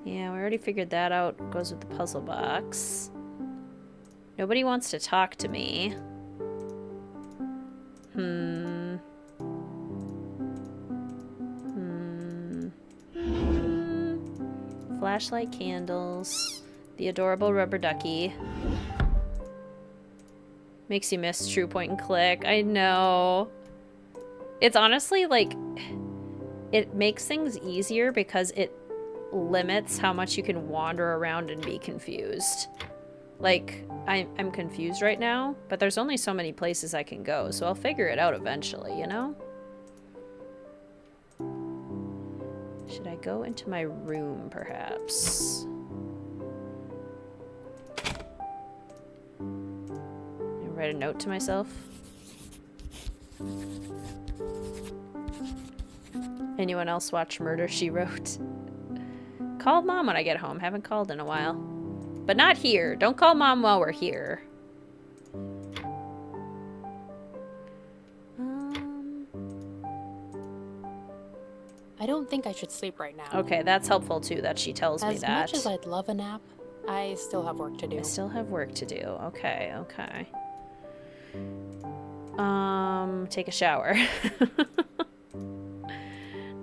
Yeah, we already figured that out. Goes with the puzzle box. Nobody wants to talk to me. Flashlight, candles. The adorable rubber ducky. Makes you miss true point and click. I know. It's honestly like... It makes things easier because it limits how much you can wander around and be confused. Like, I'm confused right now, but there's only so many places I can go, so I'll figure it out eventually, you know? Should I go into my room, perhaps? Write a note to myself. Anyone else watch Murder, She Wrote? Call Mom when I get home. Haven't called in a while. But not here. Don't call Mom while we're here. I don't think I should sleep right now. Okay, that's helpful too that she tells me that. As much as I'd love a nap, I still have work to do. I still have work to do. Okay, okay. Take a shower.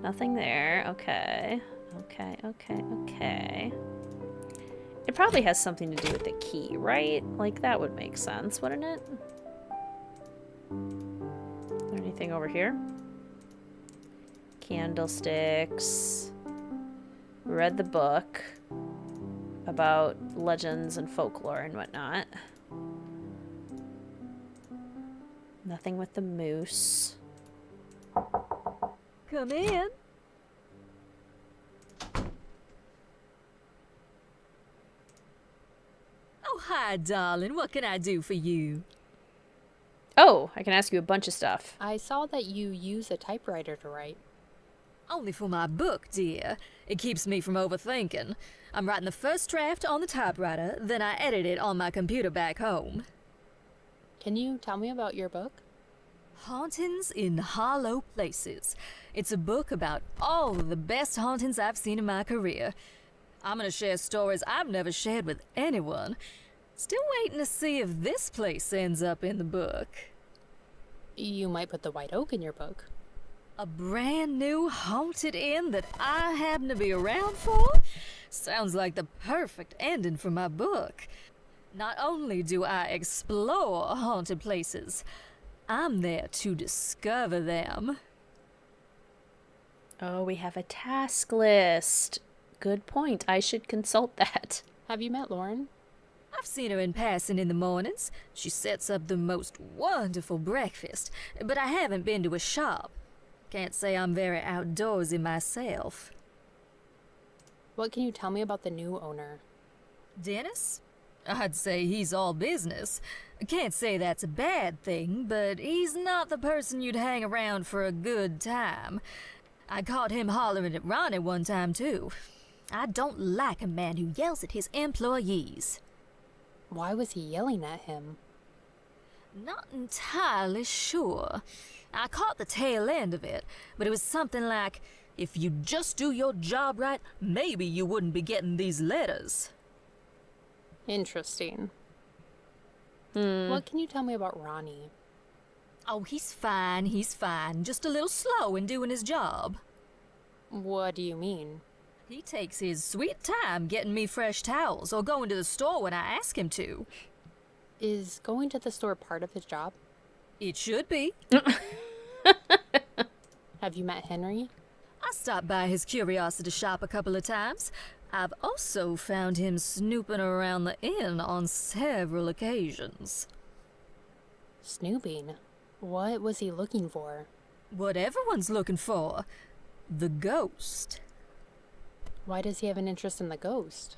Nothing there. Okay. Okay, okay, okay. It probably has something to do with the key, right? Like, that would make sense, wouldn't it? Is there anything over here? Candlesticks. Read the book about legends and folklore and whatnot. Nothing with the moose. Come in. Oh, hi, darling. What can I do for you? Oh, I can ask you a bunch of stuff. I saw that you use a typewriter to write. Only for my book, dear. It keeps me from overthinking. I'm writing the first draft on the typewriter, then I edit it on my computer back home. Can you tell me about your book? Hauntings in Hollow Places. It's a book about all of the best hauntings I've seen in my career. I'm gonna share stories I've never shared with anyone. Still waiting to see if this place ends up in the book. You might put the White Oak in your book. A brand new haunted inn that I happen to be around for? Sounds like the perfect ending for my book. Not only do I explore haunted places, I'm there to discover them. Oh, we have a task list. Good point. I should consult that. Have you met Lauren? I've seen her in passing in the mornings. She sets up the most wonderful breakfast, but I haven't been to a shop. Can't say I'm very outdoorsy myself. What can you tell me about the new owner? Dennis? I'd say he's all business. Can't say that's a bad thing, but he's not the person you'd hang around for a good time. I caught him hollering at Ronnie one time, too. I don't like a man who yells at his employees. Why was he yelling at him? Not entirely sure. I caught the tail end of it, but it was something like, if you just do your job right, maybe you wouldn't be getting these letters. Interesting. What can you tell me about Ronnie? Oh, he's fine, just a little slow in doing his job. What do you mean? He takes his sweet time getting me fresh towels or going to the store when I ask him to. Is going to the store part of his job? It should be. Have you met Henry? I stopped by his curiosity shop a couple of times. I've also found him snooping around the inn on several occasions. Snooping? What was he looking for? What everyone's looking for. The ghost. Why does he have an interest in the ghost?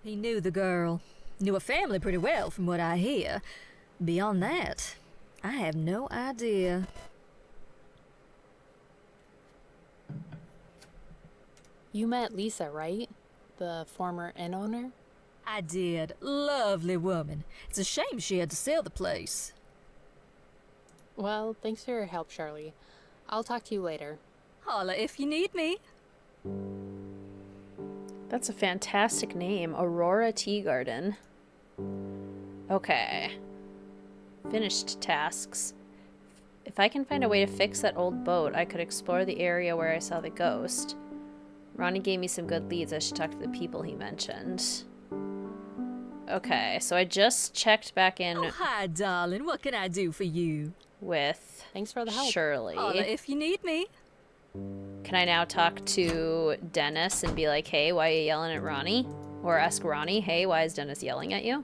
He knew the girl. Knew her family pretty well, from what I hear. Beyond that, I have no idea. You met Lisa, right? The former inn owner? I did. Lovely woman. It's a shame she had to sell the place. Well, thanks for your help, Shirley. I'll talk to you later. Holla if you need me. That's a fantastic name. Aurora Tea Garden. Okay. Finished tasks. If I can find a way to fix that old boat, I could explore the area where I saw the ghost. Ronnie gave me some good leads. I should talk to the people he mentioned. Okay, so I just checked back in Oh, hi, darling. What can I do for you? with Thanks for the help. Shirley. Holla if you need me. Can I now talk to Dennis and be like, hey, why are you yelling at Ronnie? Or ask Ronnie, hey, why is Dennis yelling at you?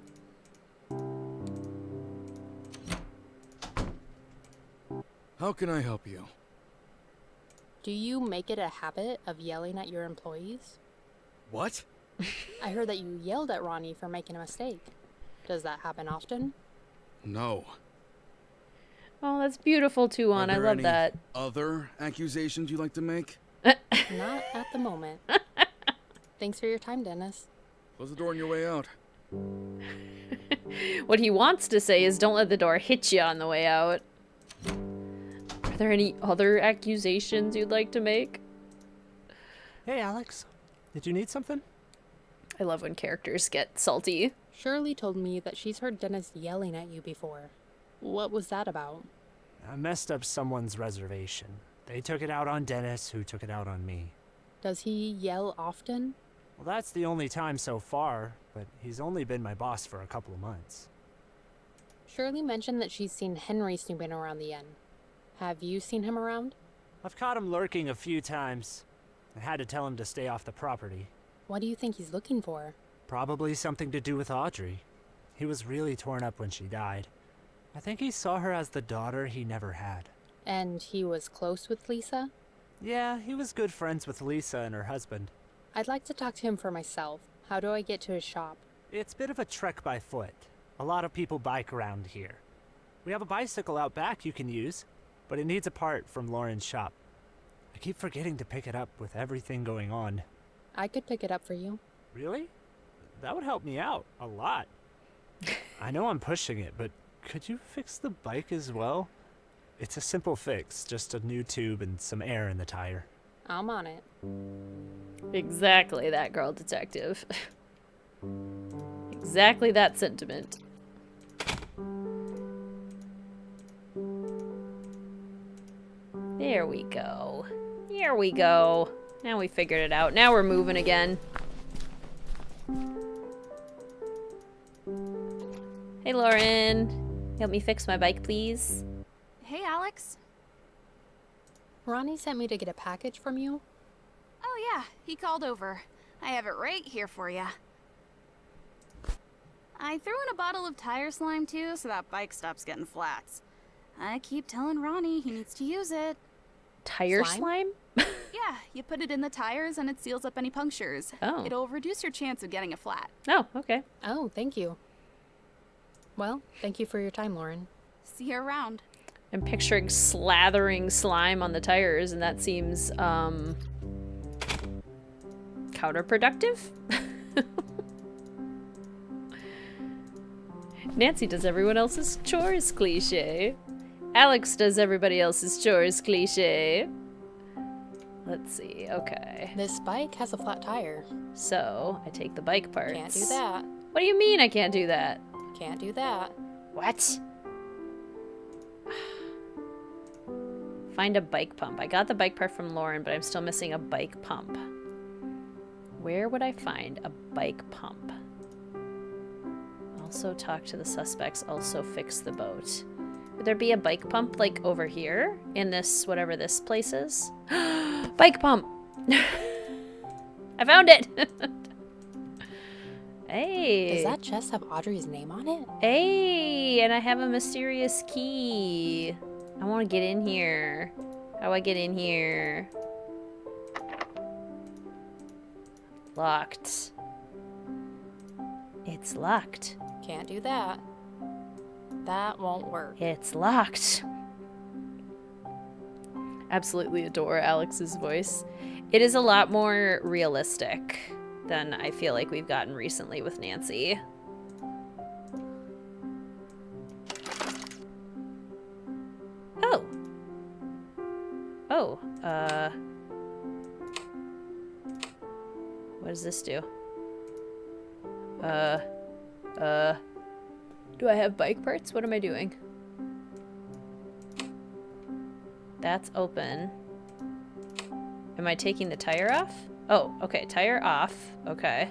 How can I help you? Do you make it a habit of yelling at your employees? What? I heard that you yelled at Ronnie for making a mistake. Does that happen often? No. Oh, that's beautiful, Tuan. I Are there love any that. other accusations you'd like to make? Not at the moment. Thanks for your time, Dennis. Close the door on your way out. What he wants to say is don't let the door hit you on the way out. Are there any other accusations you'd like to make? Hey, Alex. Did you need something? I love when characters get salty. Shirley told me that she's heard Dennis yelling at you before. What was that about? I messed up someone's reservation. They took it out on Dennis, who took it out on me. Does he yell often? Well, that's the only time so far, but he's only been my boss for a couple of months. Shirley mentioned that she's seen Henry snooping around the inn. Have you seen him around? I've caught him lurking a few times. I had to tell him to stay off the property. What do you think he's looking for? Probably something to do with Audrey. He was really torn up when she died. I think he saw her as the daughter he never had. And he was close with Lisa? Yeah, he was good friends with Lisa and her husband. I'd like to talk to him for myself. How do I get to his shop? It's a bit of a trek by foot. A lot of people bike around here. We have a bicycle out back you can use, but it needs a part from Lauren's shop. I keep forgetting to pick it up with everything going on. I could pick it up for you. Really? That would help me out a lot. I know I'm pushing it, but could you fix the bike as well? It's a simple fix, just a new tube and some air in the tire. I'm on it. Exactly that, girl detective. Exactly that sentiment. There we go. Here we go. Now we figured it out. Now we're moving again. Hey, Lauren. Help me fix my bike, please. Hey, Alex. Ronnie sent me to get a package from you. Oh, yeah, he called over. I have it right here for you. I threw in a bottle of tire slime, too, so that bike stops getting flats. I keep telling Ronnie he needs to use it. Tire slime? Yeah, you put it in the tires and it seals up any punctures. Oh. It'll reduce your chance of getting a flat. Oh, okay. Oh, thank you. Well, thank you for your time, Lauren. See you around. I'm picturing slathering slime on the tires, and that seems, counterproductive? Nancy does everyone else's chores, cliche. Alex does everybody else's chores, cliche. Let's see, okay. This bike has a flat tire. So, I take the bike parts. Can't do that. What do you mean I can't do that? Can't do that. What? Find a bike pump. I got the bike part from Lauren, but I'm still missing a bike pump. Where would I find a bike pump? Also talk to the suspects, also fix the boat. Would there be a bike pump, like, over here? In this, whatever this place is? Bike pump! I found it! Hey! Does that chest have Audrey's name on it? Hey! And I have a mysterious key. I want to get in here. How do I get in here? Locked. It's locked. Can't do that. That won't work. It's locked. Absolutely adore Alex's voice. It is a lot more realistic than I feel like we've gotten recently with Nancy. Oh. Oh, what does this do? Do I have bike parts? What am I doing? That's open. Am I taking the tire off? Oh, okay, tire off. Okay.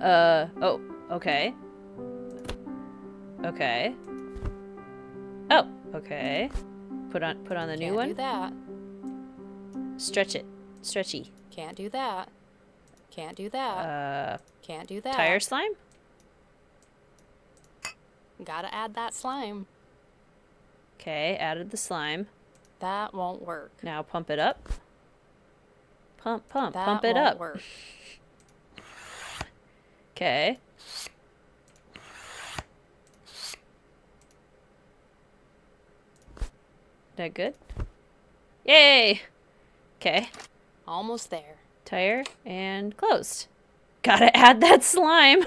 Oh, okay. Okay. Oh, okay. Put on the new one. Can't do that. Stretch it. Stretchy. Can't do that. Can't do that. Can't do that. Tire slime? Gotta add that slime. Okay, added the slime. That won't work. Now pump it up. Pump, pump, That pump it won't up. work. Okay. That good? Yay! Okay. Almost there. Tire and closed. Gotta add that slime.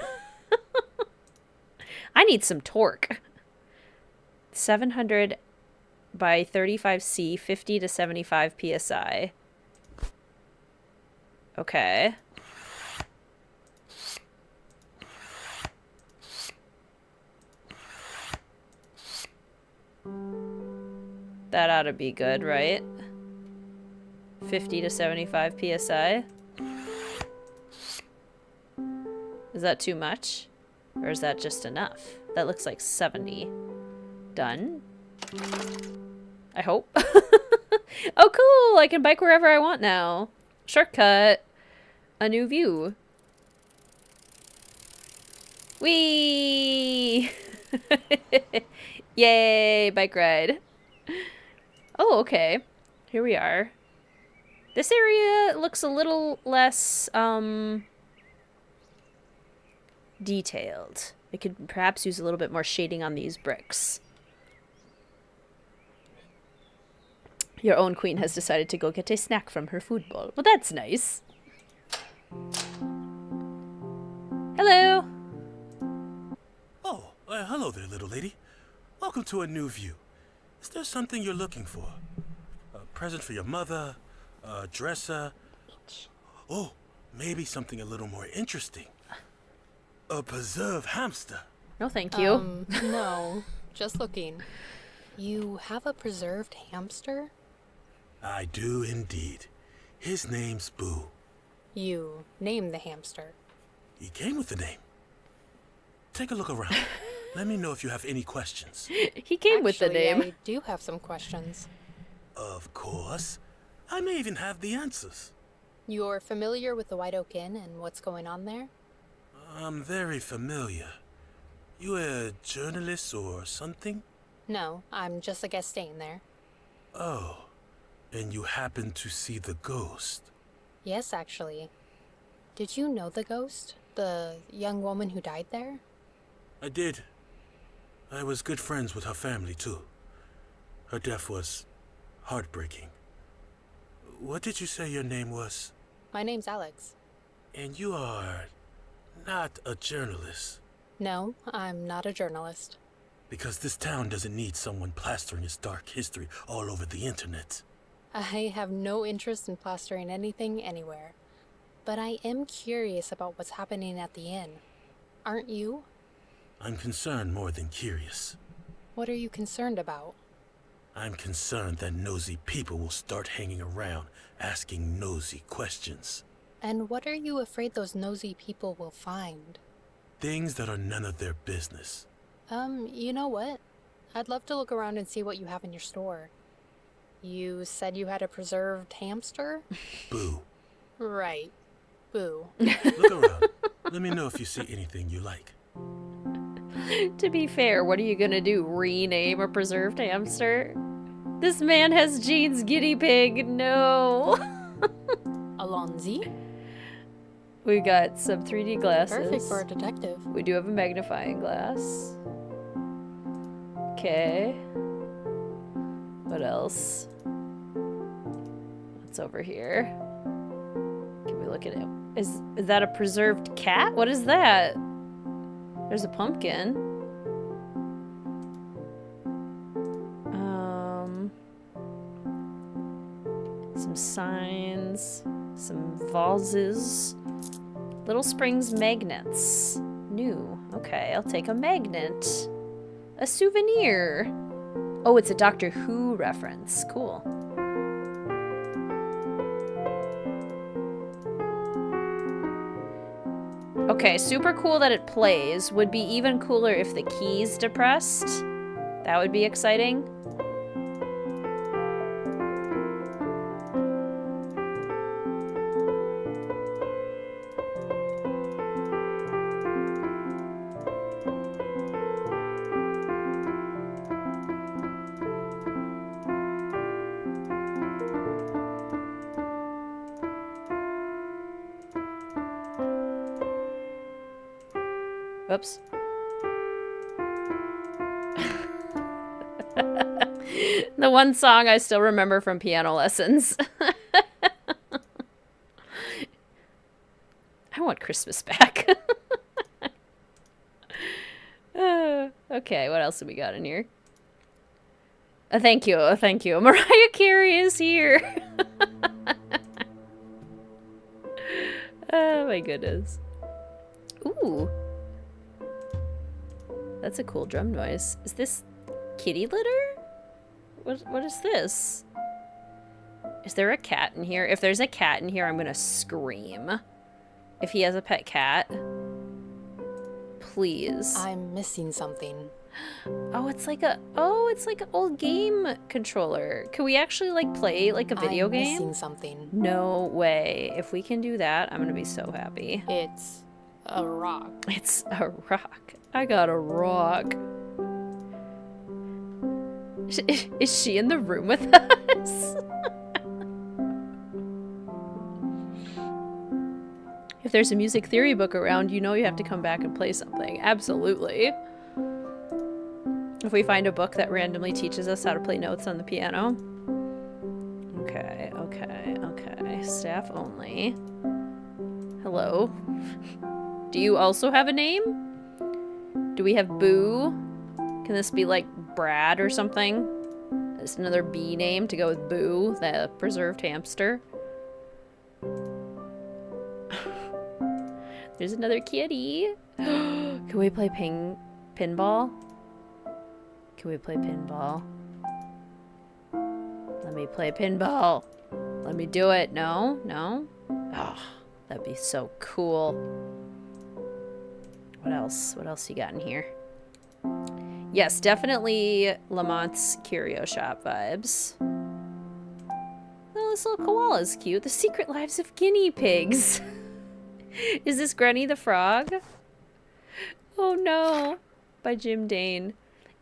I need some torque. 700 by 35C, 50 to 75 psi. Okay. That ought to be good, right? 50 to 75 psi. Is that too much? Or is that just enough? That looks like 70. Done. I hope. Oh, cool! I can bike wherever I want now. Shortcut. A new view. Whee! Yay! Bike ride. Oh, okay. Here we are. This area looks a little less, detailed. I could perhaps use a little bit more shading on these bricks. Your own queen has decided to go get a snack from her food bowl. Well, that's nice. Hello. Oh, hello there, little lady. Welcome to a new view. Is there something you're looking for? A present for your mother? A dresser? Oh, maybe something a little more interesting. A preserved hamster. No, thank you. No. Just looking. You have a preserved hamster? I do indeed. His name's Boo. You named the hamster. He came with the name. Take a look around. Let me know if you have any questions. He came with the name. I do have some questions. Of course. I may even have the answers. You're familiar with the White Oak Inn and what's going on there? I'm very familiar. You a journalist or something? No, I'm just a guest staying there. Oh, and you happened to see the ghost? Yes, actually. Did you know the ghost? The young woman who died there? I did. I was good friends with her family, too. Her death was heartbreaking. What did you say your name was? My name's Alex. And you are not a journalist. No, I'm not a journalist. Because this town doesn't need someone plastering its dark history all over the internet. I have no interest in plastering anything anywhere. But I am curious about what's happening at the inn. Aren't you? I'm concerned more than curious. What are you concerned about? I'm concerned that nosy people will start hanging around asking nosy questions. And what are you afraid those nosy people will find? Things that are none of their business. You know what? I'd love to look around and see what you have in your store. You said you had a preserved hamster? Boo. Right. Boo. Look around. Let me know if you see anything you like. To be fair, what are you gonna do? Rename a preserved hamster? This man has Jean's guinea pig. No. Alonzi? We got some 3D glasses. Perfect for a detective. We do have a magnifying glass. Okay. What else? What's over here? Can we look at it? Is that a preserved cat? What is that? There's a pumpkin. Some signs, some vases, Little Springs magnets. New. Okay, I'll take a magnet. A souvenir. Oh, it's a Doctor Who reference. Cool. Okay, super cool that it plays. Would be even cooler if the key's depressed. That would be exciting. Oops. The one song I still remember from piano lessons. I want Christmas back. Okay, what else have we got in here? Thank you, thank you. Mariah Carey is here. Oh my goodness. Ooh. That's a cool drum noise. Is this kitty litter? What is this? Is there a cat in here? If there's a cat in here, I'm gonna scream. If he has a pet cat, please. I'm missing something. Oh, it's like an old game controller. Can we actually like play like a video I'm game? missing something. No way. If we can do that, I'm gonna be so happy. It's a rock. It's a rock. I got a rock. Is she in the room with us? If there's a music theory book around, you know you have to come back and play something. Absolutely. If we find a book that randomly teaches us how to play notes on the piano. Okay, okay, okay. Staff only. Hello. Do you also have a name? Do we have Boo? Can this be like Brad or something? It's another B name to go with Boo, the preserved hamster. There's another kitty. Can we play pinball? Can we play pinball? Let me play pinball. Let me do it. No? No? Oh, that'd be so cool. What else? What else you got in here? Yes, definitely Lamont's Curio Shop vibes. Oh, this little koala's cute. The Secret Lives of Guinea Pigs. Is this Granny the Frog? Oh no. By Jim Dane.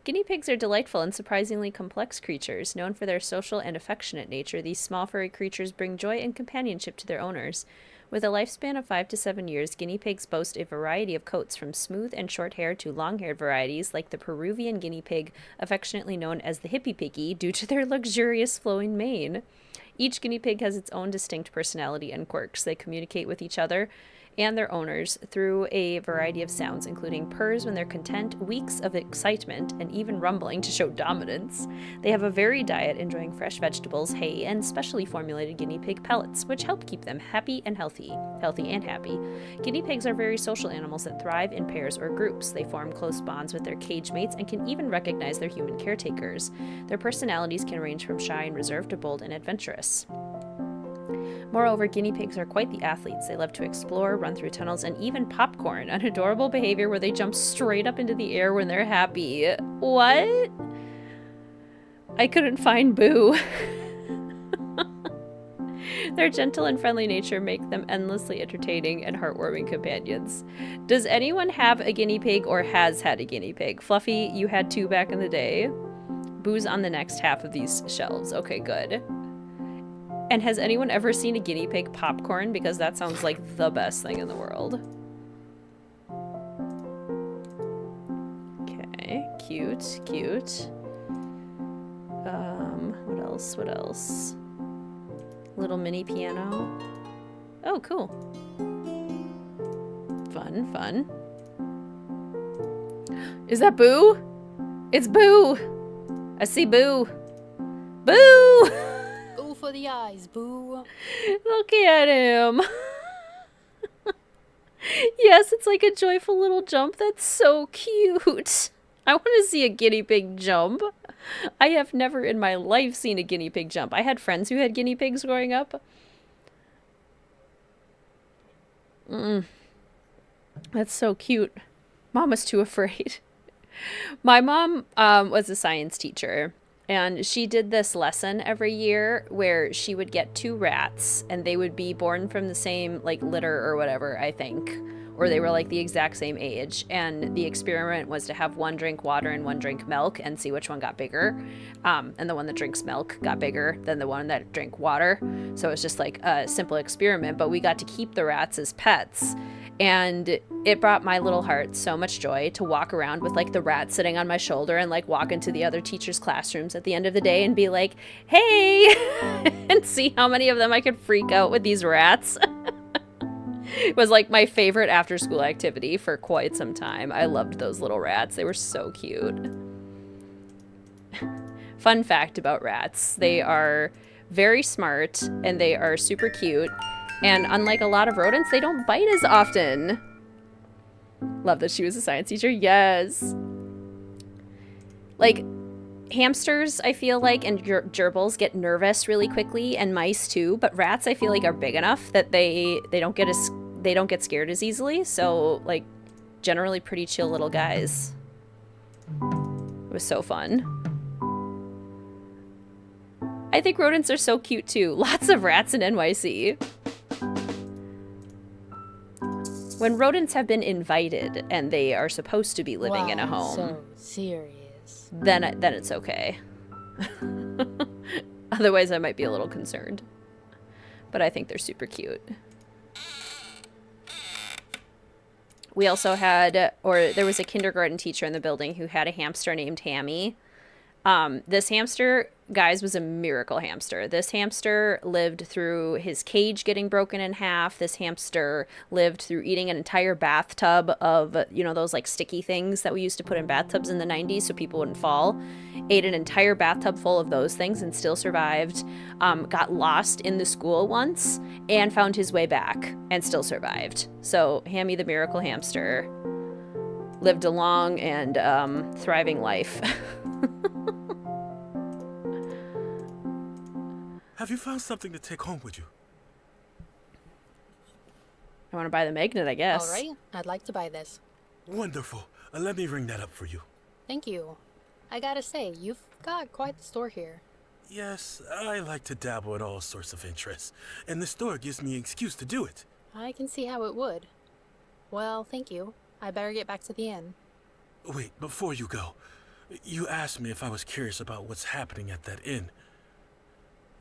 Guinea pigs are delightful and surprisingly complex creatures. Known for their social and affectionate nature, these small furry creatures bring joy and companionship to their owners. With a lifespan of 5 to 7 years, guinea pigs boast a variety of coats, from smooth and short-haired to long-haired varieties like the Peruvian guinea pig, affectionately known as the hippie piggy due to their luxurious flowing mane. Each guinea pig has its own distinct personality and quirks. They communicate with each other and their owners through a variety of sounds, including purrs when they're content, weeks of excitement, and even rumbling to show dominance. They have a varied diet, enjoying fresh vegetables, hay, and specially formulated guinea pig pellets, which help keep them happy and healthy and happy. Guinea pigs are very social animals that thrive in pairs or groups. They form close bonds with their cage mates and can even recognize their human caretakers. Their personalities can range from shy and reserved to bold and adventurous. Moreover, guinea pigs are quite the athletes. They love to explore, run through tunnels, and even popcorn, an adorable behavior where they jump straight up into the air when they're happy. What? I couldn't find Boo. Their gentle and friendly nature make them endlessly entertaining and heartwarming companions. Does anyone have a guinea pig or has had a guinea pig? Fluffy, you had 2 back in the day. Boo's on the next half of these shelves. Okay, good. And has anyone ever seen a guinea pig popcorn? Because that sounds like the best thing in the world. Okay, cute, cute. What else? What else? Little mini piano. Oh, cool. Fun, fun. Is that Boo? It's Boo! I see Boo. Boo! Go for the eyes, Boo. Look at him. Yes, it's like a joyful little jump. That's so cute. I want to see a guinea pig jump. I have never in my life seen a guinea pig jump. I had friends who had guinea pigs growing up. That's so cute. Mom was too afraid. My mom was a science teacher. And she did this lesson every year where she would get 2 rats and they would be born from the same like litter or whatever, I think. or they were like the exact same age. And the experiment was to have one drink water and one drink milk and see which one got bigger. And the one that drinks milk got bigger than the one that drank water. So it was just like a simple experiment, but we got to keep the rats as pets. And it brought my little heart so much joy to walk around with like the rat sitting on my shoulder and like walk into the other teachers' classrooms at the end of the day and be like, hey, and see how many of them I could freak out with these rats. It was like my favorite after school activity for quite some time. I loved those little rats. They were so cute. Fun fact about rats, they are very smart and they are super cute. And unlike a lot of rodents, they don't bite as often. Love that she was a science teacher. Yes. Like, hamsters, I feel like, and gerbils get nervous really quickly, and mice too. But rats, I feel like, are big enough that they don't get scared as easily. So, like, generally pretty chill little guys. It was so fun. I think rodents are so cute too. Lots of rats in NYC. When rodents have been invited and they are supposed to be living in a home, so serious. Then it's okay. Otherwise, I might be a little concerned. But I think they're super cute. We also had, or there was a kindergarten teacher in the building who had a hamster named Hammy. This hamster, guys, was a miracle hamster. This hamster lived through his cage getting broken in half. This hamster lived through eating an entire bathtub of, you know, those like sticky things that we used to put in bathtubs in the 90s so people wouldn't fall. Ate an entire bathtub full of those things and still survived. Got lost in the school once and found his way back and still survived. So Hammy the miracle hamster lived a long and thriving life. Have you found something to take home with you? I want to buy the magnet, I guess. All right, I'd like to buy this. Wonderful. Let me ring that up for you. Thank you. I gotta say, you've got quite the store here. Yes, I like to dabble in all sorts of interests, and the store gives me an excuse to do it. I can see how it would. Well, thank you. I better get back to the inn. Wait, before you go, you asked me if I was curious about what's happening at that inn.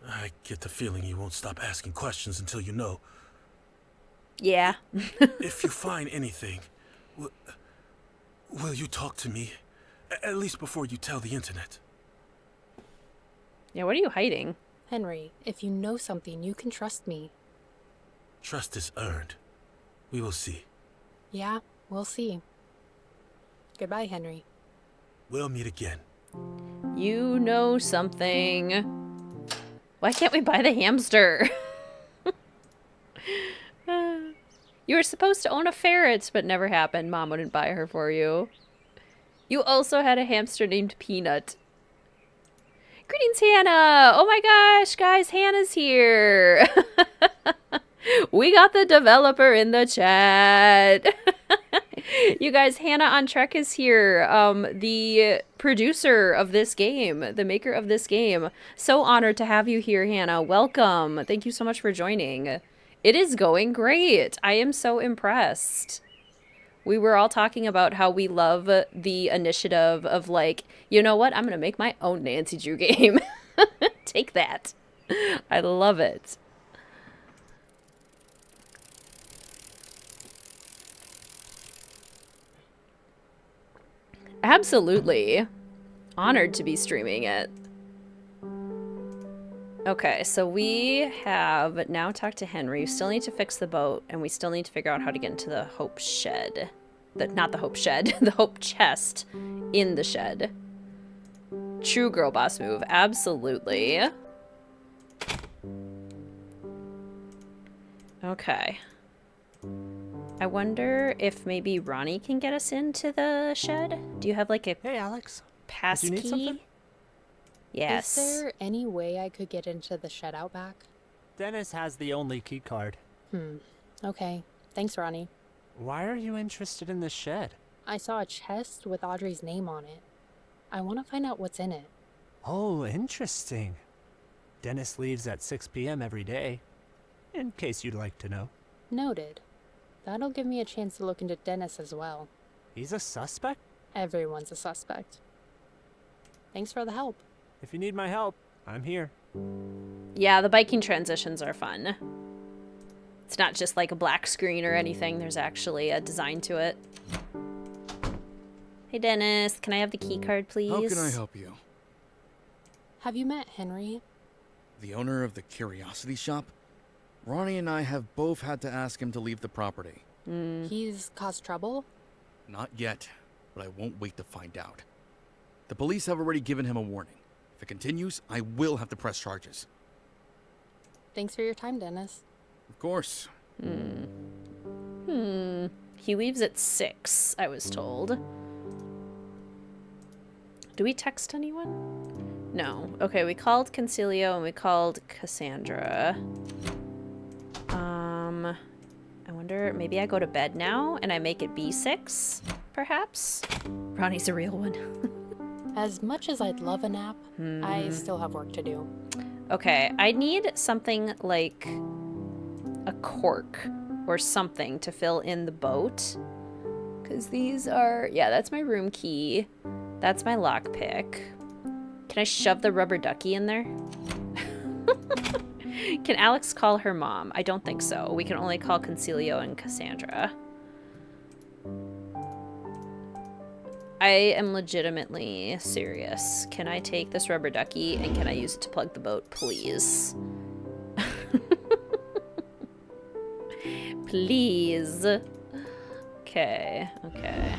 I get the feeling you won't stop asking questions until you know. Yeah. If you find anything, will you talk to me? At least before you tell the internet. Yeah, what are you hiding? Henry, if you know something, you can trust me. Trust is earned. We will see. Yeah, we'll see. Goodbye, Henry. We'll meet again. You know something. Why can't we buy the hamster? You were supposed to own a ferret, but never happened. Mom wouldn't buy her for you. You also had a hamster named Peanut. Greetings, Hannah! Oh my gosh, guys, Hannah's here! We got the developer in the chat. You guys, Hannah on Trek is here, the producer of this game, the maker of this game. So honored to have you here, Hannah. Welcome. Thank you so much for joining. It is going great. I am so impressed. We were all talking about how we love the initiative of like, you know what? I'm going to make my own Nancy Drew game. Take that. I love it. Absolutely. Honored to be streaming it. Okay, so we have now talked to Henry. We still need to fix the boat, and we still need to figure out how to get into the Hope Shed. Not the Hope Shed, the Hope Chest in the shed. True girl boss move, absolutely. Okay. I wonder if maybe Ronnie can get us into the shed? Do you have like a Hey, Alex. pass Did you need key? something? Yes. Is there any way I could get into the shed out back? Dennis has the only key card. Okay. Thanks, Ronnie. Why are you interested in this shed? I saw a chest with Audrey's name on it. I want to find out what's in it. Oh, interesting. Dennis leaves at 6 p.m. every day, in case you'd like to know. Noted. That'll give me a chance to look into Dennis as well. He's a suspect? Everyone's a suspect. Thanks for the help. If you need my help, I'm here. Yeah, the biking transitions are fun. It's not just like a black screen or anything. There's actually a design to it. Hey, Dennis. Can I have the key card, please? How can I help you? Have you met Henry? The owner of the curiosity shop? Ronnie and I have both had to ask him to leave the property. He's caused trouble? Not yet, but I won't wait to find out. The police have already given him a warning. If it continues, I will have to press charges. Thanks for your time, Dennis. Of course. He leaves at 6, I was told. Do we text anyone? No. Okay, we called Concilio and we called Cassandra. I wonder, maybe I go to bed now and I make it B6, perhaps? Ronnie's a real one. As much as I'd love a nap, I still have work to do. Okay, I need something like a cork or something to fill in the boat. Because these are... Yeah, that's my room key. That's my lockpick. Can I shove the rubber ducky in there? Can Alex call her mom? I don't think so. We can only call Concilio and Cassandra. I am legitimately serious. Can I take this rubber ducky and can I use it to plug the boat, please? Please. Okay, okay.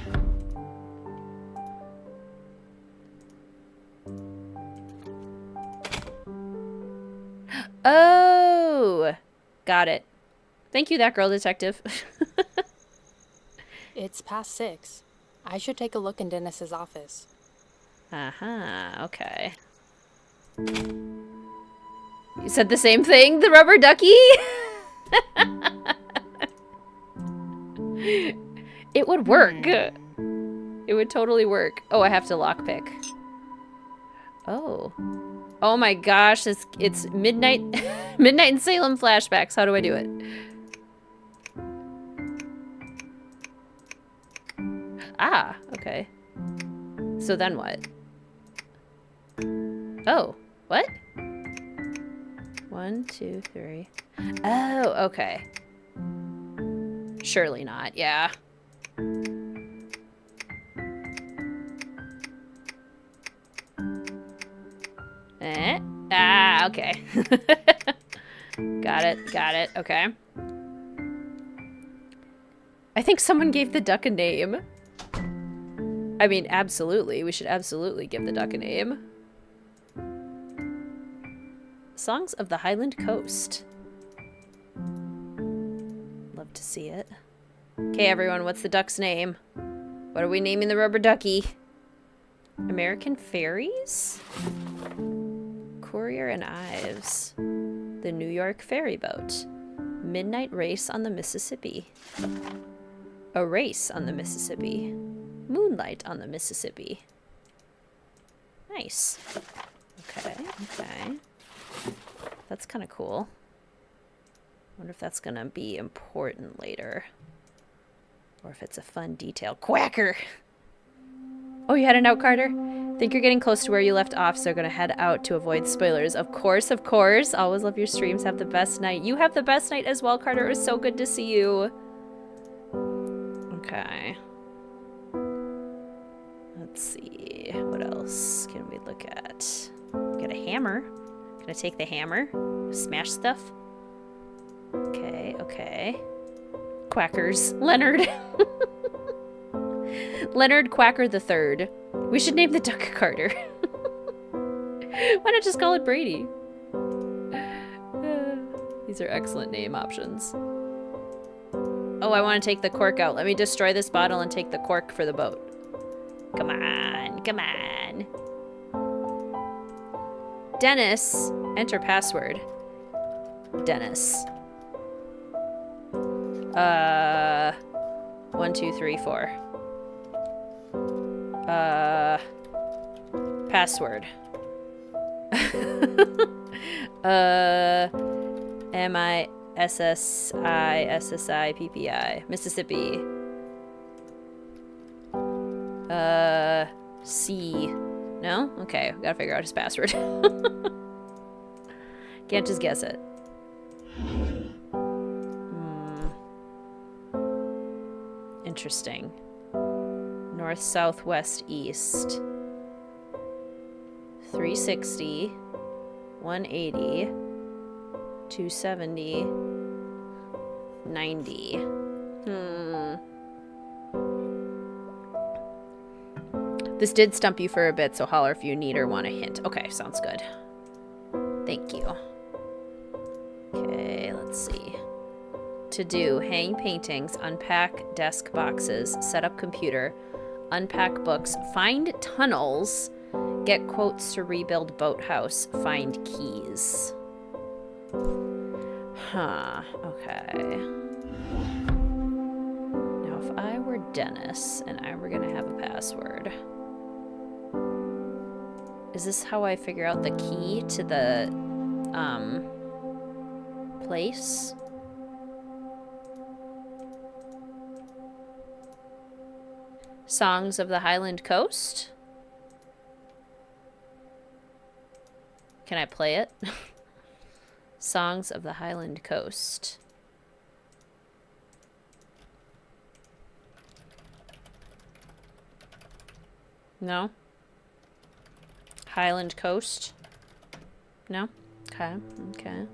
Oh! Got it. Thank you, that girl detective. It's past 6. I should take a look in Dennis's office. Okay. You said the same thing, the rubber ducky? It would work. It would totally work. Oh, I have to lockpick. Oh. Oh my gosh, it's midnight Midnight in Salem flashbacks. How do I do it? Ah, okay. So then what? Oh, what? 1, 2, 3. Oh, okay. Surely not, yeah. Ah, okay. Got it, okay. I think someone gave the duck a name. I mean, absolutely. We should absolutely give the duck a name. Songs of the Highland Coast. Love to see it. Okay, everyone, what's the duck's name? What are we naming the rubber ducky? American Ferries? Courier and Ives. The New York Ferry Boat. Midnight Race on the Mississippi. A Race on the Mississippi. Moonlight on the Mississippi. Nice. Okay, okay. That's kind of cool. Wonder if that's gonna be important later. Or if it's a fun detail. Quacker! Oh, you heading out, Carter? Think you're getting close to where you left off, so gonna head out to avoid spoilers. Of course, of course. Always love your streams. Have the best night. You have the best night as well, Carter. It was so good to see you. Okay. Let's see. What else can we look at? Got a hammer. Gonna take the hammer. Smash stuff. Okay, okay. Quackers. Leonard. Leonard Quacker the Third. We should name the duck Carter. Why not just call it Brady? These are excellent name options. Oh, I want to take the cork out. Let me destroy this bottle and take the cork for the boat. Come on, come on. Dennis, enter password. Dennis. 1, 2, 3, 4. Password. SSI, PPI. Mississippi. C. No? Okay, gotta figure out his password. Can't just guess it. Interesting. North, south, west, east. 360. 180. 270. 90. This did stump you for a bit, so holler if you need or want a hint. Okay, sounds good. Thank you. Okay, let's see. To do, hang paintings, unpack desk boxes, set up computer, unpack books, find tunnels, get quotes to rebuild boathouse, find keys. Huh, okay. Now if I were Dennis and I were gonna have a password, is this how I figure out the key to the, place? Songs of the Highland Coast? Can I play it? Songs of the Highland Coast. No? Highland Coast? No? Okay, okay.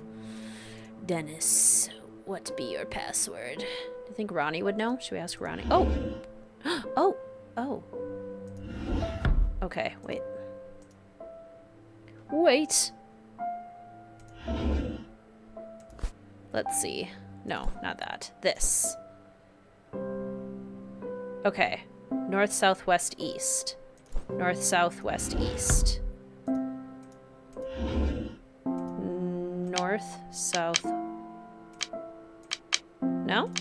Dennis, what be your password? Do you think Ronnie would know? Should we ask Ronnie? Oh! Oh! Oh. Okay, wait. Wait! Let's see. No, not that. This. Okay. North, south, west, east. North, south, west, east. North, south. No?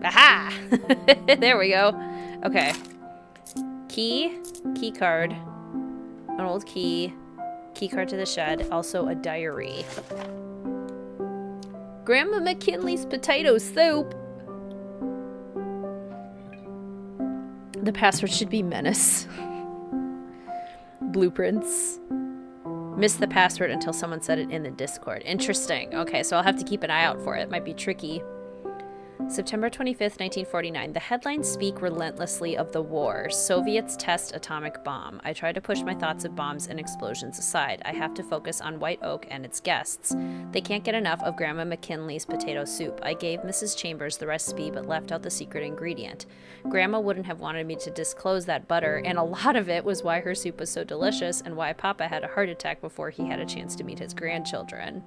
Aha! There we go. Okay. Key card, an old key card to the shed, also a diary. Grandma McKinley's potato soup. The password should be menace. Blueprints. Missed the password until someone said it in the Discord. Interesting. Okay, so I'll have to keep an eye out for it. Might be tricky. September 25th, 1949. The headlines speak relentlessly of the war. Soviets test atomic bomb. I try to push my thoughts of bombs and explosions aside. I have to focus on White Oak and its guests. They can't get enough of Grandma McKinley's potato soup. I gave Mrs. Chambers the recipe but left out the secret ingredient. Grandma wouldn't have wanted me to disclose that butter, and a lot of it was why her soup was so delicious and why Papa had a heart attack before he had a chance to meet his grandchildren.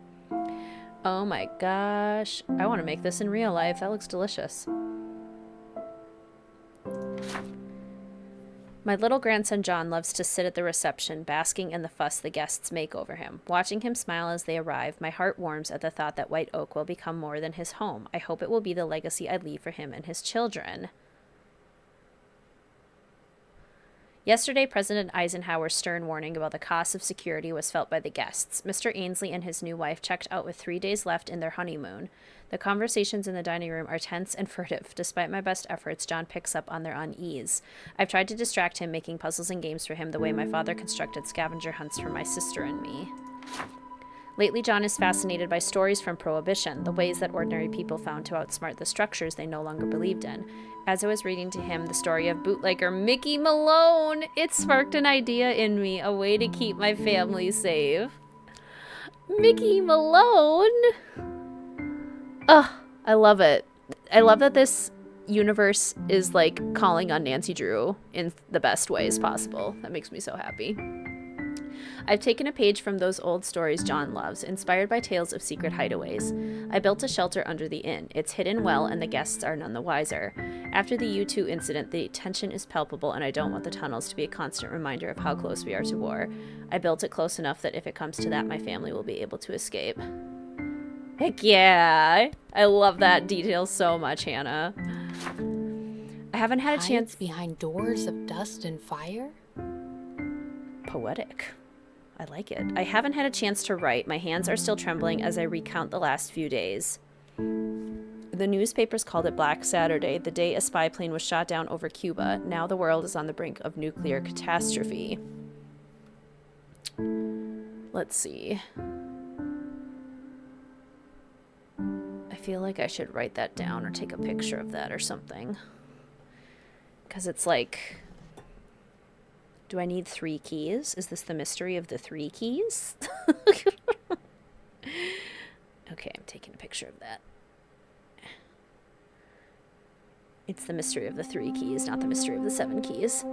Oh my gosh. I want to make this in real life. That looks delicious. My little grandson John loves to sit at the reception, basking in the fuss the guests make over him. Watching him smile as they arrive, my heart warms at the thought that White Oak will become more than his home. I hope it will be the legacy I leave for him and his children. Yesterday, President Eisenhower's stern warning about the cost of security was felt by the guests. Mr. Ainsley and his new wife checked out with 3 days left in their honeymoon. The conversations in the dining room are tense and furtive. Despite my best efforts, John picks up on their unease. I've tried to distract him, making puzzles and games for him the way my father constructed scavenger hunts for my sister and me. Lately, John is fascinated by stories from Prohibition, the ways that ordinary people found to outsmart the structures they no longer believed in. As I was reading to him the story of bootlegger Mickey Malone, it sparked an idea in me, a way to keep my family safe. Mickey Malone? Ugh, I love it. I love that this universe is like calling on Nancy Drew in the best ways possible. That makes me so happy. I've taken a page from those old stories John loves, inspired by tales of secret hideaways. I built a shelter under the inn. It's hidden well, and the guests are none the wiser. After the U-2 incident, the tension is palpable, and I don't want the tunnels to be a constant reminder of how close we are to war. I built it close enough that if it comes to that, my family will be able to escape. Heck yeah! I love that detail so much, Hannah. I haven't had a chance. behind doors of dust and fire? Poetic. I like it. I haven't had a chance to write. My hands are still trembling as I recount the last few days. The newspapers called it Black Saturday, the day a spy plane was shot down over Cuba. Now the world is on the brink of nuclear catastrophe. Let's see. I feel like I should write that down or take a picture of that or something. Because it's like... Do I need 3 keys? Is this the mystery of the 3 keys? Okay, I'm taking a picture of that. It's the mystery of the 3 keys, not the mystery of the 7 keys.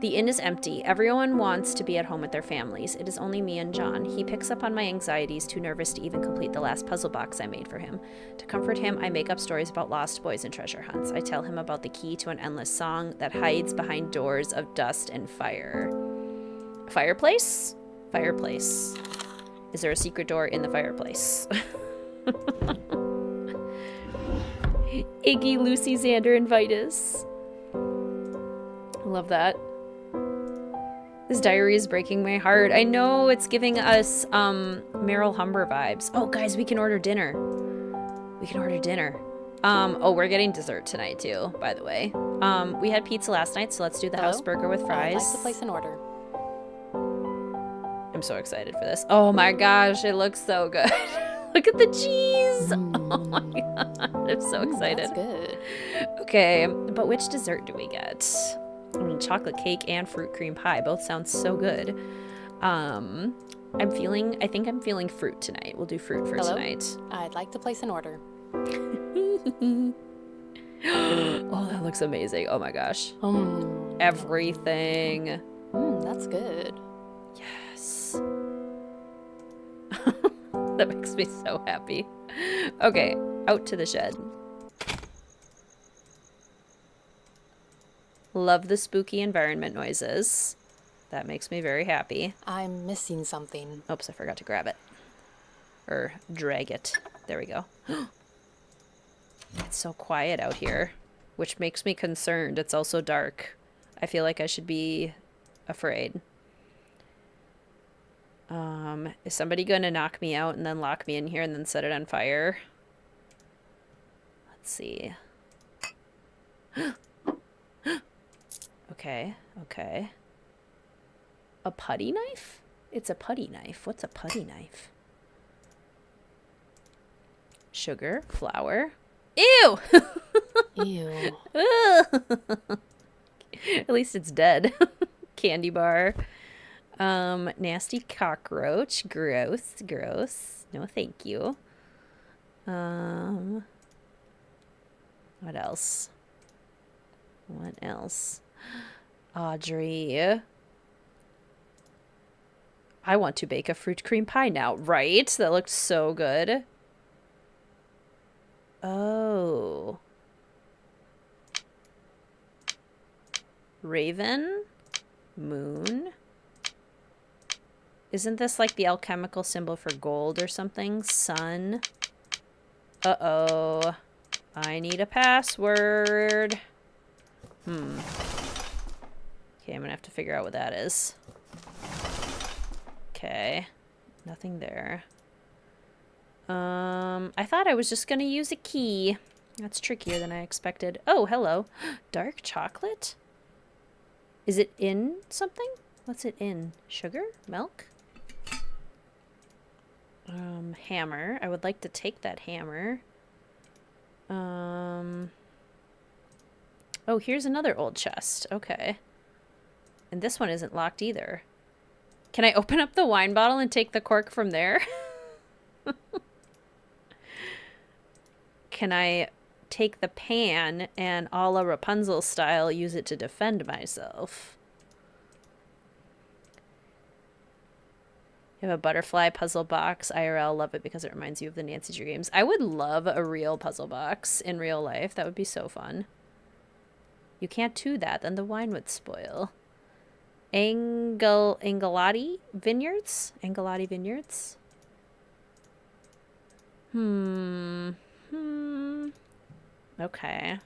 The inn is empty. Everyone wants to be at home with their families. It is only me and John. He picks up on my anxieties, too nervous to even complete the last puzzle box I made for him. To comfort him, I make up stories about lost boys and treasure hunts. I tell him about the key to an endless song that hides behind doors of dust and fire. Fireplace? Fireplace. Is there a secret door in the fireplace? Iggy, Lucy, Xander, and Vitus. I love that. This diary is breaking my heart. I know it's giving us Meryl Humber vibes. Oh, guys, we can order dinner. We can order dinner. Oh, we're getting dessert tonight too, by the way. We had pizza last night, so let's do the house burger with fries. I'd like to place an order. I'm so excited for this. Oh my gosh, it looks so good. Look at the cheese. Oh my god, I'm so excited. That's good. Okay, but which dessert do we get? I mean, chocolate cake and fruit cream pie. Both sound so good. I think I'm feeling fruit tonight. We'll do fruit for tonight. I'd like to place an order. Oh, that looks amazing. Oh my gosh. Everything. That's good. Yes. That makes me so happy. Okay, out to the shed. Love the spooky environment noises. That makes me very happy. I'm missing something. Oops, I forgot to grab it. Or drag it. There we go. It's so quiet out here, which makes me concerned. It's also dark. I feel like I should be afraid. Is somebody going to knock me out and then lock me in here and then set it on fire? Let's see. Okay, okay. A putty knife? It's a putty knife. What's a putty knife? Sugar, flour. Ew! Ew. At least it's dead. Candy bar. Nasty cockroach. Gross, gross. No, thank you. What else? What else? Audrey. I want to bake a fruit cream pie now, right? That looked so good. Oh. Raven. Moon. Isn't this like the alchemical symbol for gold or something? Sun. Uh-oh. I need a password. Okay, I'm gonna have to figure out what that is. Okay. Nothing there. I thought I was just gonna use a key. That's trickier than I expected. Oh, hello. Dark chocolate? Is it in something? What's it in? Sugar? Milk? Hammer. I would like to take that hammer. Oh, here's another old chest. Okay. And this one isn't locked either. Can I open up the wine bottle and take the cork from there? Can I take the pan and a la Rapunzel style use it to defend myself? You have a butterfly puzzle box. IRL, love it because it reminds you of the Nancy Drew games. I would love a real puzzle box in real life. That would be so fun. You can't do that, then the wine would spoil. Angelotti Vineyards? Angelotti Vineyards? Okay.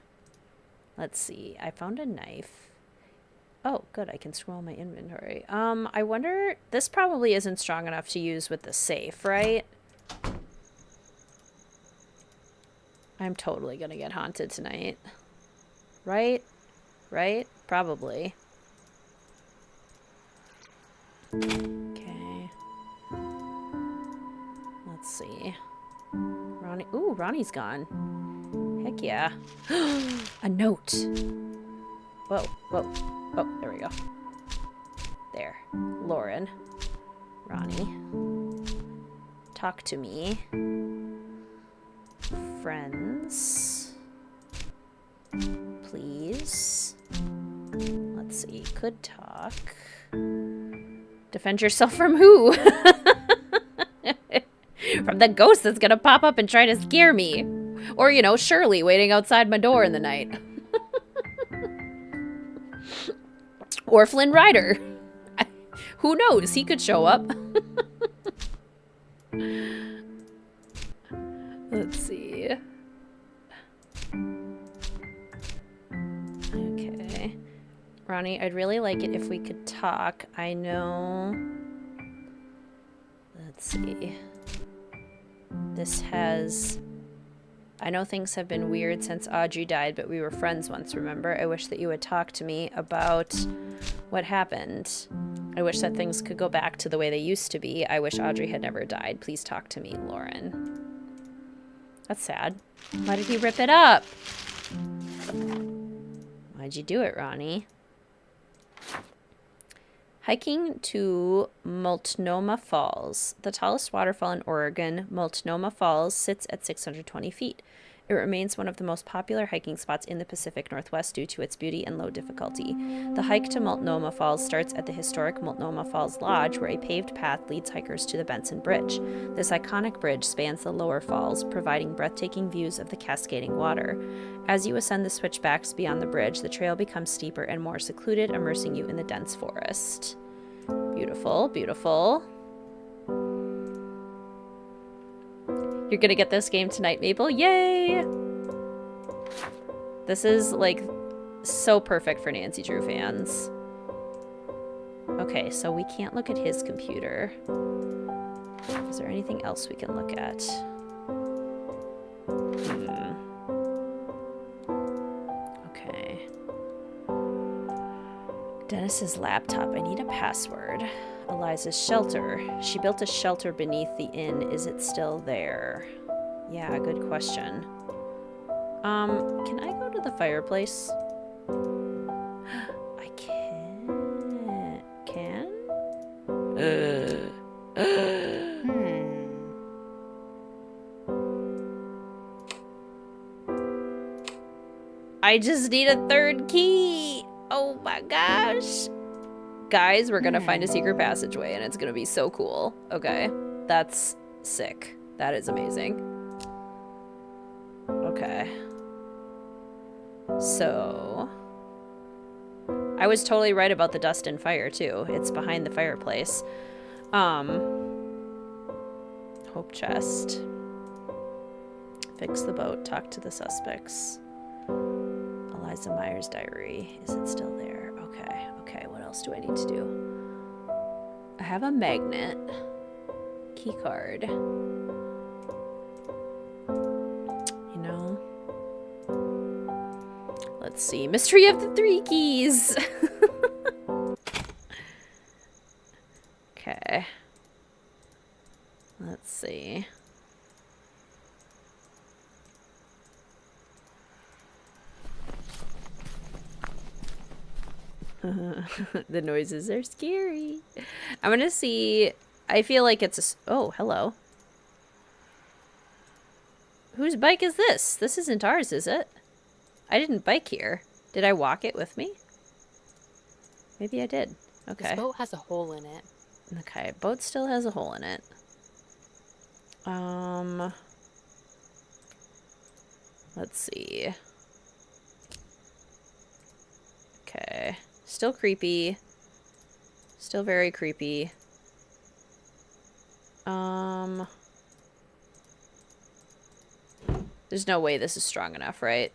Let's see. I found a knife. Oh, good. I can scroll my inventory. I wonder... This probably isn't strong enough to use with the safe, right? I'm totally gonna get haunted tonight. Right? Right? Probably. Okay. Let's see. Ronnie... Ooh, Ronnie's gone. Heck yeah. A note. Whoa, whoa. Oh, there we go. There. Lauren. Ronnie. Talk to me. Friends. Please. Let's see. Could talk. Defend yourself from who? From the ghost that's gonna pop up and try to scare me. Or, you know, Shirley waiting outside my door in the night. Or Flynn Rider. Who knows? He could show up. Let's see. Okay. Ronnie, I'd really like it if we could talk. I know... Let's see. This has... I know things have been weird since Audrey died, but we were friends once, remember? I wish that you would talk to me about what happened. I wish that things could go back to the way they used to be. I wish Audrey had never died. Please talk to me, Lauren. That's sad. Why did he rip it up? Why'd you do it, Ronnie? Hiking to Multnomah Falls. The tallest waterfall in Oregon, Multnomah Falls, sits at 620 feet. It remains one of the most popular hiking spots in the Pacific Northwest due to its beauty and low difficulty. The hike to Multnomah Falls starts at the historic Multnomah Falls Lodge, where a paved path leads hikers to the Benson Bridge. This iconic bridge spans the lower falls, providing breathtaking views of the cascading water. As you ascend the switchbacks beyond the bridge, the trail becomes steeper and more secluded, immersing you in the dense forest. Beautiful, beautiful. You're gonna get this game tonight, Mabel. Yay! This is, like, so perfect for Nancy Drew fans. Okay, so we can't look at his computer. Is there anything else we can look at? Okay. Dennis's laptop. I need a password. Eliza's shelter. She built a shelter beneath the inn. Is it still there? Yeah, good question. Can I go to the fireplace? I can't. Can? I just need a third key. Oh my gosh. Guys, we're gonna find a secret passageway and it's gonna be so cool. Okay, that's sick. That is amazing. Okay. So... I was totally right about the dust and fire, too. It's behind the fireplace. Hope chest. Fix the boat. Talk to the suspects. Eliza Myers' diary. Is it still there? Okay. Okay, what else do I need to do? I have a magnet. Key card. You know? Let's see. Mystery of the 3 keys! Okay. Let's see. The noises are scary. I'm gonna see. I feel like it's a... Oh, hello. Whose bike is this? This isn't ours, is it? I didn't bike here. Did I walk it with me? Maybe I did. Okay. This boat has a hole in it. Okay, boat still has a hole in it. Let's see. Okay. Still creepy. Still very creepy. There's no way this is strong enough, right?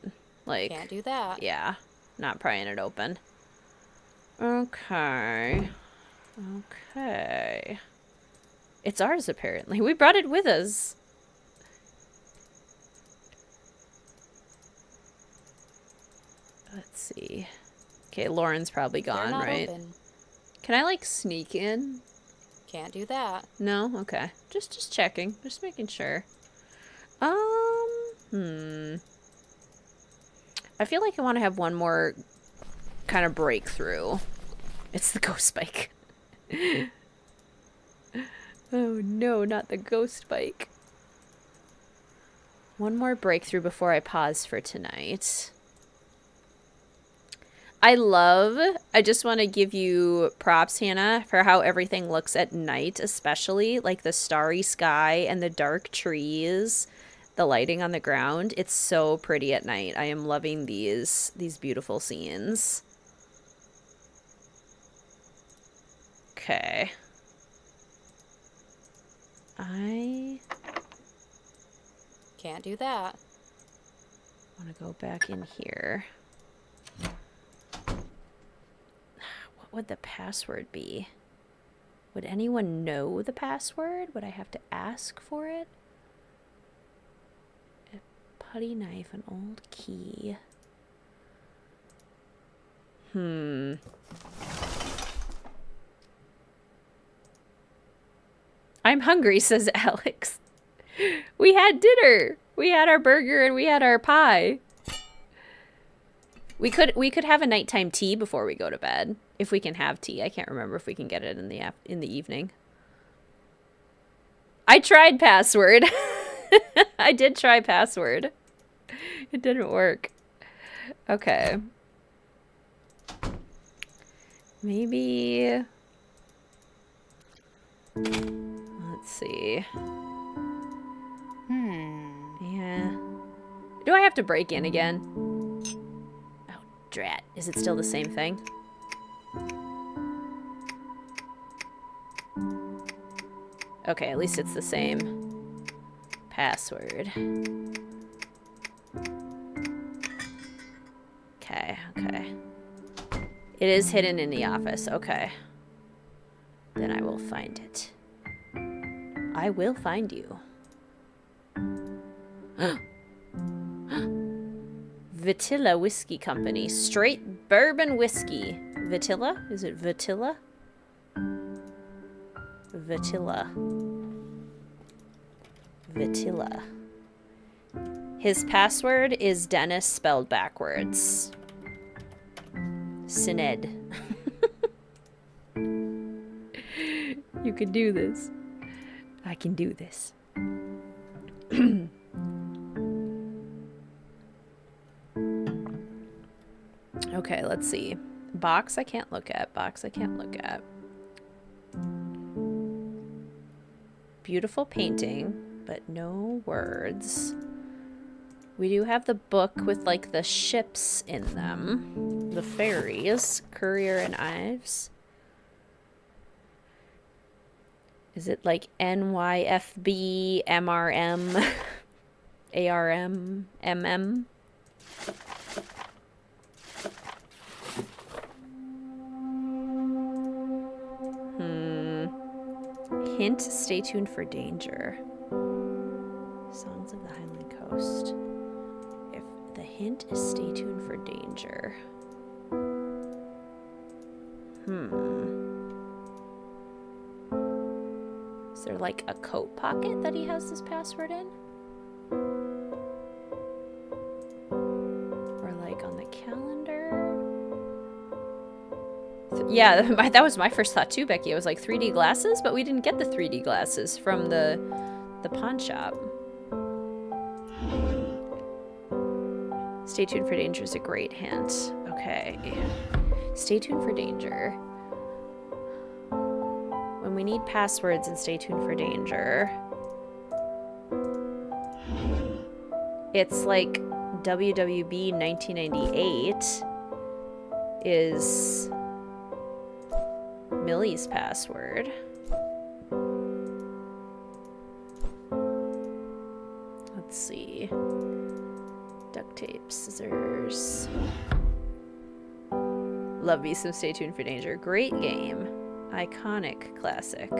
Like, Can't do that. yeah, not prying it open. Okay. Okay. It's ours, apparently. We brought it with us. Let's see. Okay, Lauren's probably They're gone, not right? open. Can I, like, sneak in? Can't do that. No? Okay. Just checking. Just making sure. I feel like I want to have one more kind of breakthrough. It's the ghost bike. Oh no, not the ghost bike. One more breakthrough before I pause for tonight. I just want to give you props, Hannah, for how everything looks at night, especially like the starry sky and the dark trees, the lighting on the ground. It's so pretty at night. I am loving these beautiful scenes. Okay. Can't do that. Want to go back in here. What would the password be? Would anyone know the password? Would I have to ask for it? A putty knife, an old key. I'm hungry, says Alex. We had dinner. We had our burger and we had our pie. We could have a nighttime tea before we go to bed, if we can have tea. I can't remember if we can get it in the evening. I tried password. I did try password. It didn't work. Okay. Maybe. Let's see. Yeah. Do I have to break in again? Oh, drat. Is it still the same thing? Okay, at least it's the same password. Okay, okay. It is hidden in the office. Okay. Then I will find it. I will find you. Vitilla Whiskey Company. Straight bourbon whiskey. Vitilla? Is it Vitilla? Vitilla. Vitilla. His password is Dennis spelled backwards. Syned. You can do this. I can do this. Okay, let's see. Box I can't look at. Box I can't look at. Beautiful painting, but no words. We do have the book with like the ships in them. The ferries. Courier and Ives. Is it like NYFB, MRM, ARM, MM? Hint, stay tuned for danger. Songs of the Highland Coast. If the hint is stay tuned for danger. Is there like a coat pocket that he has this password in? Or like on the calendar? Yeah, that was my first thought too, Becky. I was like 3D glasses, but we didn't get the 3D glasses from the pawn shop. Stay tuned for danger is a great hint. Okay. Stay tuned for danger. When we need passwords and stay tuned for danger. It's like WWB 1998 is Millie's password. Let's see. Duct tape, scissors. Love me some Stay Tuned for Danger. Great game. Iconic classic.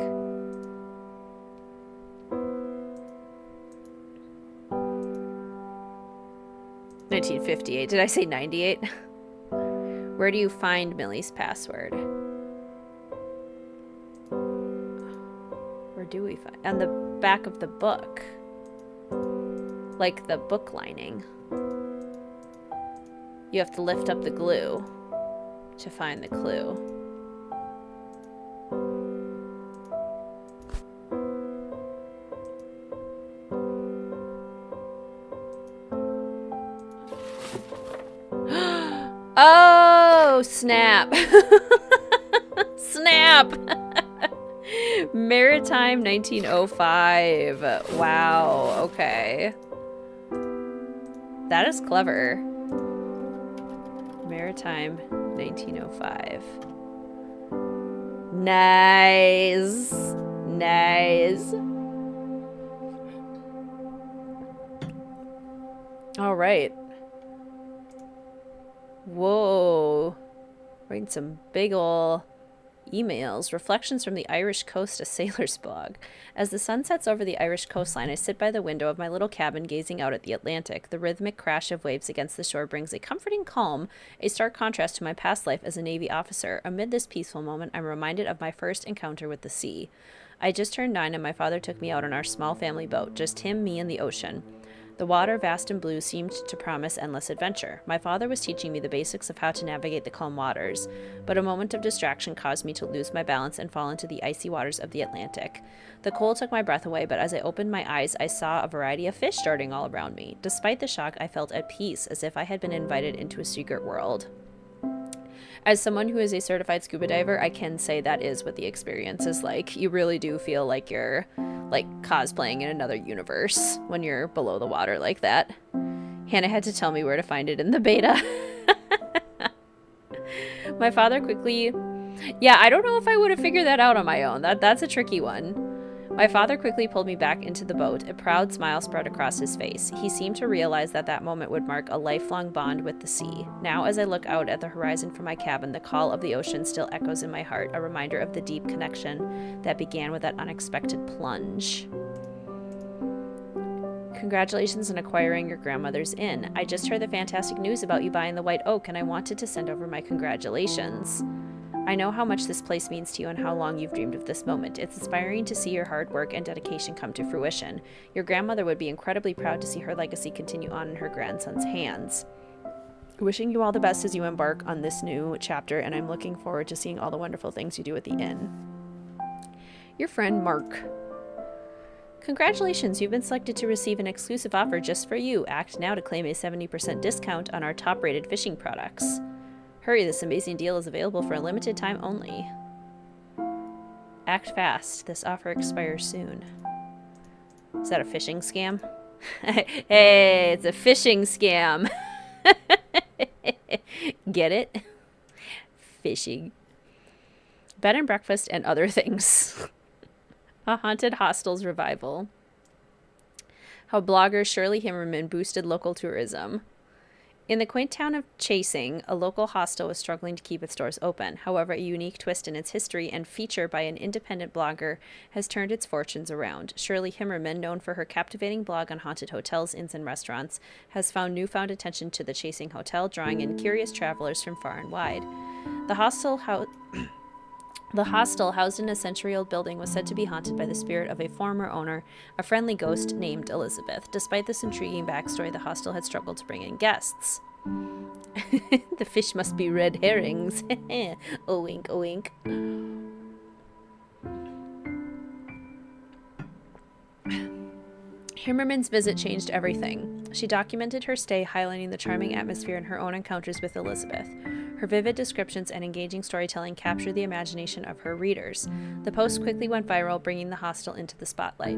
$1958. Did I say 98? Where do you find Millie's password? Where do we find? On the back of the book. Like the book lining. You have to lift up the glue to find the clue. Oh, snap. Snap. Maritime 1905. Wow, okay. That is clever. Maritime 1905. Nice. Nice. All right. Whoa. Writing some big ol' emails. Reflections from the Irish coast, a sailor's blog. As the sun sets over the Irish coastline, I sit by the window of my little cabin gazing out at the Atlantic. The rhythmic crash of waves against the shore brings a comforting calm, a stark contrast to my past life as a Navy officer. Amid this peaceful moment, I'm reminded of my first encounter with the sea. I just turned 9 and my father took me out on our small family boat, just him, me, and the ocean. The water, vast and blue, seemed to promise endless adventure. My father was teaching me the basics of how to navigate the calm waters, but a moment of distraction caused me to lose my balance and fall into the icy waters of the Atlantic. The cold took my breath away, but as I opened my eyes, I saw a variety of fish darting all around me. Despite the shock, I felt at peace, as if I had been invited into a secret world. As someone who is a certified scuba diver, I can say that is what the experience is like. You really do feel like you're like cosplaying in another universe when you're below the water like that. Hannah had to tell me where to find it in the beta. My father quickly... Yeah, I don't know if I would have figured that out on my own. That's a tricky one. My father quickly pulled me back into the boat. A proud smile spread across his face. He seemed to realize that that moment would mark a lifelong bond with the sea. Now, as I look out at the horizon from my cabin, the call of the ocean still echoes in my heart, a reminder of the deep connection that began with that unexpected plunge. Congratulations on acquiring your grandmother's inn. I just heard the fantastic news about you buying the White Oak, and I wanted to send over my congratulations. I know how much this place means to you and how long you've dreamed of this moment. It's inspiring to see your hard work and dedication come to fruition. Your grandmother would be incredibly proud to see her legacy continue on in her grandson's hands. Wishing you all the best as you embark on this new chapter, and I'm looking forward to seeing all the wonderful things you do at the inn. Your friend, Mark. Congratulations, you've been selected to receive an exclusive offer just for you. Act now to claim a 70% discount on our top-rated fishing products. Hurry, this amazing deal is available for a limited time only. Act fast. This offer expires soon. Is that a phishing scam? Hey, it's a phishing scam. Get it? Fishing. Bed and breakfast and other things. A haunted hostel's revival. How blogger Shirley Himmerman boosted local tourism. In the quaint town of Chasing, a local hostel was struggling to keep its doors open. However, a unique twist in its history and feature by an independent blogger has turned its fortunes around. Shirley Himmerman, known for her captivating blog on haunted hotels, inns, and restaurants, has found newfound attention to the Chasing Hotel, drawing in curious travelers from far and wide. The hostel, housed in a century-old building, was said to be haunted by the spirit of a former owner, a friendly ghost named Elizabeth. Despite this intriguing backstory, the hostel had struggled to bring in guests. The fish must be red herrings. A wink, a wink. Himmerman's visit changed everything. She documented her stay, highlighting the charming atmosphere and her own encounters with Elizabeth. Her vivid descriptions and engaging storytelling captured the imagination of her readers. The post quickly went viral, bringing the hostel into the spotlight.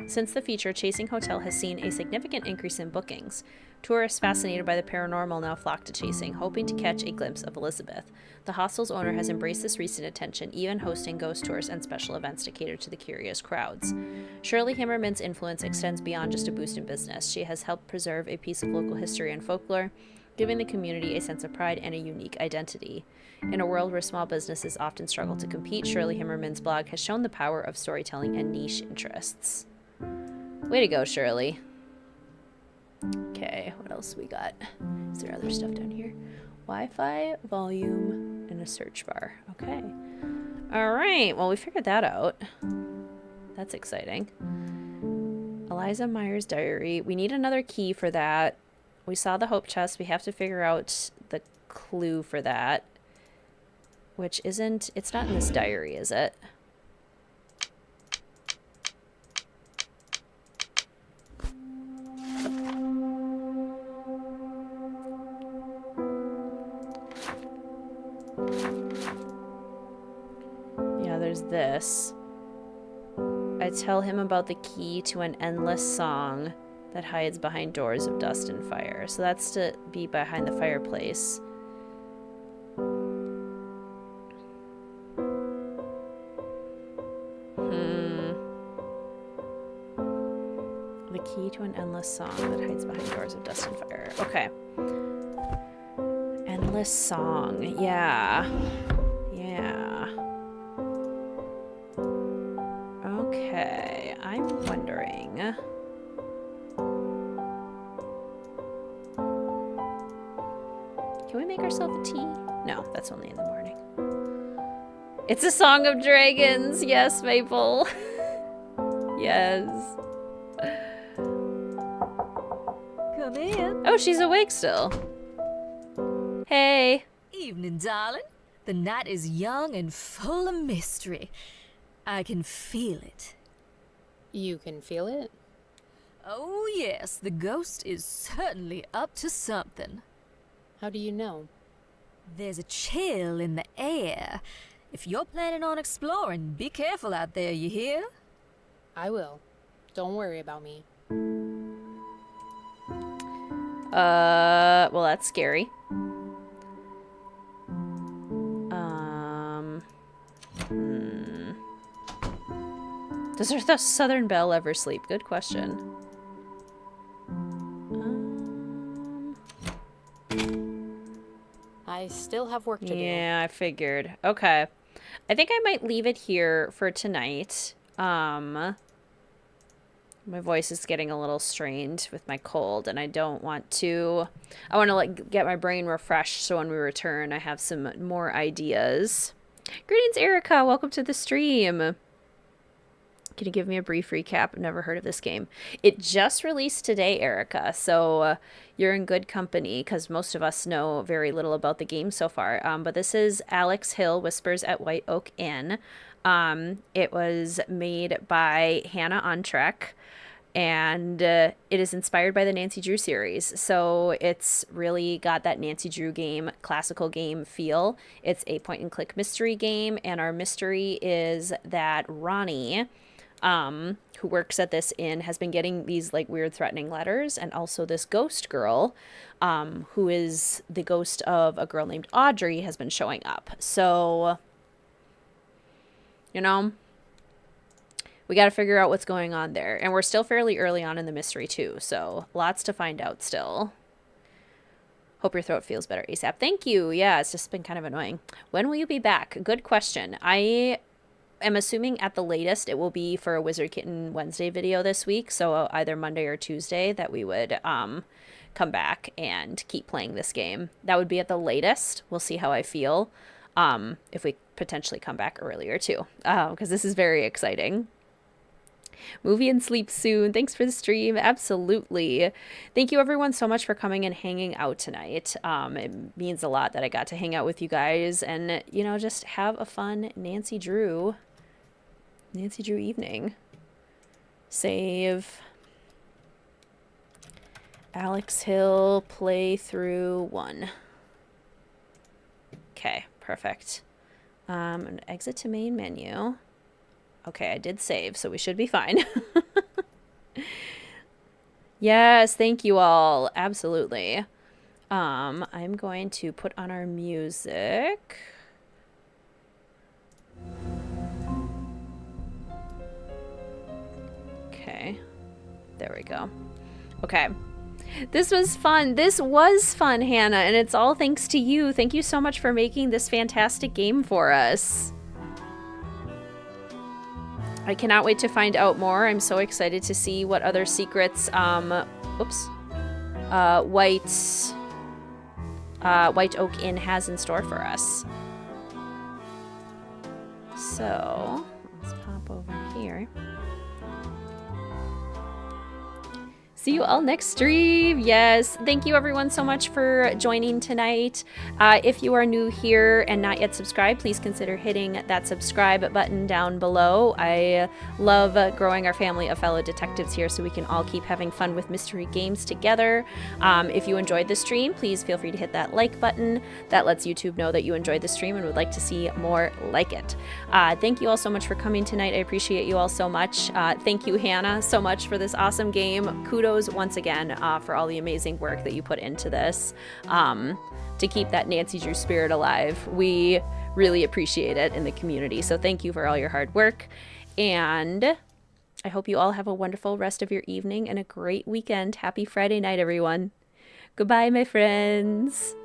Since the feature, Chasing Hotel has seen a significant increase in bookings. Tourists fascinated by the paranormal now flock to Chasing, hoping to catch a glimpse of Elizabeth. The hostel's owner has embraced this recent attention, even hosting ghost tours and special events to cater to the curious crowds. Shirley Himmerman's influence extends beyond just a boost in business. She has helped preserve a piece of local history and folklore, giving the community a sense of pride and a unique identity. In a world where small businesses often struggle to compete, Shirley Himmerman's blog has shown the power of storytelling and niche interests. Way to go, Shirley. Okay, what else we got? Is there other stuff down here? Wi-Fi, volume, and a search bar. Okay. All right, well, we figured that out. That's exciting. Eliza Myers' diary. We need another key for that. We saw the hope chest. We have to figure out the clue for that. Which isn't... It's not in this diary, is it? Yeah, there's this. I tell him about the key to an endless song that hides behind doors of dust and fire. So that's to be behind the fireplace. The key to an endless song that hides behind doors of dust and fire. Okay. Endless song. Yeah. Yeah. Okay. I'm wondering... Can we make ourselves a tea? No, that's only in the morning. It's a song of dragons. Yes, Maple. Yes. Come in. Oh, she's awake still. Hey. Evening, darling. The night is young and full of mystery. I can feel it. You can feel it? Oh, yes, the ghost is certainly up to something. How do you know? There's a chill in the air. If you're planning on exploring, be careful out there, you hear? I will. Don't worry about me. Well, that's scary. Does the Southern Belle ever sleep? Good question. I still have work to do. Yeah, I figured. Okay. I think I might leave it here for tonight. My voice is getting a little strained with my cold, and I don't want to... I want to, like, get my brain refreshed so when we return I have some more ideas. Greetings, Erica. Welcome to the stream. Can you give me a brief recap? I've never heard of this game. It just released today, Erica, so you're in good company because most of us know very little about the game so far. But this is Alex Hill, Whispers at White Oak Inn. It was made by Hannah on Trek, and it is inspired by the Nancy Drew series. So it's really got that Nancy Drew game, classical game feel. It's a point-and-click mystery game, and our mystery is that Ronnie... who works at this inn, has been getting these like weird threatening letters, and also this ghost girl, who is the ghost of a girl named Audrey, has been showing up. So, you know, we got to figure out what's going on there. And we're still fairly early on in the mystery too, so lots to find out still. Hope your throat feels better ASAP. Thank you. Yeah, it's just been kind of annoying. When will you be back? Good question. I'm assuming at the latest it will be for a Wizard Kitten Wednesday video this week, so either Monday or Tuesday that we would come back and keep playing this game. That would be at the latest. We'll see how I feel if we potentially come back earlier too, because this is very exciting. Movie and sleep soon. Thanks for the stream. Absolutely. Thank you everyone so much for coming and hanging out tonight. It means a lot that I got to hang out with you guys and, you know, just have a fun Nancy Drew evening. Save Alex Hill playthrough 1. Okay, perfect. And exit to main menu. Okay, I did save, so we should be fine. Yes, thank you all. Absolutely. I'm going to put on our music. Okay. There we go. Okay. This was fun. This was fun, Hannah, and it's all thanks to you. Thank you so much for making this fantastic game for us. I cannot wait to find out more. I'm so excited to see what other secrets, White Oak Inn has in store for us. So, let's pop over here. See you all next stream. Yes. Thank you everyone so much for joining tonight. If you are new here and not yet subscribed, please consider hitting that subscribe button down below. I love growing our family of fellow detectives here so we can all keep having fun with mystery games together. If you enjoyed the stream, please feel free to hit that like button. That lets YouTube know that you enjoyed the stream and would like to see more like it. Thank you all so much for coming tonight. I appreciate you all so much. Thank you, Hannah, so much for this awesome game. Kudos once again for all the amazing work that you put into this to keep that Nancy Drew spirit alive. We really appreciate it in the community. So thank you for all your hard work. And I hope you all have a wonderful rest of your evening and a great weekend. Happy Friday night, everyone. Goodbye, my friends.